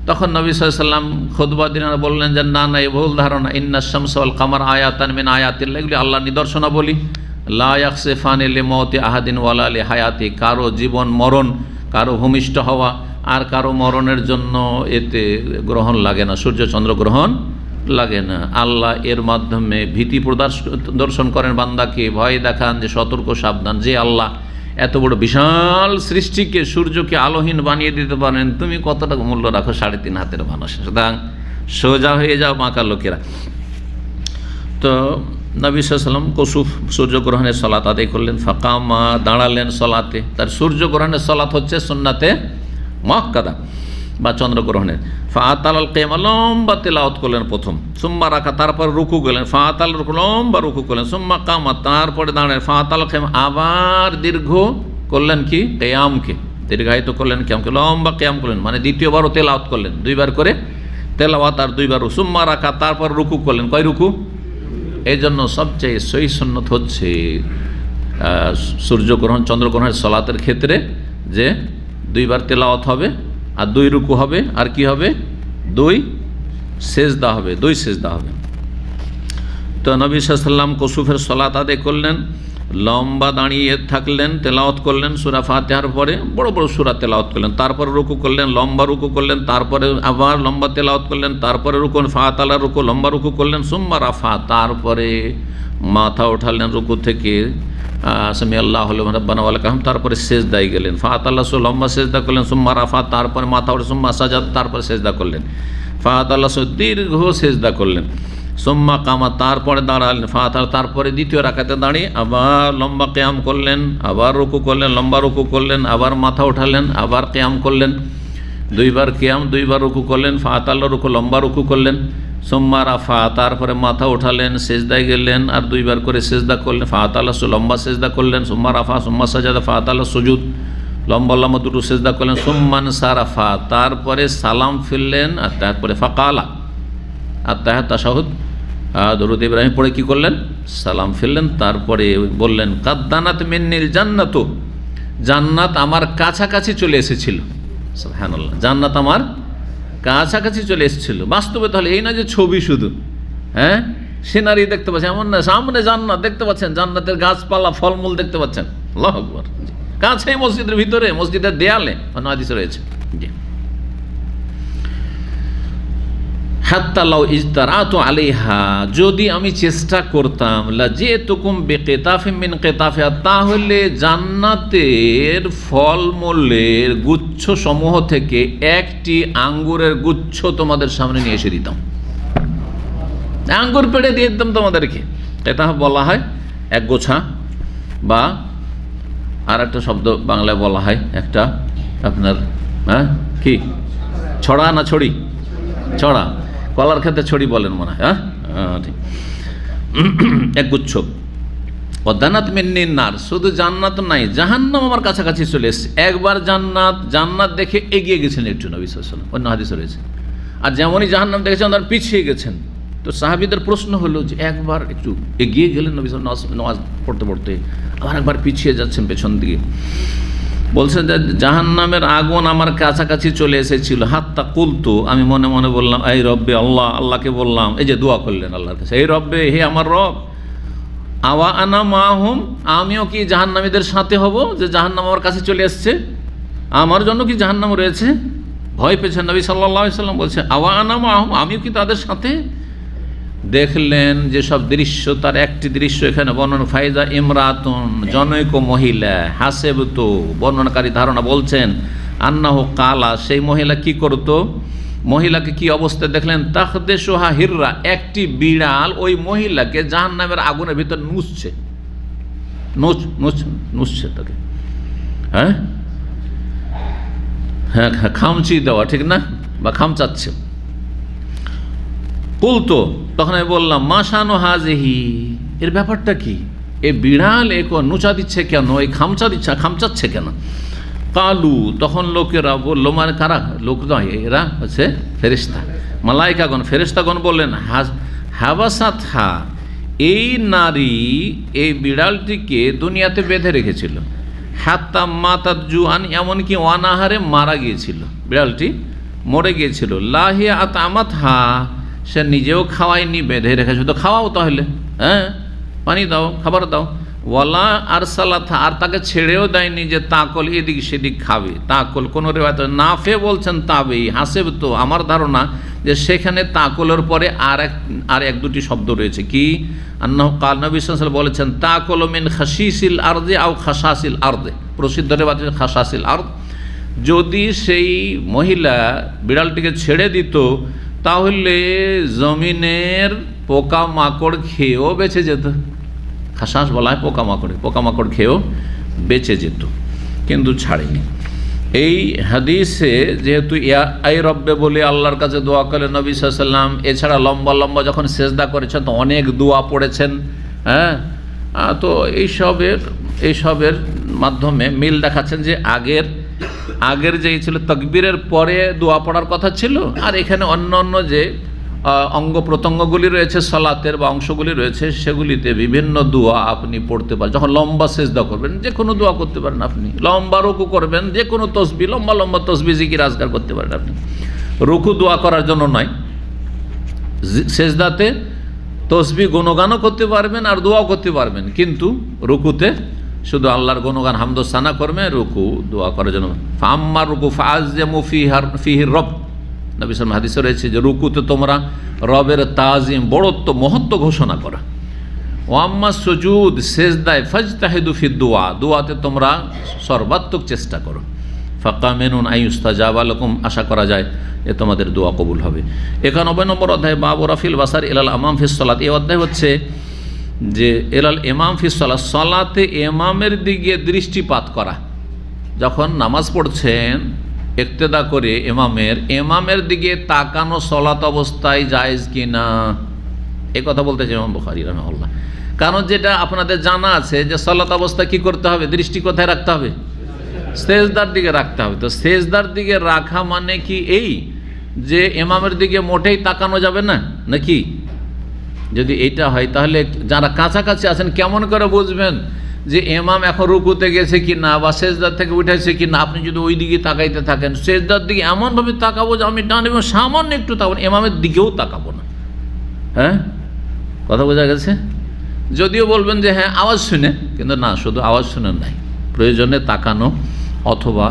তখন নবী সাল্লাল্লাহু আলাইহি ওয়াসাল্লাম খুতবা দিলেন, বললেন যে না এই ভুল ধারণা, ইন্নাশ শামসা ওয়াল কামার আয়াতান মিন আয়াতিল্লাহ, এগুলি আল্লাহর নিদর্শনাবলী। লা ইয়াখসিফানি লিমাউতি আহাদিন ওয়ালা লিহায়াতি, কারো জীবন মরণ, কারো ভূমিষ্ঠ হওয়া আর কারো মরণের জন্য এতে গ্রহণ লাগে না, সূর্য চন্দ্র গ্রহণ লাগে না। আল্লাহ এর মাধ্যমে ভীতি প্রদর্শন করেন বান্দাকে, ভয় দেখান যে সতর্ক সাবধান, যে আল্লাহ এত বড় বিশাল সৃষ্টিকে, সূর্যকে আলোহীন বানিয়ে দিতে পারেন, তুমি কতটা মূল্য রাখো 3.5 হাতের মানুষ, সুতরাং সোজা হয়ে যাও মাকা লোকেরা। তো নবী সাল্লাল্লাহু আলাইহি ওয়াসাল্লাম কুসুফ সূর্যগ্রহণের সালাত আদায় করলেন, ফাকামা দাঁড়ালেন সলাতে। তার সূর্যগ্রহণের সালাত হচ্ছে সুন্নাতে মুআক্কাদা বা চন্দ্রগ্রহণের। ফাআতাল কিয়াম, লম্বা তেলাওয়াত করলেন প্রথম, সুম্মা রাকা, তারপর রুকু করলেন, ফাআতাল রুকু, লম্বা রুকু করলেন, সুম্মা কামা, তারপরে দাঁড়ালেন, ফাআতাল কিয়াম, আবার দীর্ঘ করলেন কি কিয়ামকে, দীর্ঘায়িত করলেন কিয়ামকে, লম্বা কিয়াম করলেন, মানে দ্বিতীয়বারও তেলাওয়াত করলেন, 2বার করে তেলাওয়াত আর 2বার রুকু, সুম্মা রাকা, তারপর রুকু করলেন। কয় রুকু? এই জন্য সবচেয়ে সহি সুন্নত হচ্ছে সূর্যগ্রহণ চন্দ্রগ্রহণের সালাতের ক্ষেত্রে যে 2বার তেলাওয়াত হবে আর 2 রুকু হবে, আর কি হবে? 2 সেজদা হবে, 2 সেজদা হবে। তো নবী সাল্লাল্লাহু আলাইহি ওয়াসাল্লাম কুসুফের সালাত আদায় করলেন, লম্বা দাঁড়িয়ে থাকলেন, তেলাওয়াত করলেন সূরা ফাতিহার পরে, বড় বড় সূরা তেলাওয়াত করলেন, তারপরে রুকু করলেন, লম্বা রুকু করলেন, তারপরে আবার লম্বা তেলাওয়াত করলেন, তারপরে রুকু, ফাতালা রুকু, লম্বা রুকু করলেন, সুম্মা রাফা, তারপরে মাথা উঠালেন রুকু থেকে, সামি আল্লাহু লিমান রাব্বানা ওয়া লাকাল হামদ, তারপরে সেজদায় গেলেন, ফাতালা, লম্বা সেজদা করলেন, সুম্মা রাফা, তারপরে মাথা উঠে, সুম্মা সাজাদ, তারপরে সেজদা করলেন, ফাতালা, দীর্ঘ সেজদা করলেন, সুম্মা কামা, তারপরে দাঁড়ালেন, ফাতার, তারপরে দ্বিতীয় রাকাতে দাঁড়িয়ে আবার লম্বা কিয়াম করলেন, আবার রুকু করলেন, লম্বা রুকু করলেন, আবার মাথা উঠালেন, আবার কিয়াম করলেন, 2বার কিয়াম, 2বার রুকু করলেন, ফাতাল রুকু, লম্বা রুকু করলেন, সুম্মা রাফা, তারপরে মাথা উঠালেন, সেজদায় গেলেন আর 2বার করে সেজদা করলেন, ফাতাল, লম্বা সেজদা করলেন, সুম্মা রাফা, সুম্মা সাজাদা, ফাতাল, সুজুদ, লম্বা লম্বা 2 সেজদা করলেন, সুম্মান সারাফা, তারপরে সালাম ফিরলেন, আর তারপরে ফাকালা, আত্তাহিয়াত, তাশাহুদ, দরুদ ইব্রাহিম পড়ে কি করলেন? সালাম ফিরলেন। তারপরে বললেন কাদ্দানাত মিন্নিল জান্নাতু, জান্নাত আমার কাছাকাছি চলে এসেছিল। সুবহানাল্লাহ, জান্নাত আমার কাছাকাছি চলে এসেছিল। বাস্তবে তাহলে এই না যে ছবি শুধু, হ্যাঁ, সিনারি দেখতে পাচ্ছেন এমন না, সামনে জান্নাত দেখতে পাচ্ছেন, জান্নাতের গাছপালা ফলমূল দেখতে পাচ্ছেন, আল্লাহু আকবার, কাছেই মসজিদের ভিতরে, মসজিদের দেয়ালে অন্য হাদিসে রয়েছে। জি, হাত্তা লাউ ইজতারাতু আলাইহা, যদি আমি চেষ্টা করতাম, লাজিতুকুম বিকিতাফিন মিন কিতাফিহা, তাহলে জান্নাতের ফলমূলের গুচ্ছ সমূহ থেকে একটি আঙ্গুরের গুচ্ছ তোমাদের সামনে নিয়ে এসে দিতাম, আঙ্গুর পেড়ে দিয়ে দিতাম তোমাদেরকে। এটা বলা হয় এক গোছা, বা আর একটা শব্দ বাংলায় বলা হয় একটা আপনার, হ্যাঁ কি, ছড়া না ছড়ি, ছড়া, কলার ক্ষেত্রে ছড়ি বলেন মনে হয়, হ্যাঁ ঠিক, এক গুচ্ছ। অদানাত মিন্নিন নার, শুধু জান্নাত নাই, জাহান্নাম আমার কাছাকাছি চলে এসছে। একবার জান্নাত দেখে এগিয়ে গেছেন একটু নবী সাল্লাল্লাহু আলাইহি ওয়াসাল্লাম, অন্য হাদিসে রয়েছে। আর যেমনই জাহান্নাম দেখেছেন তার পিছিয়ে গেছেন। তো সাহাবীদের প্রশ্ন হলো যে একবার একটু এগিয়ে গেলেন নবী সাল্লাল্লাহু আলাইহি ওয়াসাল্লাম নামাজ পড়তে পড়তে, আবার একবার পিছিয়ে যাচ্ছেন পেছন দিকে। বলছেন যে জাহান্নামের আগুন আমার কাছাকাছি চলে এসেছিল, হাত্তা কুলতু, আমি মনে মনে বললাম, এই রব্বে আল্লাহ, আল্লাহকে বললাম, এই যে দোয়া করলেন আল্লাহর কাছে, এই রব্বে, হে আমার রব, আওয়া আনা মাহুম, আমিও কি জাহান্নামীদের সাথে হব, যে জাহান্নাম আমার কাছে চলে এসছে, আমার জন্য কি জাহান্নাম রয়েছে? ভয় পেয়েছেন নবী সাল্লাল্লাহু আলাইহি ওয়াসাল্লাম, বলছে আওয়া আনা মাহুম, আমিও কি তাদের সাথে? দেখলেন যে সব দৃশ্য, তার একটি দৃশ্য এখানে বর্ণনা, ফাইজা ইমরাতুন, জনৈক মহিলা, হাসেবতু, বর্ণনাকারী ধারণা বলছেন, আন্নাহু কালা, সেই মহিলা কি করত, মহিলাকে কি অবস্থায় দেখলেন, তাখদেশুহা হিররা, একটি বিড়াল ওই মহিলাকে জাহান্নামের আগুনের ভিতর নুচছে, নুচছে তাকে, হ্যাঁ হ্যাঁ, খামচি দেওয়া ঠিক না, বা খামচাচ্ছে। কুলতো, তখন আমি বললাম, মাশানো হাজেহি, এর ব্যাপারটা কি, এ বিড়াল এ নুচা দিচ্ছে কেন, এই খামচাচ্ছে কেন? কালু, তখন লোকেরা বললো, মানে কারা লোক নয়, এরা হচ্ছে ফেরেশতা, মালাইকাগণ, ফেরেশতাগণ বললেন, হাবাসাত হা, এই নারী এই বিড়ালটিকে দুনিয়াতে বেঁধে রেখেছিল, হাত্তা মাতাত জুআন, এমনকি অনাহারে মারা গিয়েছিল, বিড়ালটি মরে গিয়েছিল, লাহিয়া আতামাত হা, সে নিজেও খাওয়ায়নি, বেঁধে রেখেছে, তো খাওয়াও তাহলে, হ্যাঁ পানি দাও, খাবার দাও, ওয়ালা আরসালাথা, আর তাকে ছেড়েও দেয়নি যে তাকল এদিক সেদিক খাবে, তাকল কোনো রেওয়ায়েত, নাফে বলছেন তাবেই, হাসেব তো, আমার ধারণা যে সেখানে তাকলের পরে আর এক দুটি শব্দ রয়েছে, কি আন্নাহু কাল, নবী সাল্লাল্লাহু আলাইহি ওয়াসাল্লাম বলেছেন, তাকল মিন খাসিসিল আরদে আও খাসাসিল আরদে, প্রসিদ্ধ রেওয়ায়েত খাসাসিল আরদ, যদি সেই মহিলা বিড়ালটিকে ছেড়ে দিত তাহলে জমিনের পোকামাকড় খেয়েও বেঁচে যেত, খাসাস বলা হয় পোকামাকড় খেয়েও বেঁচে যেত, কিন্তু ছাড়েনি। এই হাদিসে যেহেতু এই রব্বে বলে আল্লাহর কাছে দোয়া করলেন নবী সাল্লাল্লাহু আলাইহি ওয়াসাল্লাম, এছাড়া লম্বা লম্বা যখন সেজদা করেছেন তো অনেক দোয়া পড়েছেন, হ্যাঁ, তো এইসবের মাধ্যমে মিল দেখাচ্ছেন যে আগের যেই ছিল তাকবীরের পরে দোয়া পড়ার কথা ছিল, আর এখানে অন্য অন্য যে অঙ্গ প্রত্যঙ্গগুলি রয়েছে সালাতের বা অংশগুলি রয়েছে সেগুলিতে বিভিন্ন দোয়া আপনি পড়তে পারেন। যখন লম্বা সেজদা করবেন যে কোনো দোয়া করতে পারেন, আপনি লম্বা রুকু করবেন যে কোনো তসবিহ, লম্বা তসবিহ জিকির আজকার করতে পারেন। আপনি রুকু দোয়া করার জন্য নয়, সেজদাতে তসবিহ গুণগানও করতে পারবেন আর দোয়াও করতে পারবেন, কিন্তু রুকুতে শুধু আল্লাহর গুণগান হামদোসানা করবে, রুকু দোয়া করার জন্য। ফাম্মার রুকু ফাআযিমু ফিহি রব, নবী সাল্লাল্লাহু আলাইহি ওয়াসাল্লাম হাদিসে রয়েছে যে রুকুতে তোমরা রবের তাজিম, বড়ত্ব, মহত্ব ঘোষণা করা। ওয়াম্মা সুজুদ, সেজদায়, ফাজতাহিদু ফি দুআ, দুআতে তোমরা সর্বাত্মক চেষ্টা করো। ফাকামিনুন আইয়ুস্তাজাবা লাকুম, আশা করা যায় যে তোমাদের দোয়া কবুল হবে। 91 নম্বর অধ্যায়, বাবু রাফিল বাসার ইলাল ইমাম ফিস সালাত, এই অধ্যায় হচ্ছে যে এলাল ইমাম ফিস সালাত, সালাতে ইমামের দিকে দৃষ্টিপাত করা। যখন নামাজ পড়ছেন ইক্তেদা করে ইমামের দিকে তাকানো সলাত অবস্থায় জায়েজ কি না, এই কথা বলতেছে ইমাম বুখারী রাহিমাহুল্লাহ। কারণ যেটা আপনাদের জানা আছে যে সলাত অবস্থায় কি করতে হবে, দৃষ্টি কোথায় রাখতে হবে, সেজদার দিকে রাখতে হবে। তো সেজদার দিকে রাখা মানে কি এই যে ইমামের দিকে মোটেই তাকানো যাবে না নাকি? যদি এইটা হয় তাহলে যারা কাছাকাছি আছেন কেমন করে বুঝবেন যে ইমাম এখন রুকুতে গেছে কি না বা সেজদার থেকে উঠেছে কি না, আপনি যদি ওই দিকে তাকাইতে থাকেন, সেজদার দিকে এমনভাবে তাকাবো যে আমি ডান এবং সামান্য একটু তাকাবো, ইমামের দিকেও তাকাবো না। হ্যাঁ, কথা বোঝা গেছে? যদিও বলবেন যে হ্যাঁ আওয়াজ শুনে, কিন্তু না, শুধু আওয়াজ শুনে নাই, প্রয়োজনে তাকানো অথবা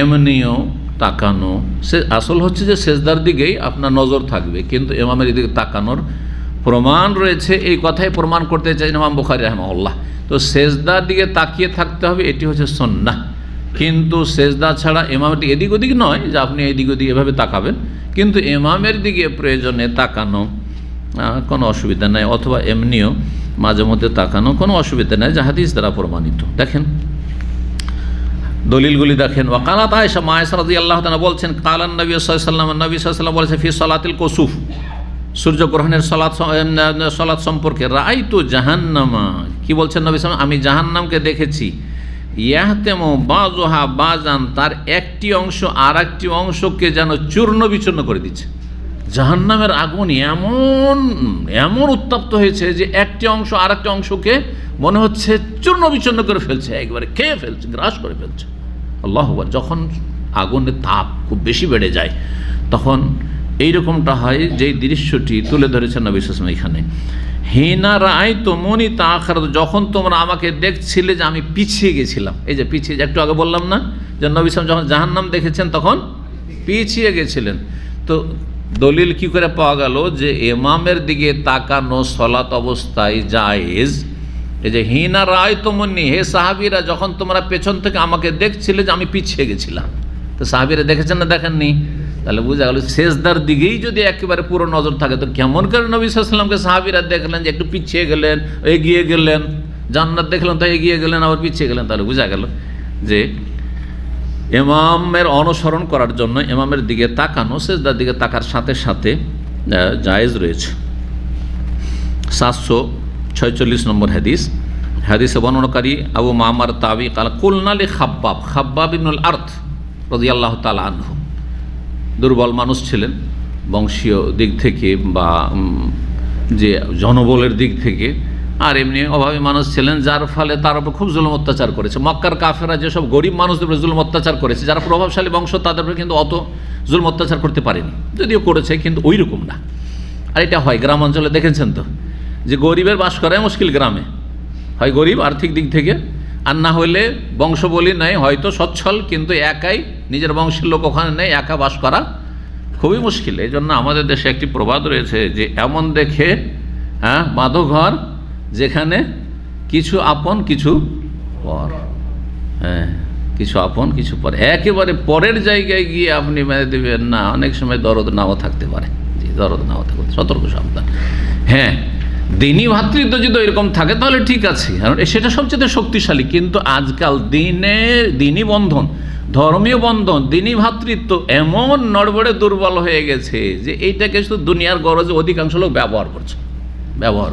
এমনিও তাকানো। সে আসল হচ্ছে যে সেজদার দিকেই আপনার নজর থাকবে, কিন্তু ইমামের দিকে তাকানোর প্রমাণ রয়েছে, এই কথাই প্রমাণ করতে চাই ইমাম বুখারী রাহিমাহুল্লাহ। তো সেজদার দিকে তাকিয়ে থাকতে হবে, এটি হচ্ছে সুন্নাহ। কিন্তু সেজদা ছাড়া ইমামের দিকে এদিক ওদিক নয় যে আপনি এদিক ওদিক এভাবে তাকাবেন, কিন্তু ইমামের দিকে প্রয়োজনে তাকানো কোনো অসুবিধা নেই, অথবা এমনিও মাঝে মধ্যে তাকানো কোনো অসুবিধা নেই, যা হাদিস দ্বারা প্রমাণিত। দেখেন দলিলগুলি দেখেন। ওয়াকালাত আয়েশা, মা আয়েশা রাদিয়াল্লাহু তাআলা বলছেন, কালান নবী সাল্লাল্লাহু আলাইহি ওয়াসাল্লাম, নবী সাল্লাল্লাহু আলাইহি ওয়াসাল্লাম বলেছেন ফি সালাতিল কুসুফ, সূর্যগ্রহণের সালাত সম্পর্কে, রাআইতু জাহান্নামা, কি বলছেন নবী সাল্লাল্লাহু আলাইহি ওয়াসাল্লাম, আমি জাহান্নামকে দেখেছি, ইয়াহতেমু বাযুহা বাযান, তার একটি অংশ আর একটি অংশকে যেন চূর্ণ বিচূর্ণ করে দিচ্ছে। জাহান্নামের আগুন এমন এমন উত্তপ্ত হয়েছে যে একটি অংশ আর একটি অংশকে মনে হচ্ছে চূর্ণ বিচূর্ণ করে ফেলছে, একবারে খেয়ে ফেলছে, গ্রাস করে ফেলছে। আল্লাহু আকবার। যখন আগুনের তাপ খুব বেশি বেড়ে যায় তখন এইরকমটা হয়, যেই দৃশ্যটি তুলে ধরেছেন নবী সাল্লাল্লাহু আলাইহি ওয়াসাল্লাম এখানে। হিনা রাআইতু মুনি তাআখারাতু, যখন তোমরা আমাকে দেখছিলে যে আমি পিছিয়ে গেছিলাম। এই যে পিছিয়ে, একটু আগে বললাম না যে নবী সাল্লাল্লাহু আলাইহি ওয়াসাল্লাম যখন জাহান্নাম দেখেছেন তখন পিছিয়ে গেছিলেন। তো দলিল কি করে পাওয়া গেল যে ইমামের দিকে তাকানো সলাত অবস্থায় জায়েজ। এই যে হিনা রাআইতু মুনি, হে সাহাবীরা যখন তোমরা পেছন থেকে আমাকে দেখছিলে যে আমি পিছিয়ে গেছিলাম। তো সাহাবীরা দেখেছেন না দেখেননি? তাহলে বোঝা গেল সেজদার দিকেই যদি একেবারে পুরো নজর থাকে তো কেমন করে নবী সাল্লাল্লাহু আলাইহি ওয়াসাল্লামকে সাহাবীরা দেখলেন যে একটু পিছিয়ে গেলেন, এগিয়ে গেলেন, জান্নাত দেখলেন তাই এগিয়ে গেলেন আবার পিছিয়ে গেলেন। তাহলে বোঝা গেল যে ইমামের অনুসরণ করার জন্য ইমামের দিকে তাকানো সেজদার দিকে তাকার সাথে সাথে জায়েজ রয়েছে। 746 নম্বর হাদিস, হাদিসে বর্ণনাকারী আবু মামার তাবি কাল কুলনা লি খাব্বাব, খাব্বাব ইবনুল আরত রাদিয়াল্লাহু তাআলা আনহু, দুর্বল মানুষ ছিলেন বংশীয় দিক থেকে বা যে জনবলের দিক থেকে, আর এমনি অভাবী মানুষ ছিলেন, যার ফলে তার উপর খুব জুলুম অত্যাচার করেছে। মক্কার কাফেররা যেসব গরিব মানুষদের উপর জুলুম অত্যাচার করেছে, যারা প্রভাবশালী বংশ তাদের উপর কিন্তু অত জুলুম অত্যাচার করতে পারেনি, যদিও করেছে কিন্তু ওই রকম না। আর এটা হয় গ্রাম অঞ্চলে, দেখেছেন তো যে গরিবের বাস করাই মুশকিল গ্রামে, হয় গরিব আর্থিক দিক থেকে, আর না হলে বংশ বলি নেই, হয়তো সচ্ছল কিন্তু একাই, নিজের বংশের লোক ওখানে নেই, একা বাস করা খুবই মুশকিল। এই জন্য আমাদের দেশে একটি প্রবাদ রয়েছে যে এমন দেখে বাঁধো ঘর যেখানে কিছু আপন কিছু পর। হ্যাঁ, কিছু আপন কিছু পর, একেবারে পরের জায়গায় গিয়ে আপনি মেনে দেবেন না, অনেক সময় দরদ নাও থাকতে পারে। জি, দরদ নাও থাকতে, সতর্ক সাবধান। হ্যাঁ, দিনী ভ্রাতৃত্ব যদি এরকম থাকে তাহলে ঠিক আছে, কারণ সেটা সবচেয়ে শক্তিশালী। কিন্তু আজকাল দিনী বন্ধন, ধর্মীয় বন্ধন, দিনী ভ্রাতৃত্ব এমন নড়বড়ে দুর্বল হয়ে গেছে যে এইটাকে শুধু দুনিয়ার গরজে অধিকাংশ লোক ব্যবহার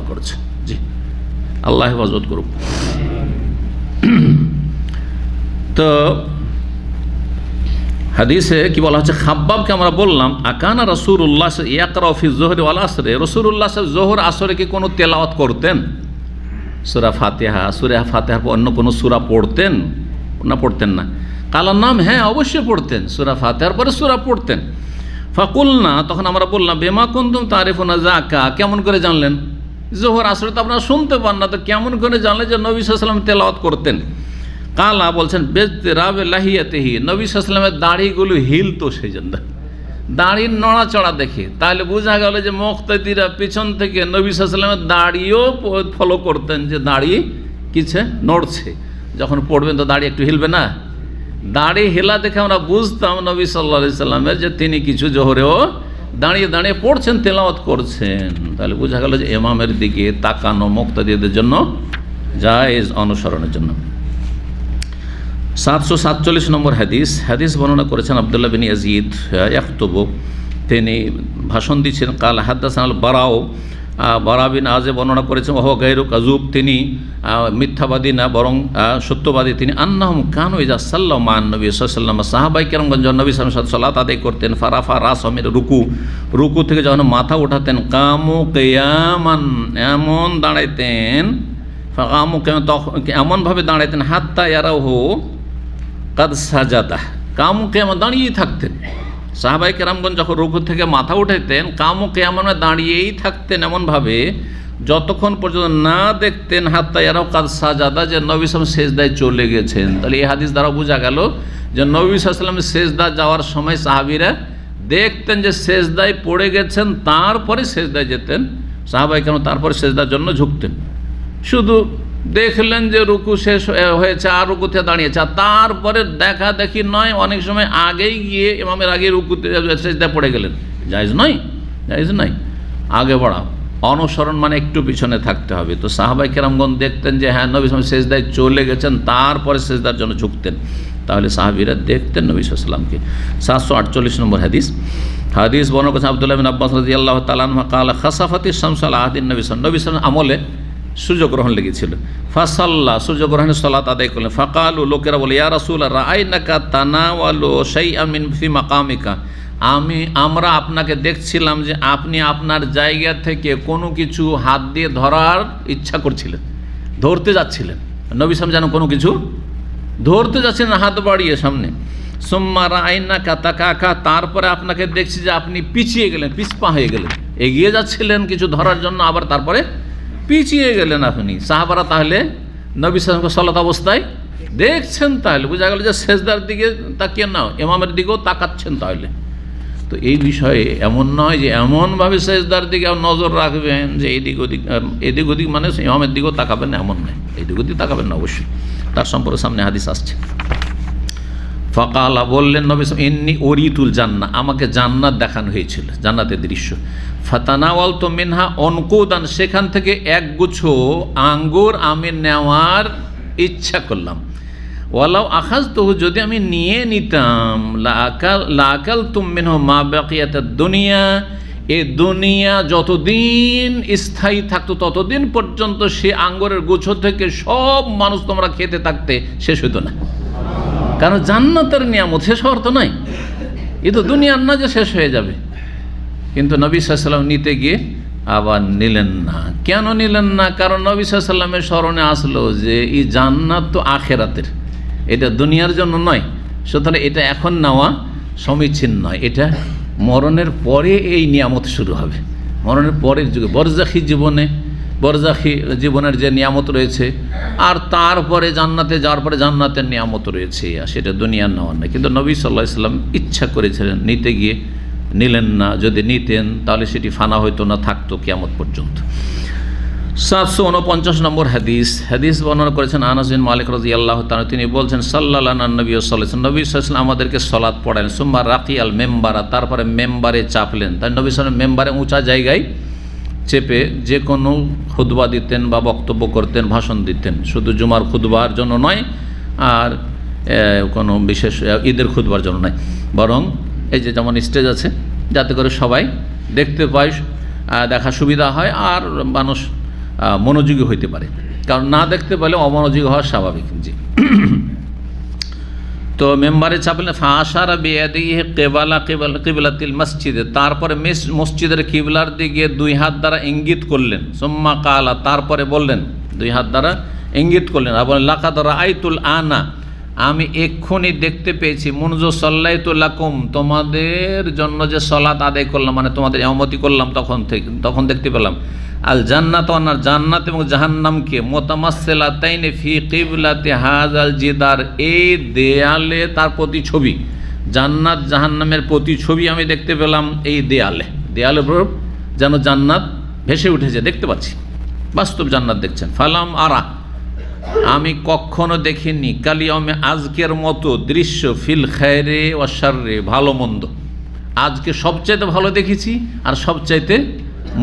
করছে। জি, আল্লাহ হেফাজত করুক। তো হাদিসে কি বলা হচ্ছে, খাব্বাবকে আমরা বললাম আকানা রাসূলুল্লাহ ইয়াকরা ফি যুহরি ওয়াল আসরে, রাসূলুল্লাহ যোহর আসরে কি কোনো তেলাওয়াত করতেন? সূরা ফাতিহা, সূরা ফাতিহার পর অন্য কোনো সূরা পড়তেন না? পড়তেন না। কালার নাম, হ্যাঁ অবশ্যই পড়তেন, সূরা ফাতিহার পরে সূরা পড়তেন। ফাকুলনা, তখন আমরা বললাম বিমা কুনতুম তারিফুনা যাকা, কেমন করে জানলেন? যোহর আসরে তো আপনারা শুনতে পান না, তো কেমন করে জানলেন যে নবী সাল্লাল্লাহু আলাইহি ওয়াসাল্লাম তেলাওয়াত করতেন? কালা বলছেন বেজরাবে লাহিয়াতিহি, নবী সাল্লাল্লাহু আলাইহি ওয়াসাল্লামের দাড়িগুলো হিলতো, সেই জন্য দাড়ির নড়াচড়া দেখে তাহলে বোঝা গেল যে মুক্তাদিরা পিছন থেকে নবী সাল্লাল্লাহু আলাইহি ওয়াসাল্লামের দাড়িও ফলো করতেন, যে দাড়ি কিছু নড়ছে। যখন পড়বেন তো দাড়ি একটু হিলবে না? দাড়ি হেলা দেখে আমরা বুঝতাম নবী সাল্লাল্লাহু আলাইহি ওয়াসাল্লামের যে তিনি কিছু জোহরেও দাঁড়িয়ে দাঁড়িয়ে পড়ছেন, তেলাওয়াত করছেন। তাহলে বোঝা গেল যে ইমামের দিকে তাকানো মুক্তাদিদের জন্য জায়েজ, অনুসরণের জন্য। 747 নম্বর হাদিস, হাদিস বর্ণনা করেছেন আব্দুল্লাহ বিন ইয়াজিদ ইয়াখতুবু, তিনি ভাষণ দিচ্ছেন। কাল হাদাসানাল বারাও, বারা বিন আযিব বর্ণনা করেছেন, ওহ গায়রু কাযুব, তিনি মিথ্যাবাদী না বরং সত্যবাদী তিনি। আন্নাহুম কানু ইযা সাল্লাল্লাহু মা নবী সাল্লাল্লাহু আলাইহি ওয়াসাল্লাম, সাহাবায়ে কেরামগণ যখন নবী সাল্লাল্লাহু আলাইহি ওয়াসাল্লাম সালাত আদায় করতেন, ফারাফা রাসমির রুকু থেকে যখন মাথা উঠাতেন, কামু কিয়ামান, এমন দাঁড়াইতেন ফাকামু তখন এমনভাবে দাঁড়াইতেন হাত্তা ইয়ারাহু কাদ সাজাদা, কামু কিয়ামা দাঁড়িয়েই থাকতেন। সাহাবায়ে কেরামগণ যখন রুকু থেকে মাথা উঠাইতেন কামু কিয়ামা দাঁড়িয়েই থাকতেন এমনভাবে যতক্ষণ পর্যন্ত না দেখতেন হাত্তা ইয়ারাহু কাদ সাজাদা, যে নবী সাল্লাল্লাহু আলাইহি ওয়াসাল্লাম সেজদায় চলে গেছেন। তাহলে এই হাদিস দ্বারা বোঝা গেল যে নবী সাল্লাল্লাহু আলাইহি ওয়াসাল্লাম সেজদা যাওয়ার সময় সাহাবীরা দেখতেন যে সেজদায় পড়ে গেছেন, তারপরে সেজদায় যেতেন সাহাবায়ে কেরাম, তারপরে সেজদার জন্য ঝুঁকতেন। শুধু দেখলেন যে রুকু শেষ হয়েছে আর রুকুতে দাঁড়িয়েছে, আর তারপরে দেখা দেখি নয়, অনেক সময় আগেই গিয়ে ইমামের আগে রুকুতে সেজদায় পড়ে গেলেন, জায়েজ নয়, জায়েজ নাই। আগে বাড়া অনুসরণ মানে একটু পিছনে থাকতে হবে। তো সাহাবায়ে কেরামগণ দেখতেন যে হ্যাঁ নবী সাল্লাল্লাহু আলাইহি ওয়াসাল্লাম সেজদায় চলে গেছেন, তারপরে সেজদার জন্য ঝুঁকতেন, তাহলে সাহাবীরা দেখতেন নবী সাল্লাল্লাহু আলাইহি ওয়াসাল্লামকে। 748 নম্বর হাদিস বর্ণনা করেছেন আব্দুল্লাহ বিন আব্বাস রাদিয়াল্লাহু তাআলা আনহু ক্বালা খাসাফাতিশ শামসু আলা আহদিন নবী সাল্লাল্লাহু আলাইহি ওয়াসাল্লাম আমলে সূর্যগ্রহণ লেগেছিল। ফাসাল্লা, সূর্যগ্রহণের সালাত আদায় করলেন। ফাকালু, লোকেরা বলে ইয়া রাসূলুল্লাহ রাআইনাকা তানাওয়ালু শাইআম মিন ফি মাকামিকা, আমরা আপনাকে দেখছিলাম যে আপনি আপনার জায়গা থেকে কোনো কিছু হাত দিয়ে ধরার ইচ্ছা করছিলেন, ধরতে যাচ্ছিলেন। নবী সাল্লাল্লাহু যেন কোনো কিছু ধরতে যাচ্ছিলেন হাত বাড়িয়ে সামনে। সুম্মা রাআইনাকা তাকাকা, তারপরে আপনাকে দেখছি যে আপনি পিছিয়ে গেলেন, পিছপা হয়ে গেলেন, এগিয়ে যাচ্ছিলেন কিছু ধরার জন্য, আবার তারপরে পিছিয়ে গেলেন আপনি। সাহাবারা তাহলে নবী সাল্লাল্লাহু আলাইহি ওয়াসাল্লাম সালাত অবস্থায় দেখছেন, তাহলে বোঝা গেল যে সেজদার দিকে তাকিয়ে না, ইমামের দিকেও তাকাচ্ছেন। তাহলে তো এই বিষয়ে এমন নয় যে এমনভাবে সেজদার দিকে নজর রাখবেন যে এদিক ওদিক মানে ইমামের দিকেও তাকাবেন না, এমন নয়, এদিক ওদিক তাকাবেন না অবশ্যই। তার সম্পর্কে সামনে হাদিস আসছে। ফাকালা, বললেন নবী ইন্নী ওরিতুল জান্নাহ, আমাকে জান্নাত দেখানো হয়েছিল, জান্নাতের দৃশ্য। ফাতানাওয়ালতু মিনহা অনকুদান, সেখান থেকে একগুচ্ছ আঙ্গুর আমি নেওয়ার ইচ্ছা করলাম। ওয়ালাউ আখাযতুহু, যদি আমি নিয়ে নিতাম, লাআকালতুম মিনহু মা বাকিয়াতাদ দুনিয়া, এ দুনিয়া যতদিন স্থায়ী থাকতো ততদিন পর্যন্ত সে আঙ্গুরের গুচ্ছ থেকে সব মানুষ তোমরা খেতে থাকতে, শেষ হতো না। কারণ জান্নাতের নিয়ামত শেষ হওয়ার তো নয়, এ তো দুনিয়ার না যে শেষ হয়ে যাবে। কিন্তু নবী সাল্লাল্লাহু আলাইহি ওয়াসাল্লাম নিতে গিয়ে আবার নিলেন না। কেন নিলেন না? কারণ নবী সাল্লাল্লাহু আলাইহি ওয়াসাল্লামের স্মরণে আসলো যে এই জান্নাত তো আখেরাতের, এটা দুনিয়ার জন্য নয়, সুতরাং এটা এখন নেওয়া সমীচীন নয়, এটা মরণের পরে এই নিয়ামত শুরু হবে, মরণের পরের যুগে বরজাখী জীবনের যে নিয়ামত রয়েছে, আর তারপরে জান্নাতে যাওয়ার পরে জান্নাতের নিয়ামত রয়েছে, আর সেটা দুনিয়ার নেওয়ার নয়। কিন্তু নবী সাল্লাল্লাহু আলাইহি ওয়াসাল্লাম ইচ্ছা করেছিলেন, নিতে গিয়ে নিলেন না। যদি নিতেন তাহলে সেটি ফানা হইতো না, থাকতো কিয়ামত পর্যন্ত। 749 নম্বর হাদিস বর্ণনা করেছেন আনাস বিন মালিক রাদিয়াল্লাহু তাআলা, তিনি বলছেন সাল্লাল্লাহু আলাইহি নবী সাল্লাল্লাহু আলাইহি ওয়াসাল্লাম, নবী সাল্লাল্লাহু আলাইহি ওয়াসাল্লাম আমাদেরকে সালাত পড়ালেন। সুম্মা রাকিয়াল মেম্বারা, তারপরে মেম্বারে চাপলেন। তাই নবী সাল্লাল্লাহু আলাইহি ওয়াসাল্লাম মেম্বারে উঁচা জায়গায় চেপে যে কোনো খুতবা দিতেন বা বক্তব্য করতেন, ভাষণ দিতেন, শুধু জুমার খুতবার জন্য নয়, আর কোনো বিশেষ ঈদের খুতবার জন্য নয়, বরং এই যে যেমন স্টেজ আছে যাতে করে সবাই দেখতে পায়, দেখা সুবিধা হয়, আর মানুষ মনোযোগী হইতে পারে। কারণ না দেখতে পেলে অমনোযোগী হওয়া স্বাভাবিক। জি, তো মেম্বারে চাপলেন। ফাশারা বিয়াদিহি কিবলাতিল মসজিদে, তারপরে মসজিদের কিবলার দিকে দুই হাত দ্বারা ইঙ্গিত করলেন। সুম্মা কালা, তারপরে বললেন, দুই হাত দ্বারা ইঙ্গিত করলেন আর বললেন লাকাদ রাআইতুল আনা, আমি এক্ষুনি দেখতে পেয়েছি, মুনজু সাল্লাইতু লাকুম, তোমাদের জন্য যে সালাত আদায় করলাম, মানে তোমাদের ইমামতি করলাম, তখন দেখতে পেলাম আল জান্নাত, ওয়ানার জান্নাত এবং জাহান্নামকে মুতামাসসিলাতাইনি ফি কিবলাতি হাযাল জিদার, এই দেয়ালে তার প্রতিছবি, জান্নাত জাহান্নামের প্রতিছবি আমি দেখতে পেলাম এই দেয়ালের উপর যেন জান্নাত ভেসে উঠেছে, দেখতে পাচ্ছি, বাস্তব জান্নাত দেখছেন। ফালাম আরা, আমি কখনো দেখিনি কালিয়ামে আজকের মতো দৃশ্য, ফিল খায়রে ওয়া শাররে, ভালো মন্দ, আজকে সবচাইতে ভালো দেখেছি আর সবচাইতে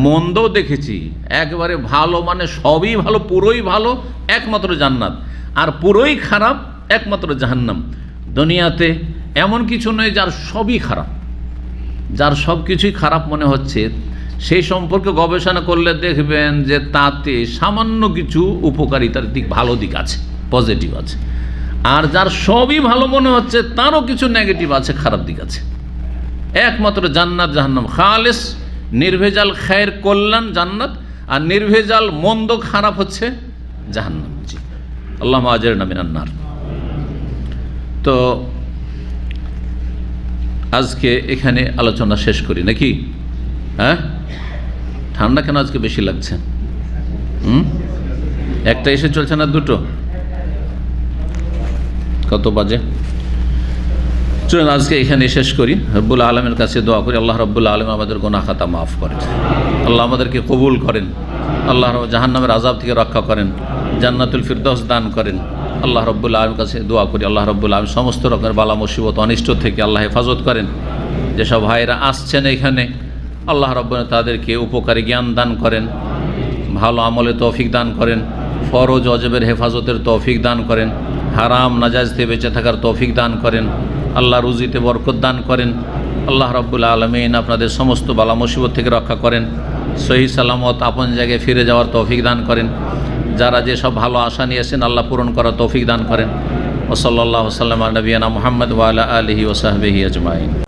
মন্দও দেখেছি। একবারে ভালো মানে সবই ভালো, পুরোই ভালো একমাত্র জান্নাত, আর পুরোই খারাপ একমাত্র জাহান্নাম। দুনিয়াতে এমন কিছু নয় যার সবই খারাপ, যার সব কিছুই খারাপ মনে হচ্ছে, সেই সম্পর্কে গবেষণা করলে দেখবেন যে তাতে সামান্য কিছু উপকারিতার দিক, ভালো দিক আছে, পজিটিভ আছে। আর যার সবই ভালো মনে হচ্ছে তারও কিছু নেগেটিভ আছে, খারাপ দিক আছে। একমাত্র জান্নাত জাহান্নাম, খালেস নির্ভেজাল খায়ের কল্যাণ জান্নাত, আর নির্ভেজাল মন্দ খারাপ হচ্ছে জাহান্নাম। জি, আল্লাহুম্মা আজিরনা মিনান নার। তো আজকে এখানে আলোচনা শেষ করি নাকি? হ্যাঁ, ঠান্ডা কেন আজকে বেশি লাগছে? একটা এসে চলছে না দুটো? কত বাজে? চলুন আজকে এখানে শেষ করি। রব্বুল আলমের কাছে দোয়া করি আল্লাহ রব্বুল আলম আমাদের গুনাহ খাতা মাফ করেন, আল্লাহ আমাদেরকে কবুল করেন, আল্লাহ জাহান্নামের আযাব থেকে রক্ষা করেন, জান্নাতুল ফিরদৌস দান করেন। আল্লাহ রব্বুল আলমের কাছে দোয়া করি আল্লাহ রব্বুল আলম সমস্ত রকমের বালা মুসিবত অনিষ্ট থেকে আল্লাহ হেফাজত করেন। যেসব ভাইরা আসছেন এখানে আল্লাহ রব্বুল তাদেরকে উপকারী জ্ঞান দান করেন, ভালো আমলে তৌফিক দান করেন, ফরজ অজবের হেফাজতের তৌফিক দান করেন, হারাম নাজাইজ থেকে বেঁচে থাকার তৌফিক দান করেন, আল্লাহ রুজিতে বরকত দান করেন। আল্লাহ রাব্বুল আলামিন আপনাদের সমস্ত বালা মুসিবত থেকে রক্ষা করেন, সহি সালামত আপন জায়গায় ফিরে যাওয়ার তৌফিক দান করেন। যারা যেসব ভালো আশা নিয়েছেন আল্লাহ পূরণ করার তৌফিক দান করেন। ওয়া সাল্লাল্লাহু আলা নবিয়িনা মুহাম্মদ ওয়া আলা আলিহি ওয়া সাহবিহি আজমাইন।